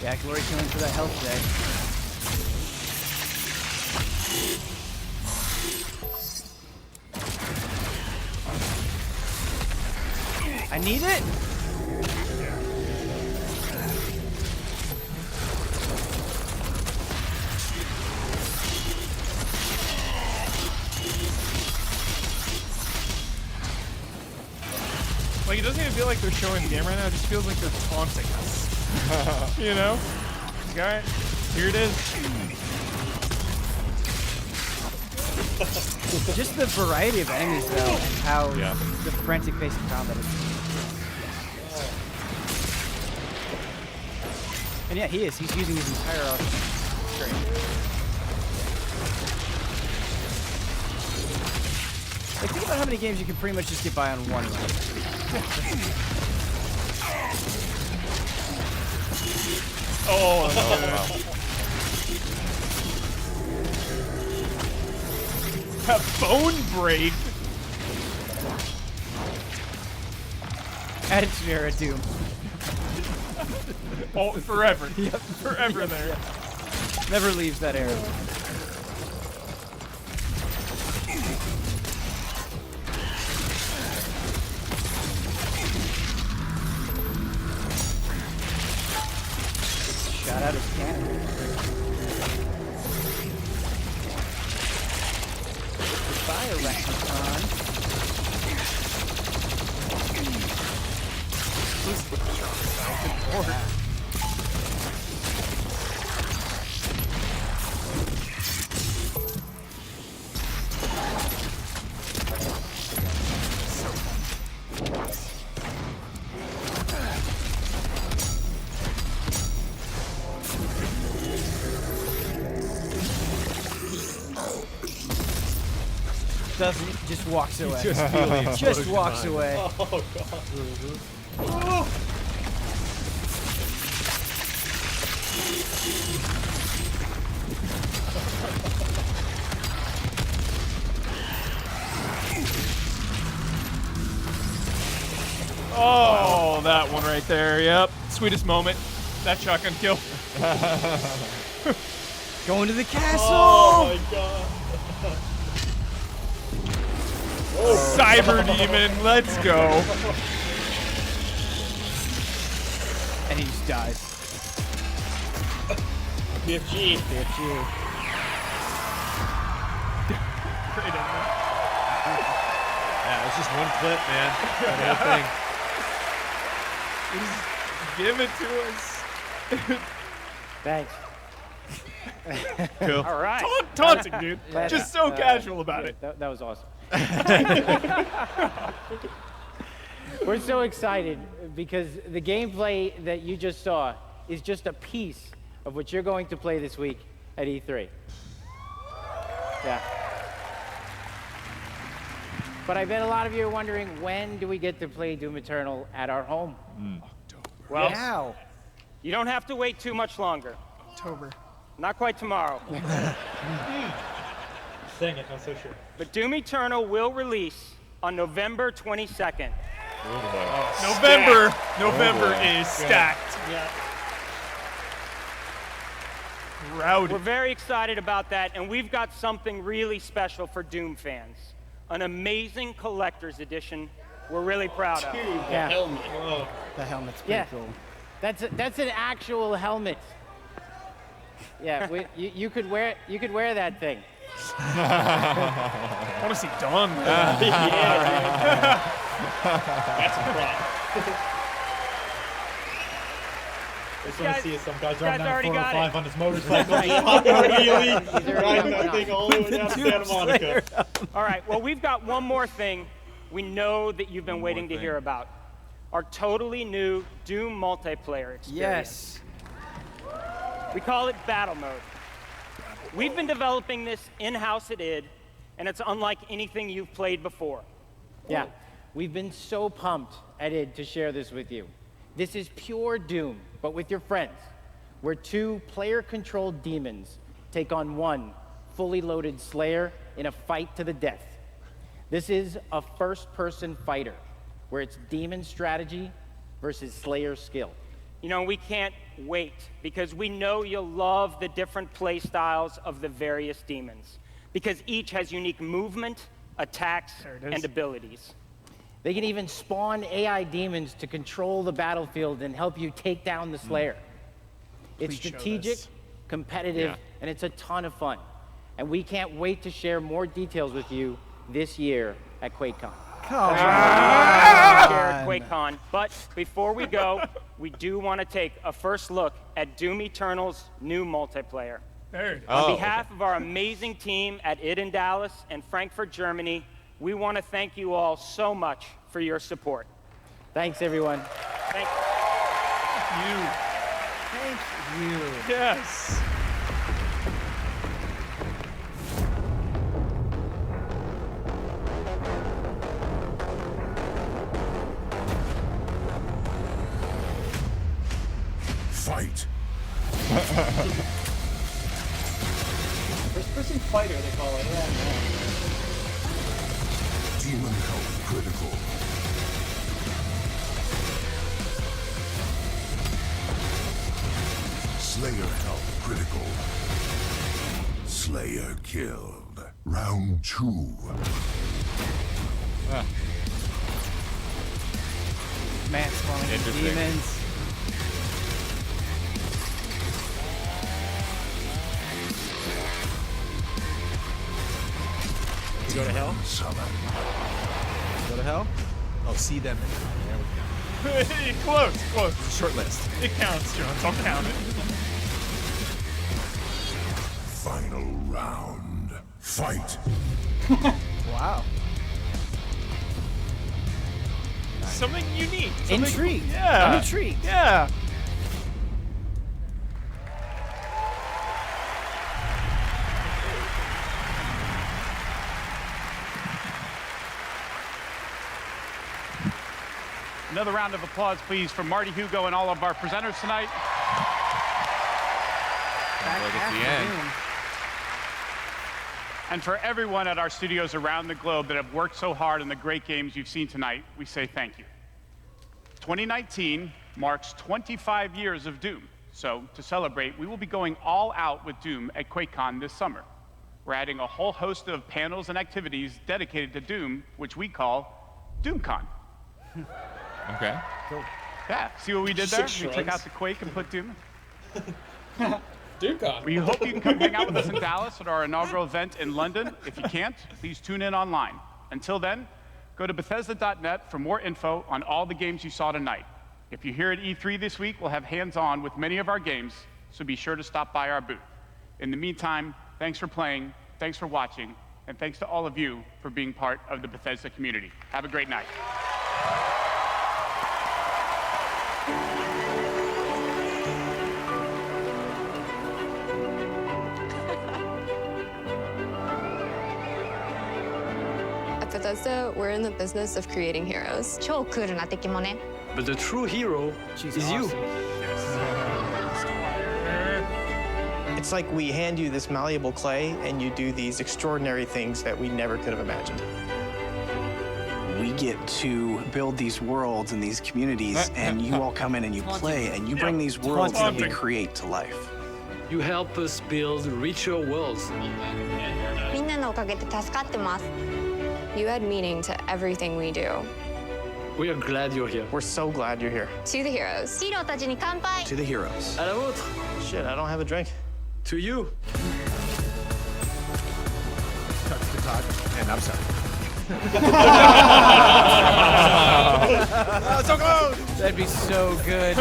Yeah, glory killing for that health day. I need it. Like, it doesn't even feel like they're showing the game right now. It just feels like they're taunting us. You know? Like, alright, here it is. Just the variety of enemies, though, and how the frantic pace of combat is. And yeah, he is. He's using his entire arsenal. Great. Like, think about how many games you can pretty much just get by on one run. Oh, no. A bone break. Attitude era Doom. Oh, forever. Yep. Forever there. Yeah. Never leaves that era. Shot out his cannon. Goodbye, Arachnicon. Doesn't, just walks away. Just walks away. Oh, God. Oh. Oh, that one right there. Yep. Sweetest moment. That shotgun kill. Going to the castle! Oh, my God. Cyber Demon, let's go. And he just dies. BFG. BFG. Great ending. Yeah, it was just one clip, man. That Just give it to us. Thanks. Cool. All right. Taunting, dude. Just so casual about it. That was awesome. We're so excited because the gameplay that you just saw is just a piece of what you're going to play this week at E3. Yeah. But I bet a lot of you are wondering, when do we get to play Doom Eternal at our home? Well, Wow. you don't have to wait too much longer. October. Not quite tomorrow. Dang it, I'm so sure. But Doom Eternal will release on November 22nd. November is stacked. Yeah. Rowdy. We're very excited about that, and we've got something really special for Doom fans. An amazing collector's edition we're really proud of. Dude, the Yeah. helmet. Oh. The helmet's pretty cool. That's an actual helmet. Yeah, you could wear that thing. I want to see Dawn. Yeah, that's a prop. I just want to see some guy driving down already got 405 it. on his motorcycle, just popping a wheelie, riding that thing all the way down to Santa Monica. All right, well, we've got one more thing we know that you've been waiting to hear about. Our totally new Doom multiplayer experience. Yes. We call it Battle Mode. We've been developing this in-house at id, and it's unlike anything you've played before. Yeah, we've been so pumped at id to share this with you. This is pure Doom, but with your friends, where 2 player-controlled demons take on 1 fully loaded Slayer in a fight to the death. This is a first-person fighter, where it's demon strategy versus Slayer skill. You know, we can't wait, because we know you'll love the different play styles of the various demons, because each has unique movement, attacks, and abilities. They can even spawn AI demons to control the battlefield and help you take down the Slayer. It's Please show strategic, this. competitive, and it's a ton of fun. And we can't wait to share more details with you this year at QuakeCon. Share at QuakeCon. But before we go, we do want to take a first look at Doom Eternal's new multiplayer. There it is. On behalf of our amazing team at id in Dallas and Frankfurt, Germany, we want to thank you all so much for your support. Thanks, everyone. Thank you. Thank you. Yes. Fight. First-person fighter, they call it. Demon health critical. Slayer health critical. Slayer killed. Round 2. Man spawning Interesting. demons. You go to hell? Summon. Go to hell? Oh, see them. There we go. Close, close. It's a short list. It counts, Jones. I'll count it. Final round. Fight. Wow. Something unique. Something, Intrigued. Yeah. I'm intrigued. Yeah. Another round of applause, please, from Marty Hugo and all of our presenters tonight. Like it's the end. And for everyone at our studios around the globe that have worked so hard on the great games you've seen tonight, we say thank you. 2019 marks 25 years of Doom. So to celebrate, we will be going all out with Doom at QuakeCon this summer. We're adding a whole host of panels and activities dedicated to Doom, which we call DoomCon. Okay. Cool. Yeah, see what we did there? Six We took shrugs. out the Quake and put Doom. DoomCon. We hope you can come hang out with us in Dallas at our inaugural event in London. If you can't, please tune in online. Until then, go to Bethesda.net for more info on all the games you saw tonight. If you're here at E3 this week, we'll have hands-on with many of our games, so be sure to stop by our booth. In the meantime, thanks for playing, thanks for watching, and thanks to all of you for being part of the Bethesda community. Have a great night. At Bethesda, we're in the business of creating heroes. 超クールな敵もね。 But the true hero is you. It's like we hand you this malleable clay and you do these extraordinary things that we never could have imagined. We get to build these worlds and these communities, and you all come in and you play, and you bring these worlds that we create to life. You help us build richer worlds. みんなのおかげで助かってます。You add meaning to everything we do. We are glad you're here. We're so glad you're here. To the heroes. ヒーローたちに乾杯。 To the heroes. À la vôtre. Shit, I don't have a drink. To you. Touch the talk. And I'm sorry. Oh, so close! That'd be so good.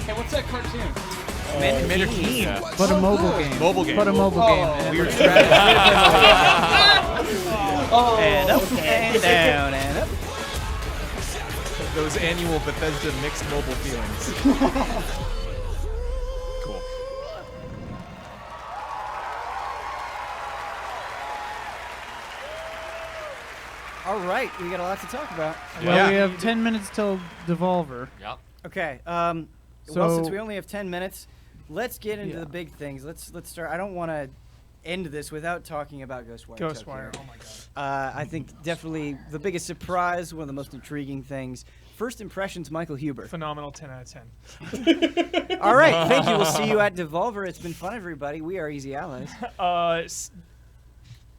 Hey, what's that cartoon? Commander Keen. But a mobile game. Mobile game. But a mobile game. And Weird it's And up, and down, and up. Those annual Bethesda mixed mobile feelings. All right, we got a lot to talk about. Well, we have 10 minutes till Devolver. Yep. Okay. Well, So- since we only have 10 minutes, let's get into the big things. Let's start. I don't want to end this without talking about Ghostwire. Ghostwire, Tokyo. oh my god. I think definitely the biggest surprise, one of the most intriguing things. First impressions, Michael Huber. Phenomenal, 10 out of 10. All right, thank you. We'll see you at Devolver. It's been fun, everybody. We are Easy Allies.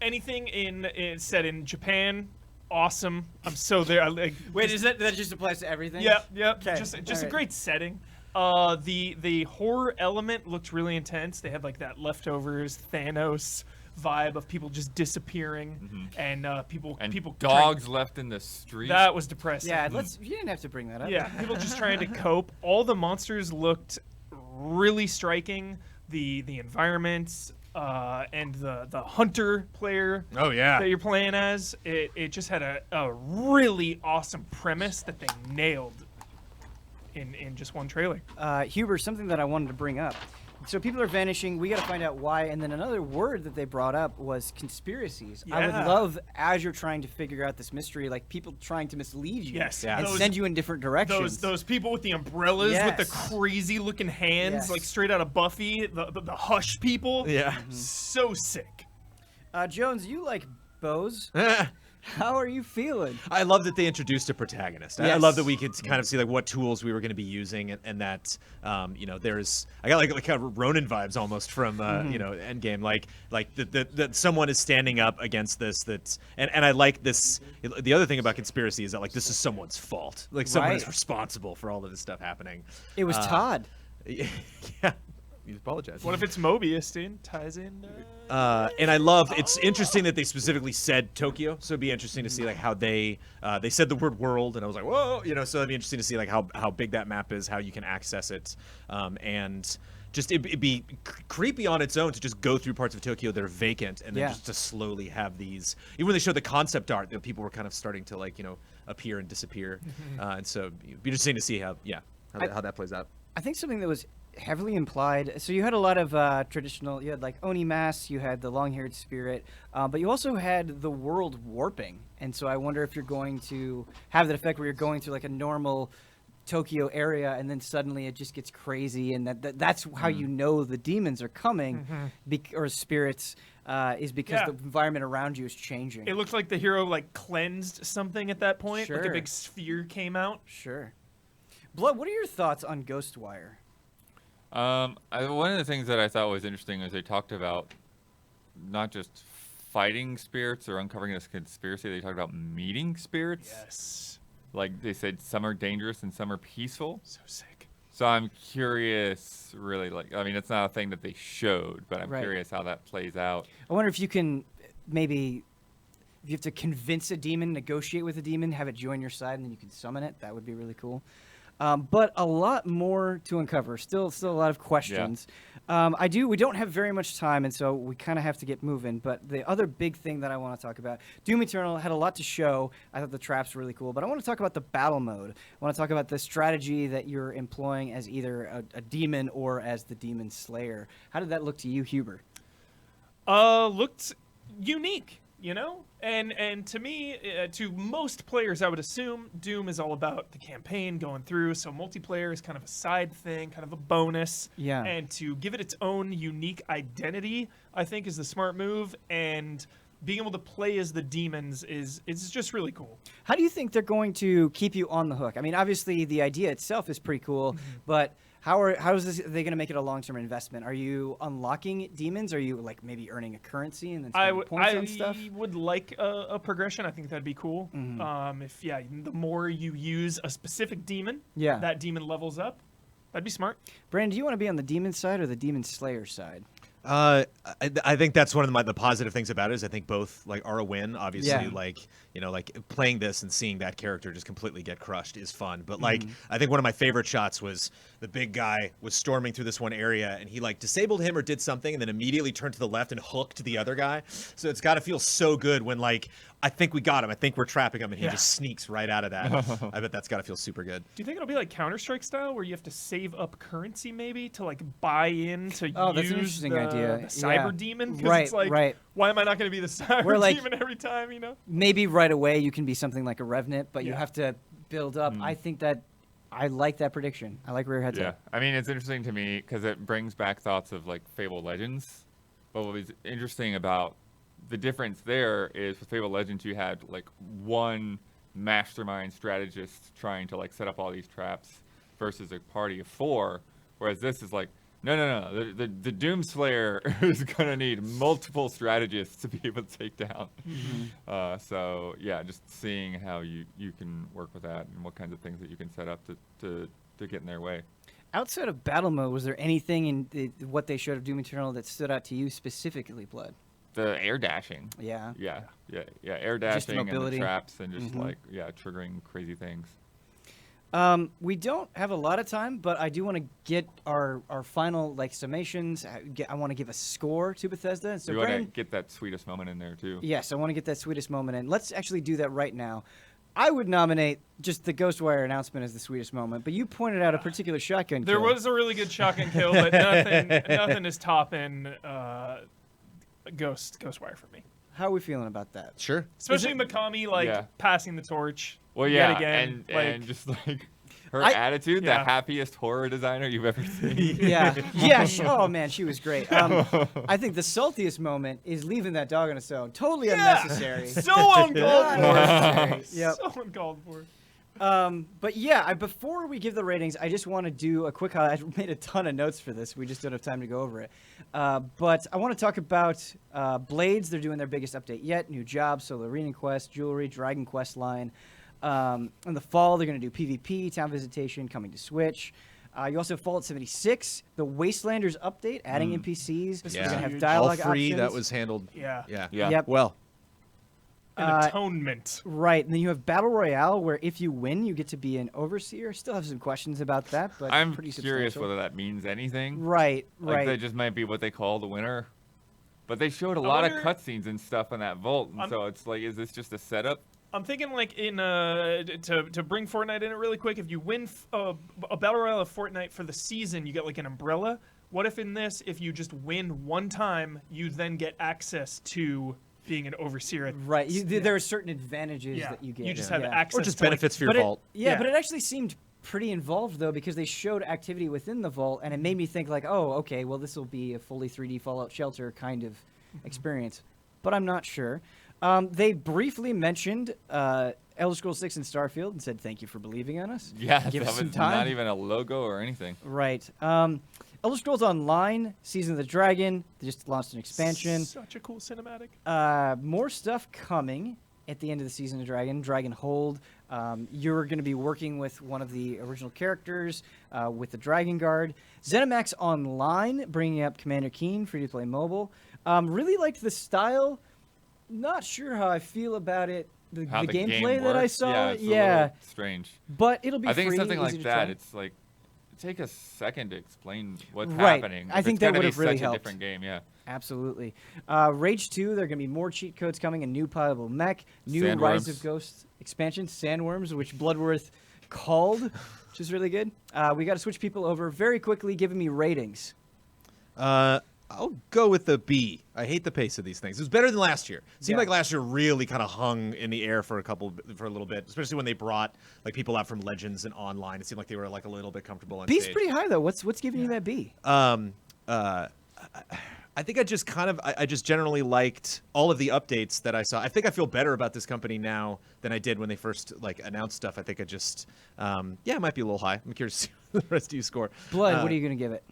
Anything set in Japan, awesome. I'm so there. Wait, is that just applies to everything? Yep. Okay. Just All a right. great setting. The horror element looked really intense. They had like that leftovers Thanos vibe of people just disappearing and people dogs left in the street. That was depressing. Yeah, you didn't have to bring that up. Yeah, people just trying to cope. All the monsters looked really striking. The environments and the hunter player. Oh, yeah. That you're playing as. It just had a really awesome premise that they nailed in just one trailer. Huber, something that I wanted to bring up. So people are vanishing. We got to find out why. And then another word that they brought up was conspiracies. I would Yeah. love, as you're trying to figure out this mystery, like people trying to mislead you Yes, and those- send you in different directions. Those people with the umbrellas with the Yes. crazy looking hands, Yes. like straight out of Buffy, the hush people. Yeah. So sick. Jones, you like bows. How are you feeling? I love that they introduced a protagonist. I Yes. love that we could kind of see like what tools we were going to be using, and that there's I got like kind of Ronin vibes almost from Endgame, like that someone is standing up against this. And I like this. The other thing about conspiracy is that like this is someone's fault. Like someone is Right. responsible for all of this stuff happening. It was Todd. Yeah. You apologize. What if it's Mobius, dude? Ties in. And I love it's interesting that they specifically said Tokyo, so it'd be interesting to see like how they said the word world, and I was like, whoa, so it'd be interesting to see like how big that map is, how you can access it, and just it'd be creepy on its own to just go through parts of Tokyo that are vacant, and then just to slowly have these. Even when they showed the concept art, that people were kind of starting to like appear and disappear, and so it'd be interesting to see how that plays out. I think something that was heavily implied. So you had a lot of traditional. You had like Oni Mask. You had the long-haired spirit, but you also had the world warping. And so I wonder if you're going to have that effect where you're going through like a normal Tokyo area, and then suddenly it just gets crazy, and that's how you know the demons are coming, or spirits, is because the environment around you is changing. It looked like the hero like cleansed something at that point. Like a Sure. big sphere came out. Sure. Blood, what are your thoughts on Ghostwire? One of the things that I thought was interesting is they talked about not just fighting spirits or uncovering this conspiracy. They talked about meeting spirits. Yes. Like they said, some are dangerous and some are peaceful. So sick. So I'm curious, really, it's not a thing that they showed, but I'm Right. curious how that plays out. I wonder if you can maybe, if you have to convince a demon, negotiate with a demon, have it join your side, and then you can summon it. That would be really cool. But a lot more to uncover. Still a lot of questions. We don't have very much time, and so we kind of have to get moving. But the other big thing that I want to talk about, Doom Eternal had a lot to show. I thought the traps were really cool, but I want to talk about the battle mode. I want to talk about the strategy that you're employing as either a demon or as the demon slayer. How did that look to you, Huber? Looked unique, and to me, to most players, I would assume Doom is all about the campaign going through. So multiplayer is kind of a side thing, kind of a bonus. Yeah. And to give it its own unique identity, I think, is the smart move. And being able to play as the demons is just really cool. How do you think they're going to keep you on the hook? I mean, obviously the idea itself is pretty cool, but how is this? Are they going to make it a long-term investment? Are you unlocking demons? Are you like maybe earning a currency and then spending points on stuff? I would like a progression. I think that'd be cool. If the more you use a specific demon, that demon levels up. That'd be smart. Brandon, do you want to be on the demon side or the demon slayer side? I think that's one of the positive things about it is I think both like are a win. Obviously, Yeah. like playing this and seeing that character just completely get crushed is fun. But like I think one of my favorite shots was the big guy was storming through this one area and he like disabled him or did something and then immediately turned to the left and hooked the other guy. So it's got to feel so good when like I think we got him. I think we're trapping him and he just sneaks right out of that. I bet that's got to feel super good. Do you think it'll be like Counter-Strike style where you have to save up currency maybe to like buy in to Oh, that's use an interesting the idea. The cyber Yeah. demon? 'Cause Right, it's like, right. why am I not going to be the cyber Where, like, demon every time, you know? Maybe right away you can be something like a Revenant, but you Yeah. have to build up. I think that I like that prediction. I like where your head's Yeah, at. I mean, it's interesting to me because it brings back thoughts of like Fable Legends. But what was interesting about the difference there is with Fable Legends, you had like one mastermind strategist trying to like set up all these traps versus a party of 4, whereas this is like, no. The Doomslayer is gonna need multiple strategists to be able to take down. So yeah, just seeing how you can work with that and what kinds of things that you can set up to get in their way. Outside of battle mode, was there anything in what they showed of Doom Eternal that stood out to you specifically, Blood? The air dashing. Yeah. Air Just the dashing and mobility. the traps and just triggering crazy things. We don't have a lot of time, but I do want to get our final like summations. I want to give a score to Bethesda. And so We want to Brandon, get that sweetest moment in there too. yes, I want to get that sweetest moment in. Let's actually do that right now. I would nominate just the Ghostwire announcement as the sweetest moment, but you pointed out a particular shotgun There kill. was a really good shotgun kill, but nothing is topping Ghostwire for me. How are we feeling about that? Sure. Especially Mikami, passing the torch. Well, yet yeah, again, and just like her attitude, the happiest horror designer you've ever seen. Yeah. Oh man, she was great. I think the saltiest moment is leaving that dog on its own. Totally unnecessary. So uncalled for. Yep. So uncalled for. But yeah, before we give the ratings, I just want to do a quick highlight. I made a ton of notes for this. We just don't have time to go over it. But I want to talk about Blades. They're doing their biggest update yet. New jobs, Solar Arena Quest, Jewelry, Dragon Quest line. In the fall, they're going to do PvP, Town Visitation, coming to Switch. You also have Fallout 76, the Wastelanders update, adding NPCs. They're going to have dialogue all free. options. That was handled. Yeah. Yep. Well. An atonement. Right, and then you have Battle Royale, where if you win, you get to be an Overseer. Still have some questions about that, but I'm pretty curious substantial. whether that means anything. Right. Like that just might be what they call the winner. But they showed a lot of cutscenes and stuff in that vault, and so it's like, is this just a setup? I'm thinking like in to bring Fortnite in it really quick. If you win a battle royale of Fortnite for the season, you get like an umbrella. What if in this, if you just win one time, you then get access to being an overseer? Right. There are certain advantages that you get. You just have access, or just to benefits for your vault. But it actually seemed pretty involved though, because they showed activity within the vault, and it made me think like, oh, okay, well this will be a fully 3D Fallout Shelter kind of experience, but I'm not sure. They briefly mentioned Elder Scrolls 6 and Starfield and said thank you for believing in us. Yeah, give that us some was time. not even a logo or anything. Right. Elder Scrolls Online, Season of the Dragon, they just launched an expansion. Such a cool cinematic. More stuff coming at the end of the Season of Dragon, Dragon Hold. You're going to be working with one of the original characters with the Dragon Guard. ZeniMax Online, bringing up Commander Keen, free-to-play mobile. Really liked the style. Not sure how I feel about it. The gameplay that I saw, yeah, it's a little strange. But it'll be I think free, something easy like to that. try. It's like take a second to explain what's Right. happening. I think it's that gonna would be have really such helped. a different game. Yeah. Absolutely. Rage 2, there are going to be more cheat codes coming, a new playable mech, new Rise of Ghosts expansion, Sandworms, which Bloodworth called, which is really good. We got to switch people over very quickly, giving me ratings. I'll go with the B. I hate the pace of these things. It was better than last year. It seemed like last year really kind of hung in the air for a little bit, especially when they brought like people out from Legends and Online. It seemed like they were like a little bit comfortable on B's stage. pretty high though. What's giving you that B? I think I just generally liked all of the updates that I saw. I think I feel better about this company now than I did when they first like announced stuff. I think I just it might be a little high. I'm curious to see what the rest of you score. Blood, what are you going to give it?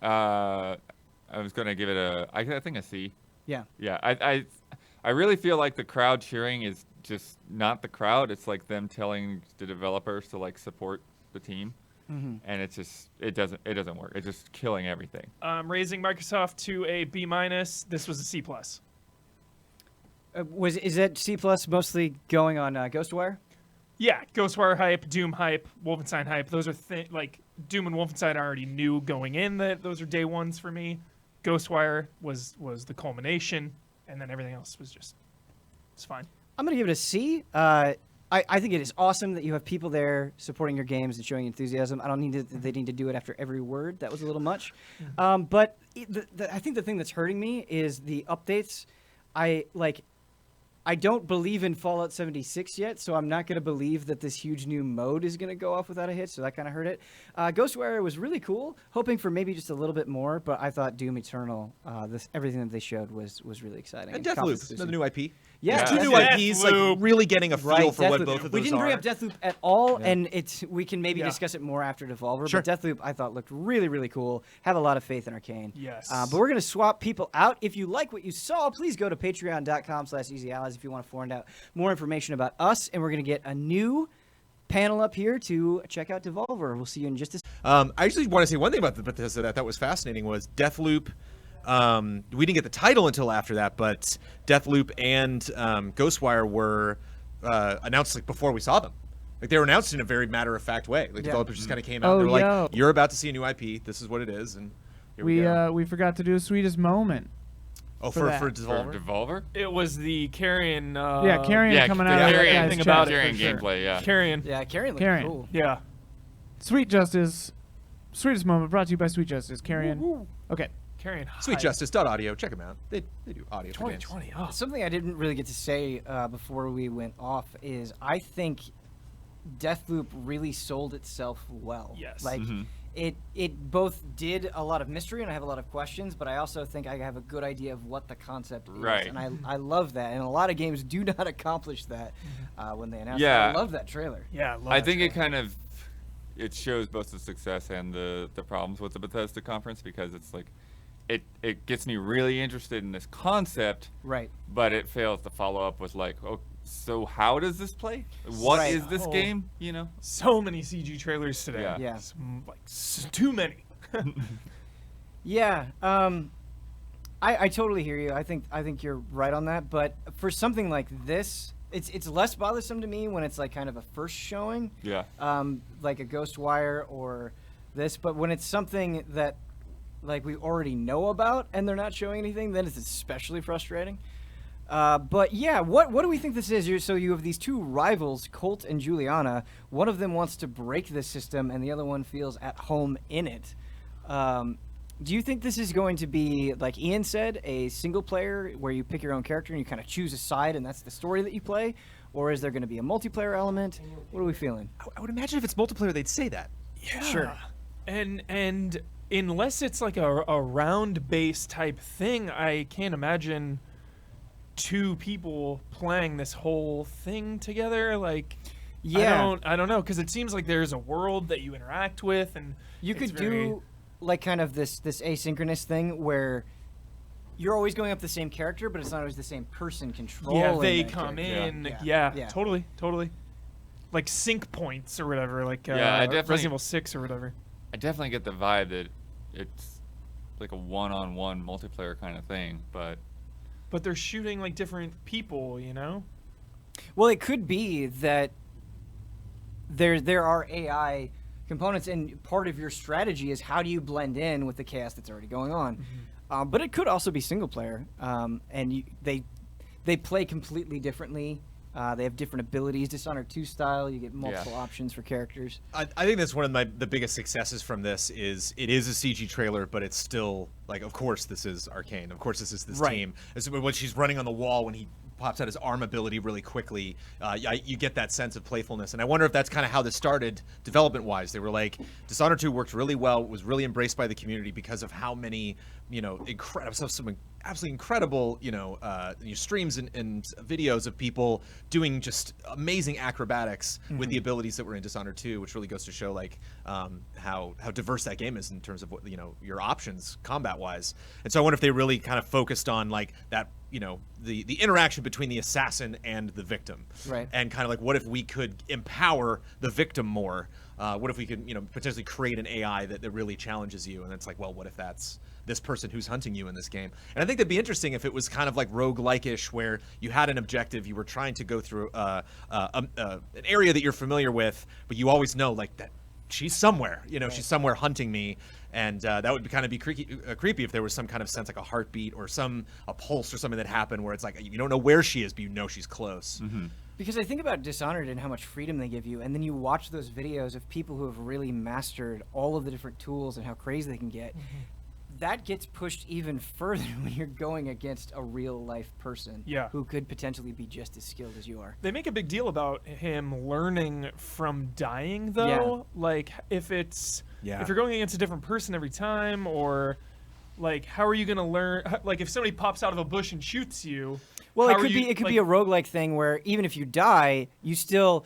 I was gonna give it I think a C. Yeah. Yeah. I really feel like the crowd cheering is just not the crowd. It's like them telling the developers to like support the team, and it's just it doesn't work. It's just killing everything. Raising Microsoft to a B-. This was a C+. Is that C+ mostly going on Ghostwire? Yeah, Ghostwire hype, Doom hype, Wolfenstein hype. Those are like Doom and Wolfenstein I already knew going in that those are day ones for me. Ghostwire was the culmination, and then everything else was just it's fine. I'm going to give it a C. I think it is awesome that you have people there supporting your games and showing enthusiasm. I don't need they need to do it after every word. That was a little much. But I think the thing that's hurting me is the updates. I don't believe in Fallout 76 yet, so I'm not going to believe that this huge new mode is going to go off without a hitch, so that kind of hurt it. Ghostwire was really cool, hoping for maybe just a little bit more, but I thought Doom Eternal, everything that they showed was really exciting. And Deathloop, another new IP. Yeah, two new IPs, like really getting a feel for what both of those are. We didn't bring up Deathloop at all, and we can maybe discuss it more after Devolver. Sure. But Deathloop, I thought, looked really, really cool. Have a lot of faith in Arcane. Yes. But we're gonna swap people out. If you like what you saw, please go to patreon.com/easyallies if you want to find out more information about us. And we're gonna get a new panel up here to check out Devolver. We'll see you in just a. I actually want to say one thing about the Bethesda that I thought was fascinating was Deathloop. We didn't get the title until after that, but Deathloop and Ghostwire were announced like before we saw them. Like they were announced in a very matter-of-fact way. Like developers just kind of came out and they're like, "You're about to see a new IP. This is what it is." And here we go. We forgot to do a sweetest moment. Oh, for Devolver? For Devolver? It was the Carrion. Carrion coming out. Carrion thing about Carrion gameplay. Yeah. Carrion. Yeah, Carrion looked cool. Yeah. Sweet Justice, sweetest moment brought to you by Sweet Justice. Carrion. Okay. Carrion. Sweetjustice.audio. Check them out. They do audio. 2020. Oh. Something I didn't really get to say before we went off is I think Deathloop really sold itself well. Yes. Like it both did a lot of mystery and I have a lot of questions, but I also think I have a good idea of what the concept is. Right. And I love that. And a lot of games do not accomplish that when they announce it. Yeah. I love that trailer. Yeah, I think it kind of it shows both the success and the problems with the Bethesda conference because it's like it gets me really interested in this concept, right? But it fails to follow up with like, oh, so how does this play? What is this game? You know, so many CG trailers today. Yeah. Too many. Yeah. I totally hear you. I think you're right on that. But for something like this, it's less bothersome to me when it's like kind of a first showing. Yeah. Like a Ghostwire or this, but when it's something that like we already know about and they're not showing anything, then it's especially frustrating. But yeah, what do we think this is? So you have these two rivals, Colt and Juliana. One of them wants to break the system, and the other one feels at home in it. Do you think this is going to be, like Ian said, a single player where you pick your own character and you kind of choose a side, and that's the story that you play? Or is there going to be a multiplayer element? What are we feeling? I would imagine if it's multiplayer, they'd say that. Yeah. Sure. And unless it's like a round-based type thing, I can't imagine two people playing this whole thing together. Like, yeah, I don't know, because it seems like there's a world that you interact with, and you could do like kind of this asynchronous thing where you're always going up the same character, but it's not always the same person controlling. Yeah, they that come character. in. Yeah. Yeah, totally. Like sync points or whatever, like I definitely, Resident Evil 6 or whatever. I definitely get the vibe that it's like a one-on-one multiplayer kind of thing, but they're shooting like different people, you know? Well, it could be that there are AI components, and part of your strategy is how do you blend in with the chaos that's already going on. But it could also be single player, and they play completely differently. They have different abilities. Dishonored 2 style, you get multiple options for characters. I think that's one of the biggest successes from this is it is a CG trailer, but it's still like, of course this is Arcane. Of course this is this team. When she's running on the wall, when he pops out his arm ability really quickly, you get that sense of playfulness. And I wonder if that's kind of how this started development-wise. They were like, Dishonored 2 worked really well, was really embraced by the community because of how many, some absolutely incredible, streams and videos of people doing just amazing acrobatics with the abilities that were in Dishonored 2, which really goes to show like how diverse that game is in terms of what your options combat-wise. And so I wonder if they really kind of focused on like that, the interaction between the assassin and the victim, right? And kind of like, what if we could empower the victim more? What if we could, potentially create an AI that really challenges you? And it's like, well, what if that's this person who's hunting you in this game? And I think that'd be interesting if it was kind of like roguelike-ish, where you had an objective, you were trying to go through an area that you're familiar with, but you always know like that she's somewhere, she's somewhere hunting me. And that would kind of be creepy if there was some kind of sense, like a heartbeat or a pulse or something that happened where it's like you don't know where she is, but you know she's close. Because I think about Dishonored and how much freedom they give you, and then you watch those videos of people who have really mastered all of the different tools and how crazy they can get. That gets pushed even further when you're going against a real life person who could potentially be just as skilled as you are. They make a big deal about him learning from dying, though. Like, if you're going against a different person every time, or like, how are you going to learn? Like, if somebody pops out of a bush and shoots you. Well, it could be a roguelike thing where even if you die, you still,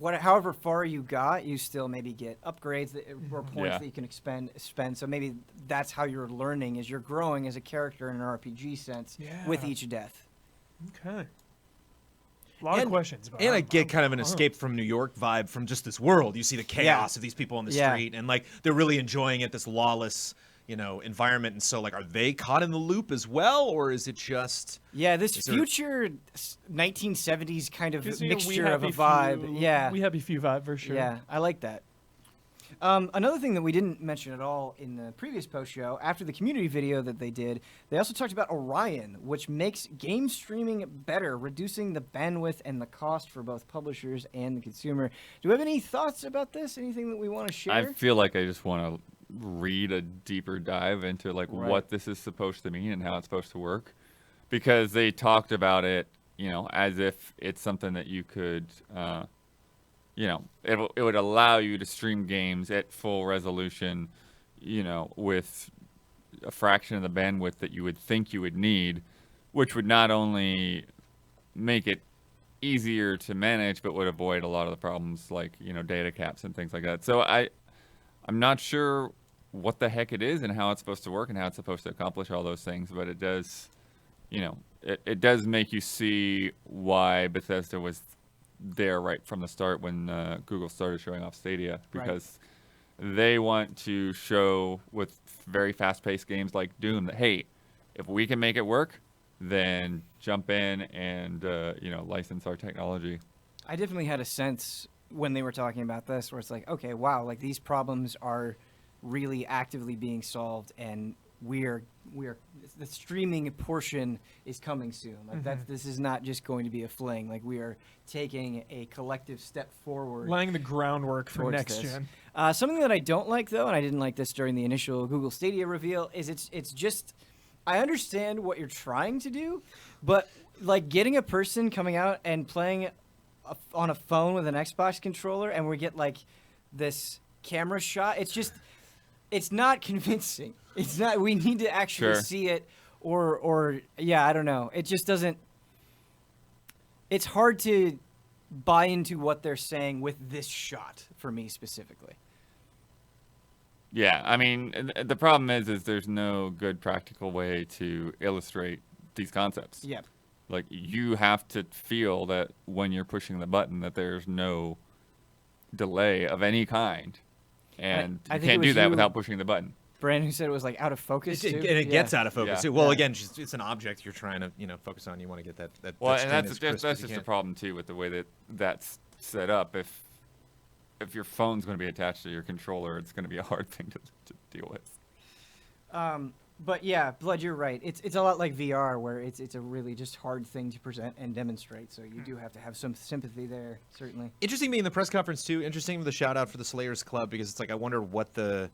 however far you got, you still maybe get upgrades or points that you can spend. So maybe that's how you're learning, is you're growing as a character in an RPG sense with each death. Okay. A lot of questions. And I get kind of an escape from New York vibe from just this world. You see the chaos of these people on the street, and like they're really enjoying it, this lawless, environment. And so, like, are they caught in the loop as well, or is it just this future 1970s kind of mixture of a vibe? We Happy Few vibe for sure. Yeah, I like that. Another thing that we didn't mention at all in the previous post show, after the community video that they did, they also talked about Orion, which makes game streaming better, reducing the bandwidth and the cost for both publishers and the consumer. Do we have any thoughts about this? Anything that we want to share? I feel like I just want to read a deeper dive into like what this is supposed to mean and how it's supposed to work, because they talked about it, as if it's something that you could, it would allow you to stream games at full resolution, with a fraction of the bandwidth that you would think you would need, which would not only make it easier to manage, but would avoid a lot of the problems like, data caps and things like that. So I'm not sure what the heck it is and how it's supposed to work and how it's supposed to accomplish all those things, but it does, it does make you see why Bethesda was there right from the start when Google started showing off Stadia, because they want to show with very fast-paced games like Doom that, hey, if we can make it work, then jump in and license our technology. I definitely had a sense when they were talking about this where it's like, okay, wow, like these problems are really actively being solved, and we're the streaming portion is coming soon. Like this is not just going to be a fling. Like, we are taking a collective step forward, laying the groundwork for next gen. Something that I don't like, though, and I didn't like this during the initial Google Stadia reveal, is it's just, I understand what you're trying to do, but like getting a person coming out and playing on a phone with an Xbox controller, and we get like this camera shot, it's not convincing. It's not. We need to actually see it, or I don't know. It just doesn't. It's hard to buy into what they're saying with this shot for me specifically. Yeah, I mean, the problem is there's no good practical way to illustrate these concepts. Yeah. Like, you have to feel that when you're pushing the button that there's no delay of any kind, and you can't do that without pushing the button. Brandon, who said it was like out of focus too? And it gets out of focus too. Well, again, it's an object you're trying to focus on. You want to get that. Well, and that's just a problem too with the way that's set up. If your phone's going to be attached to your controller, it's going to be a hard thing to deal with. But yeah, Blood, you're right. It's a lot like VR, where it's a really just hard thing to present and demonstrate. So you do have to have some sympathy there, certainly. Interesting being in the press conference too. Interesting the shout out for the Slayers Club, because it's like, I wonder what the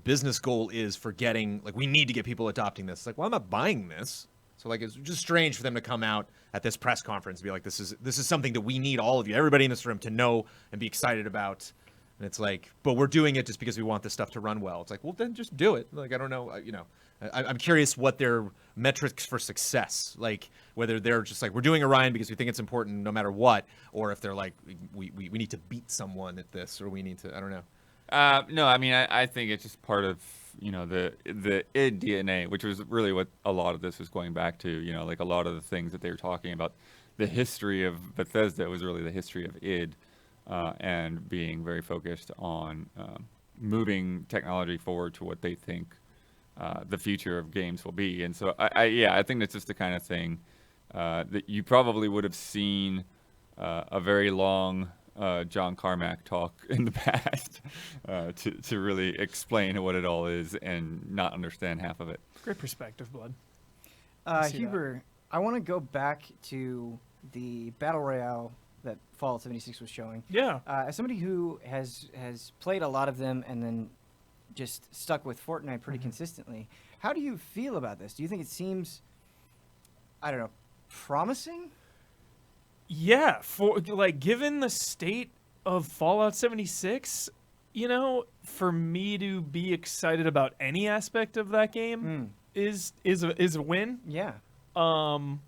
business goal is for getting, like, we need to get people adopting this. It's like, well, I'm not buying this. So like, it's just strange for them to come out at this press conference and be like, this is something that we need all of you, everybody in this room, to know and be excited about. And it's like, but we're doing it just because we want this stuff to run well. It's like, well, then just do it. Like, I don't know, I'm curious what their metrics for success, like whether they're just like, we're doing Orion because we think it's important no matter what, or if they're like, we need to beat someone at this, or we need to, I don't know. No, I mean, I think it's just part of, the id DNA, which was really what a lot of this was going back to, like a lot of the things that they were talking about. The history of Bethesda was really the history of id, and being very focused on moving technology forward to what they think the future of games will be. And so, I think that's just the kind of thing that you probably would have seen a very long John Carmack talk in the past to really explain what it all is and not understand half of it. Great perspective, Blood. Huber, I want to go back to the battle royale that Fallout 76 was showing. Yeah. As somebody who has played a lot of them and then just stuck with Fortnite pretty consistently, how do you feel about this? Do you think it seems, I don't know, promising? Yeah, for like given the state of Fallout 76, you know, for me to be excited about any aspect of that game is a win. Yeah. And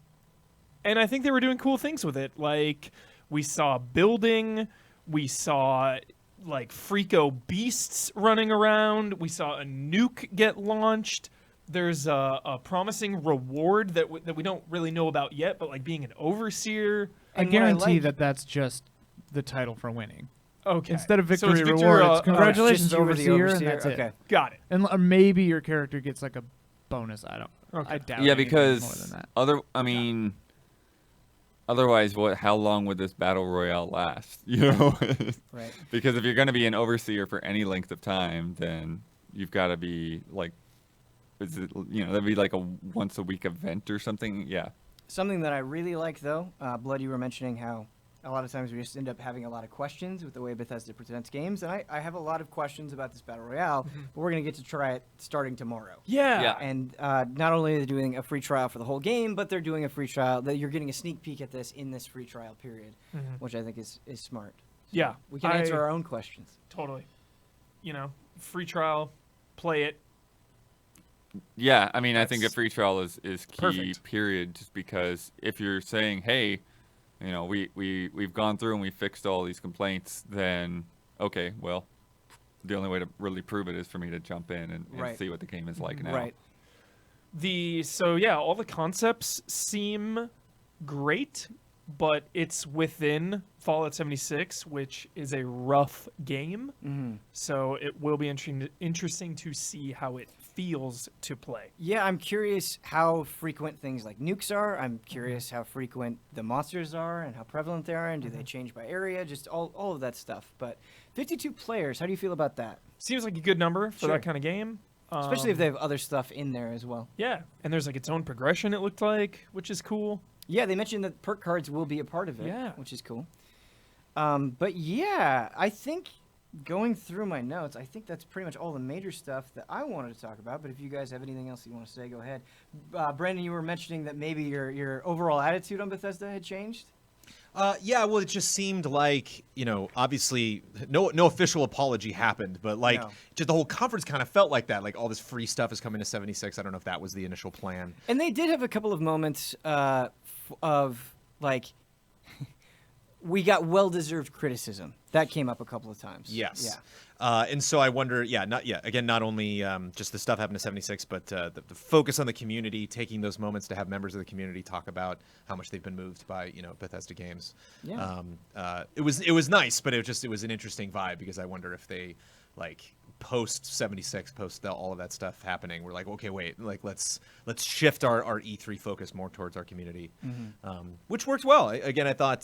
I think they were doing cool things with it. Like we saw building, we saw like freako beasts running around, we saw a nuke get launched. There's a promising reward that we don't really know about yet, but like being an overseer. I guarantee that that's just the title for winning. Okay. Instead of So it's victory Victor, reward, it's congratulations, just you were the overseer, overseer? and that's Okay. it. Got it. And maybe your character gets like a bonus. I don't. Okay. I doubt. Yeah, anything more than because that. otherwise, how long would this battle royale last? You know, Right. Because if you're going to be an overseer for any length of time, then you've got to be like, that'd be like a once a week event or something. Yeah. Something that I really like, though, Blood, you were mentioning how a lot of times we just end up having a lot of questions with the way Bethesda presents games, and I have a lot of questions about this Battle Royale, but we're going to get to try it starting tomorrow. Yeah. And not only are they doing a free trial for the whole game, but they're doing a free trial, that you're getting a sneak peek at this in this free trial period, which I think is smart. So Yeah. we can answer our own questions. Totally. You know, free trial, play it. Yeah, I mean, I think a free trial is key, Perfect. period, just because if you're saying, hey, you know, we've gone through and we fixed all these complaints, then, okay, well, the only way to really prove it is for me to jump in and Right. see what the game is like now. Right. So yeah, all the concepts seem great, but it's within Fallout 76, which is a rough game. So it will be interesting to see how it feels to play. Yeah, I'm curious how frequent things like nukes are. I'm curious how frequent the monsters are and how prevalent they are, and do they change by area? Just all of that stuff. But 52 players, how do you feel about that? Seems like a good number for Sure. that kind of game. Especially if they have other stuff in there as well. Yeah, and there's like its own progression, it looked like, which is cool. Yeah, they mentioned that perk cards will be a part of it, Yeah. which is cool. But yeah, I think going through my notes, I think that's pretty much all the major stuff that I wanted to talk about. But if you guys have anything else you want to say, go ahead. Brandon, you were mentioning that maybe your overall attitude on Bethesda had changed. Yeah, well, it just seemed like, you know, obviously no official apology happened, but like No. just the whole conference kind of felt like that. Like all this free stuff is coming to 76. I don't know if that was the initial plan. And they did have a couple of moments of like, we got well-deserved criticism. That came up a couple of times. Yes. Yeah. And so I wonder, not only just the stuff happened to 76, but the focus on the community, taking those moments to have members of the community talk about how much they've been moved by, you know, Bethesda games. Yeah. It was nice, but it was an interesting vibe, because I wonder if they like post 76, all of that stuff happening, we're like, okay, wait, like let's shift our E3 focus more towards our community, which worked well. Again, I thought.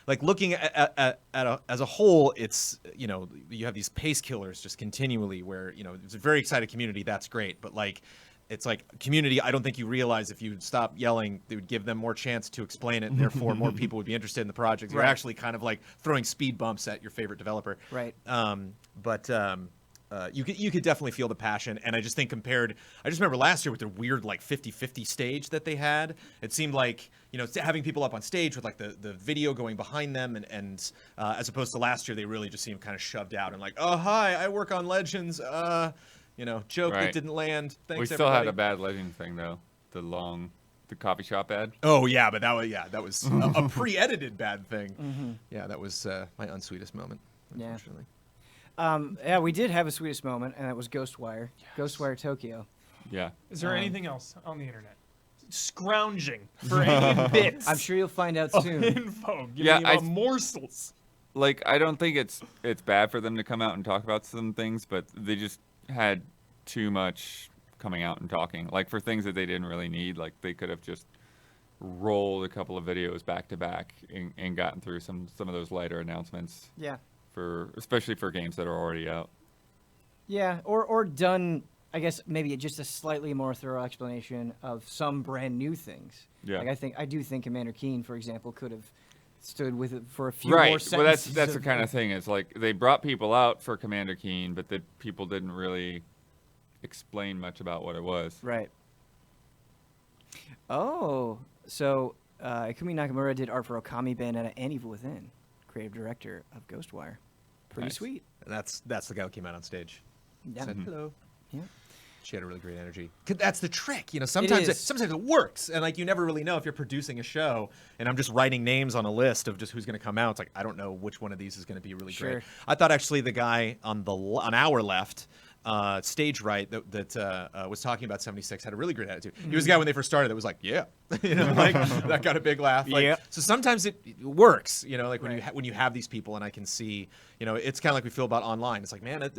Like looking at as a whole, it's, you know, you have these pace killers just continually where, you know, it's a very excited community. That's great. But like, it's like community. I don't think you realize if you stop yelling, it would give them more chance to explain it. And therefore more people would be interested in the project. You're Right. actually kind of like throwing speed bumps at your favorite developer. Right. You could definitely feel the passion, and I just think I just remember last year with their weird like 50-50 stage that they had. It seemed like, you know, having people up on stage with like the video going behind them, and as opposed to last year, they really just seemed kind of shoved out and like, oh hi, I work on Legends, you know, joke that Right. didn't land. Thanks. We still had everybody. a bad Legends thing though. The coffee shop ad. Oh yeah, but that was a pre-edited bad thing. Yeah, that was my unsweetest moment. Yeah. Unfortunately. Yeah, we did have a sweetest moment, and that was Ghostwire. Ghostwire Tokyo. Yeah. Is there anything else on the internet? Scrounging for any bits. I'm sure you'll find out of soon. info. Give Yeah, me morsels. Like, I don't think it's bad for them to come out and talk about some things, but they just had too much coming out and talking. Like, for things that they didn't really need, like they could have just rolled a couple of videos back to back and gotten through some of those lighter announcements. Yeah. Especially for games that are already out. Yeah, or done I guess maybe just a slightly more thorough explanation of some brand new things. Yeah. Like I do think Commander Keen, for example, could have stood with it for a few more sentences. Well, that's the kind of thing. It's like they brought people out for Commander Keen, but the people didn't really explain much about what it was. Right. Oh, so Ikumi Nakamura did art for Okami, Bayonetta, and Evil Within, creative director of Ghostwire. Pretty Nice. sweet. And that's the guy who came out on stage. Yeah. Said hello. Yeah. She had a really great energy. 'Cause that's the trick, you know. Sometimes it works, and like you never really know if you're producing a show. And I'm just writing names on a list of just who's going to come out. It's like I don't know which one of these is going to be really great. I thought actually the guy on our left, stage right, that was talking about 76 had a really great attitude. He was the guy when they first started that was like, yeah, you know, like that got a big laugh. Like, Yeah. So sometimes it works, you know, like when you have these people, and I can see, you know, it's kind of like we feel about online. It's like, man,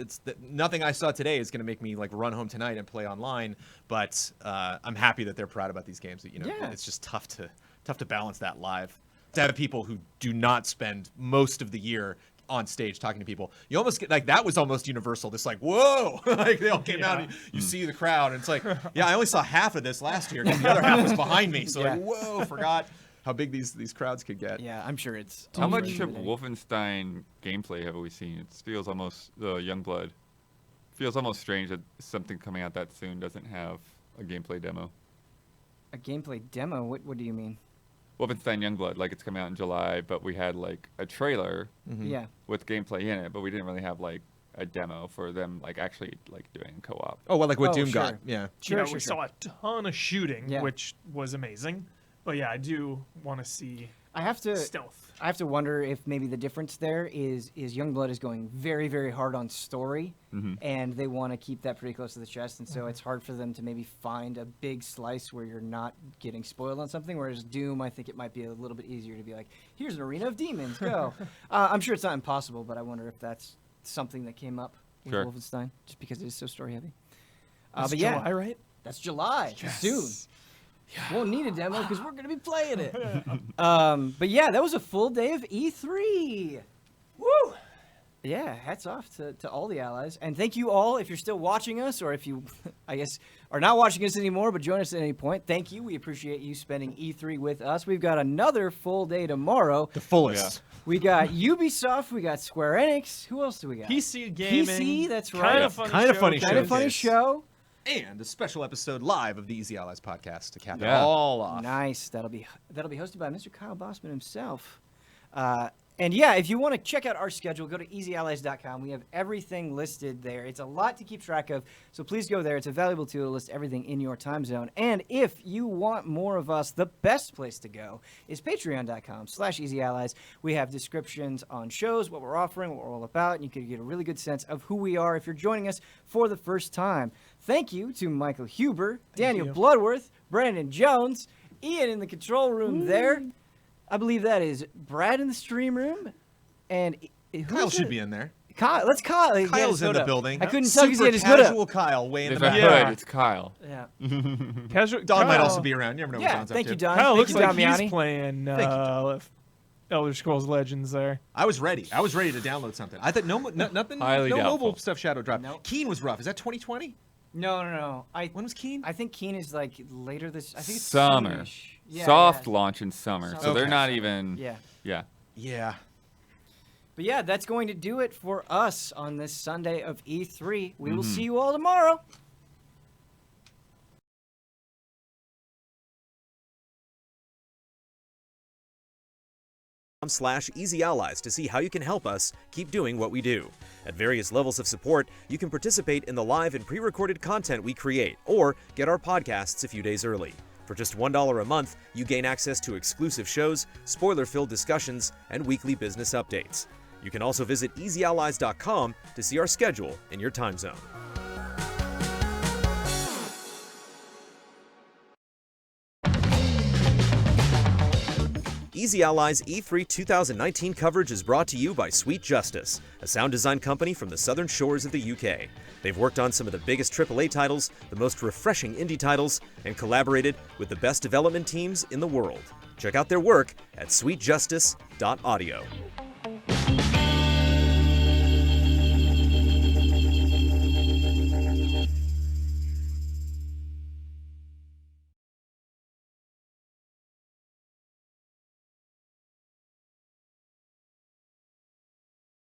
nothing I saw today is going to make me like run home tonight and play online. But I'm happy that they're proud about these games. You know, it's just tough to balance that live. To have people who do not spend most of the year on stage talking to people, you almost get like that was almost universal. This like, whoa, like they all came out and you see the crowd, and it's like, yeah, I only saw half of this last year because the other half was behind me. So like, whoa, forgot how big these crowds could get. Yeah, I'm sure it's. How much of Wolfenstein gameplay have we seen? It feels almost Youngblood. Feels almost strange that something coming out that soon doesn't have a gameplay demo. A gameplay demo? What do you mean? Wolfenstein Youngblood, like it's coming out in July, but we had like a trailer Yeah. with gameplay in it, but we didn't really have like a demo for them like actually like doing co-op. Oh, well, like what Doom sure. got. Yeah. We saw a ton of shooting, Yeah. which was amazing. But yeah, I do want to see stealth. I have to wonder if maybe the difference there is Youngblood is going very, very hard on story, and they want to keep that pretty close to the chest, and so it's hard for them to maybe find a big slice where you're not getting spoiled on something. Whereas Doom, I think it might be a little bit easier to be like, here's an arena of demons, go. I'm sure it's not impossible, but I wonder if that's something that came up with Sure. Wolfenstein, just because it is so story heavy. That's but yeah, July, right? that's July. Yes. Soon. Won't need a demo because we're going to be playing it. But yeah, that was a full day of E3. Woo! Yeah, hats off to all the allies. And thank you all if you're still watching us, or if you, I guess, are not watching us anymore but join us at any point. Thank you. We appreciate you spending E3 with us. We've got another full day tomorrow. The fullest. We got Ubisoft. We got Square Enix. Who else do we got? PC gaming. PC, that's right. Kind of funny Kind of funny show. And a special episode live of the Easy Allies podcast to cap it Yeah. all off. Nice. That'll be hosted by Mr. Kyle Bossman himself. And yeah, if you want to check out our schedule, go to easyallies.com. We have everything listed there. It's a lot to keep track of, so please go there. It's a valuable tool to list everything in your time zone. And if you want more of us, the best place to go is patreon.com/easyallies. We have descriptions on shows, what we're offering, what we're all about, and you can get a really good sense of who we are if you're joining us for the first time. Thank you to Michael Huber, Daniel Bloodworth, Brandon Jones, Ian in the control room there. I believe that is Brad in the stream room, and Kyle should be in there. Kyle, let's Kyle. Kyle's in the building. I couldn't tell because he Super had his hood up. casual Kyle way in the There's a back. hood. It's Kyle. Yeah. Casual. Don might Kyle- also be around. You never know what Yeah. Don's up Thank to. you, Don. Kyle Thank looks you, like Damiani. he's playing Thank you, Elder Scrolls Legends there. I was ready. I was ready to download something. I thought nothing. Highly no doubtful. mobile stuff shadow dropped. Nope. Keen was rough. Is that 2020? No. When was Keen? I think Keen is like later this. I think it's Summer. soonish. Yeah, Soft yeah. launch in summer. So Okay. they're not even. Yeah. Yeah. Yeah. But yeah, that's going to do it for us on this Sunday of E3. We will see you all tomorrow. /EasyAllies to see how you can help us keep doing what we do. At various levels of support, you can participate in the live and pre-recorded content we create, or get our podcasts a few days early. For just $1 a month, you gain access to exclusive shows, spoiler-filled discussions, and weekly business updates. You can also visit EasyAllies.com to see our schedule in your time zone. Easy Allies E3 2019 coverage is brought to you by Sweet Justice, a sound design company from the southern shores of the UK. They've worked on some of the biggest AAA titles, the most refreshing indie titles, and collaborated with the best development teams in the world. Check out their work at sweetjustice.audio.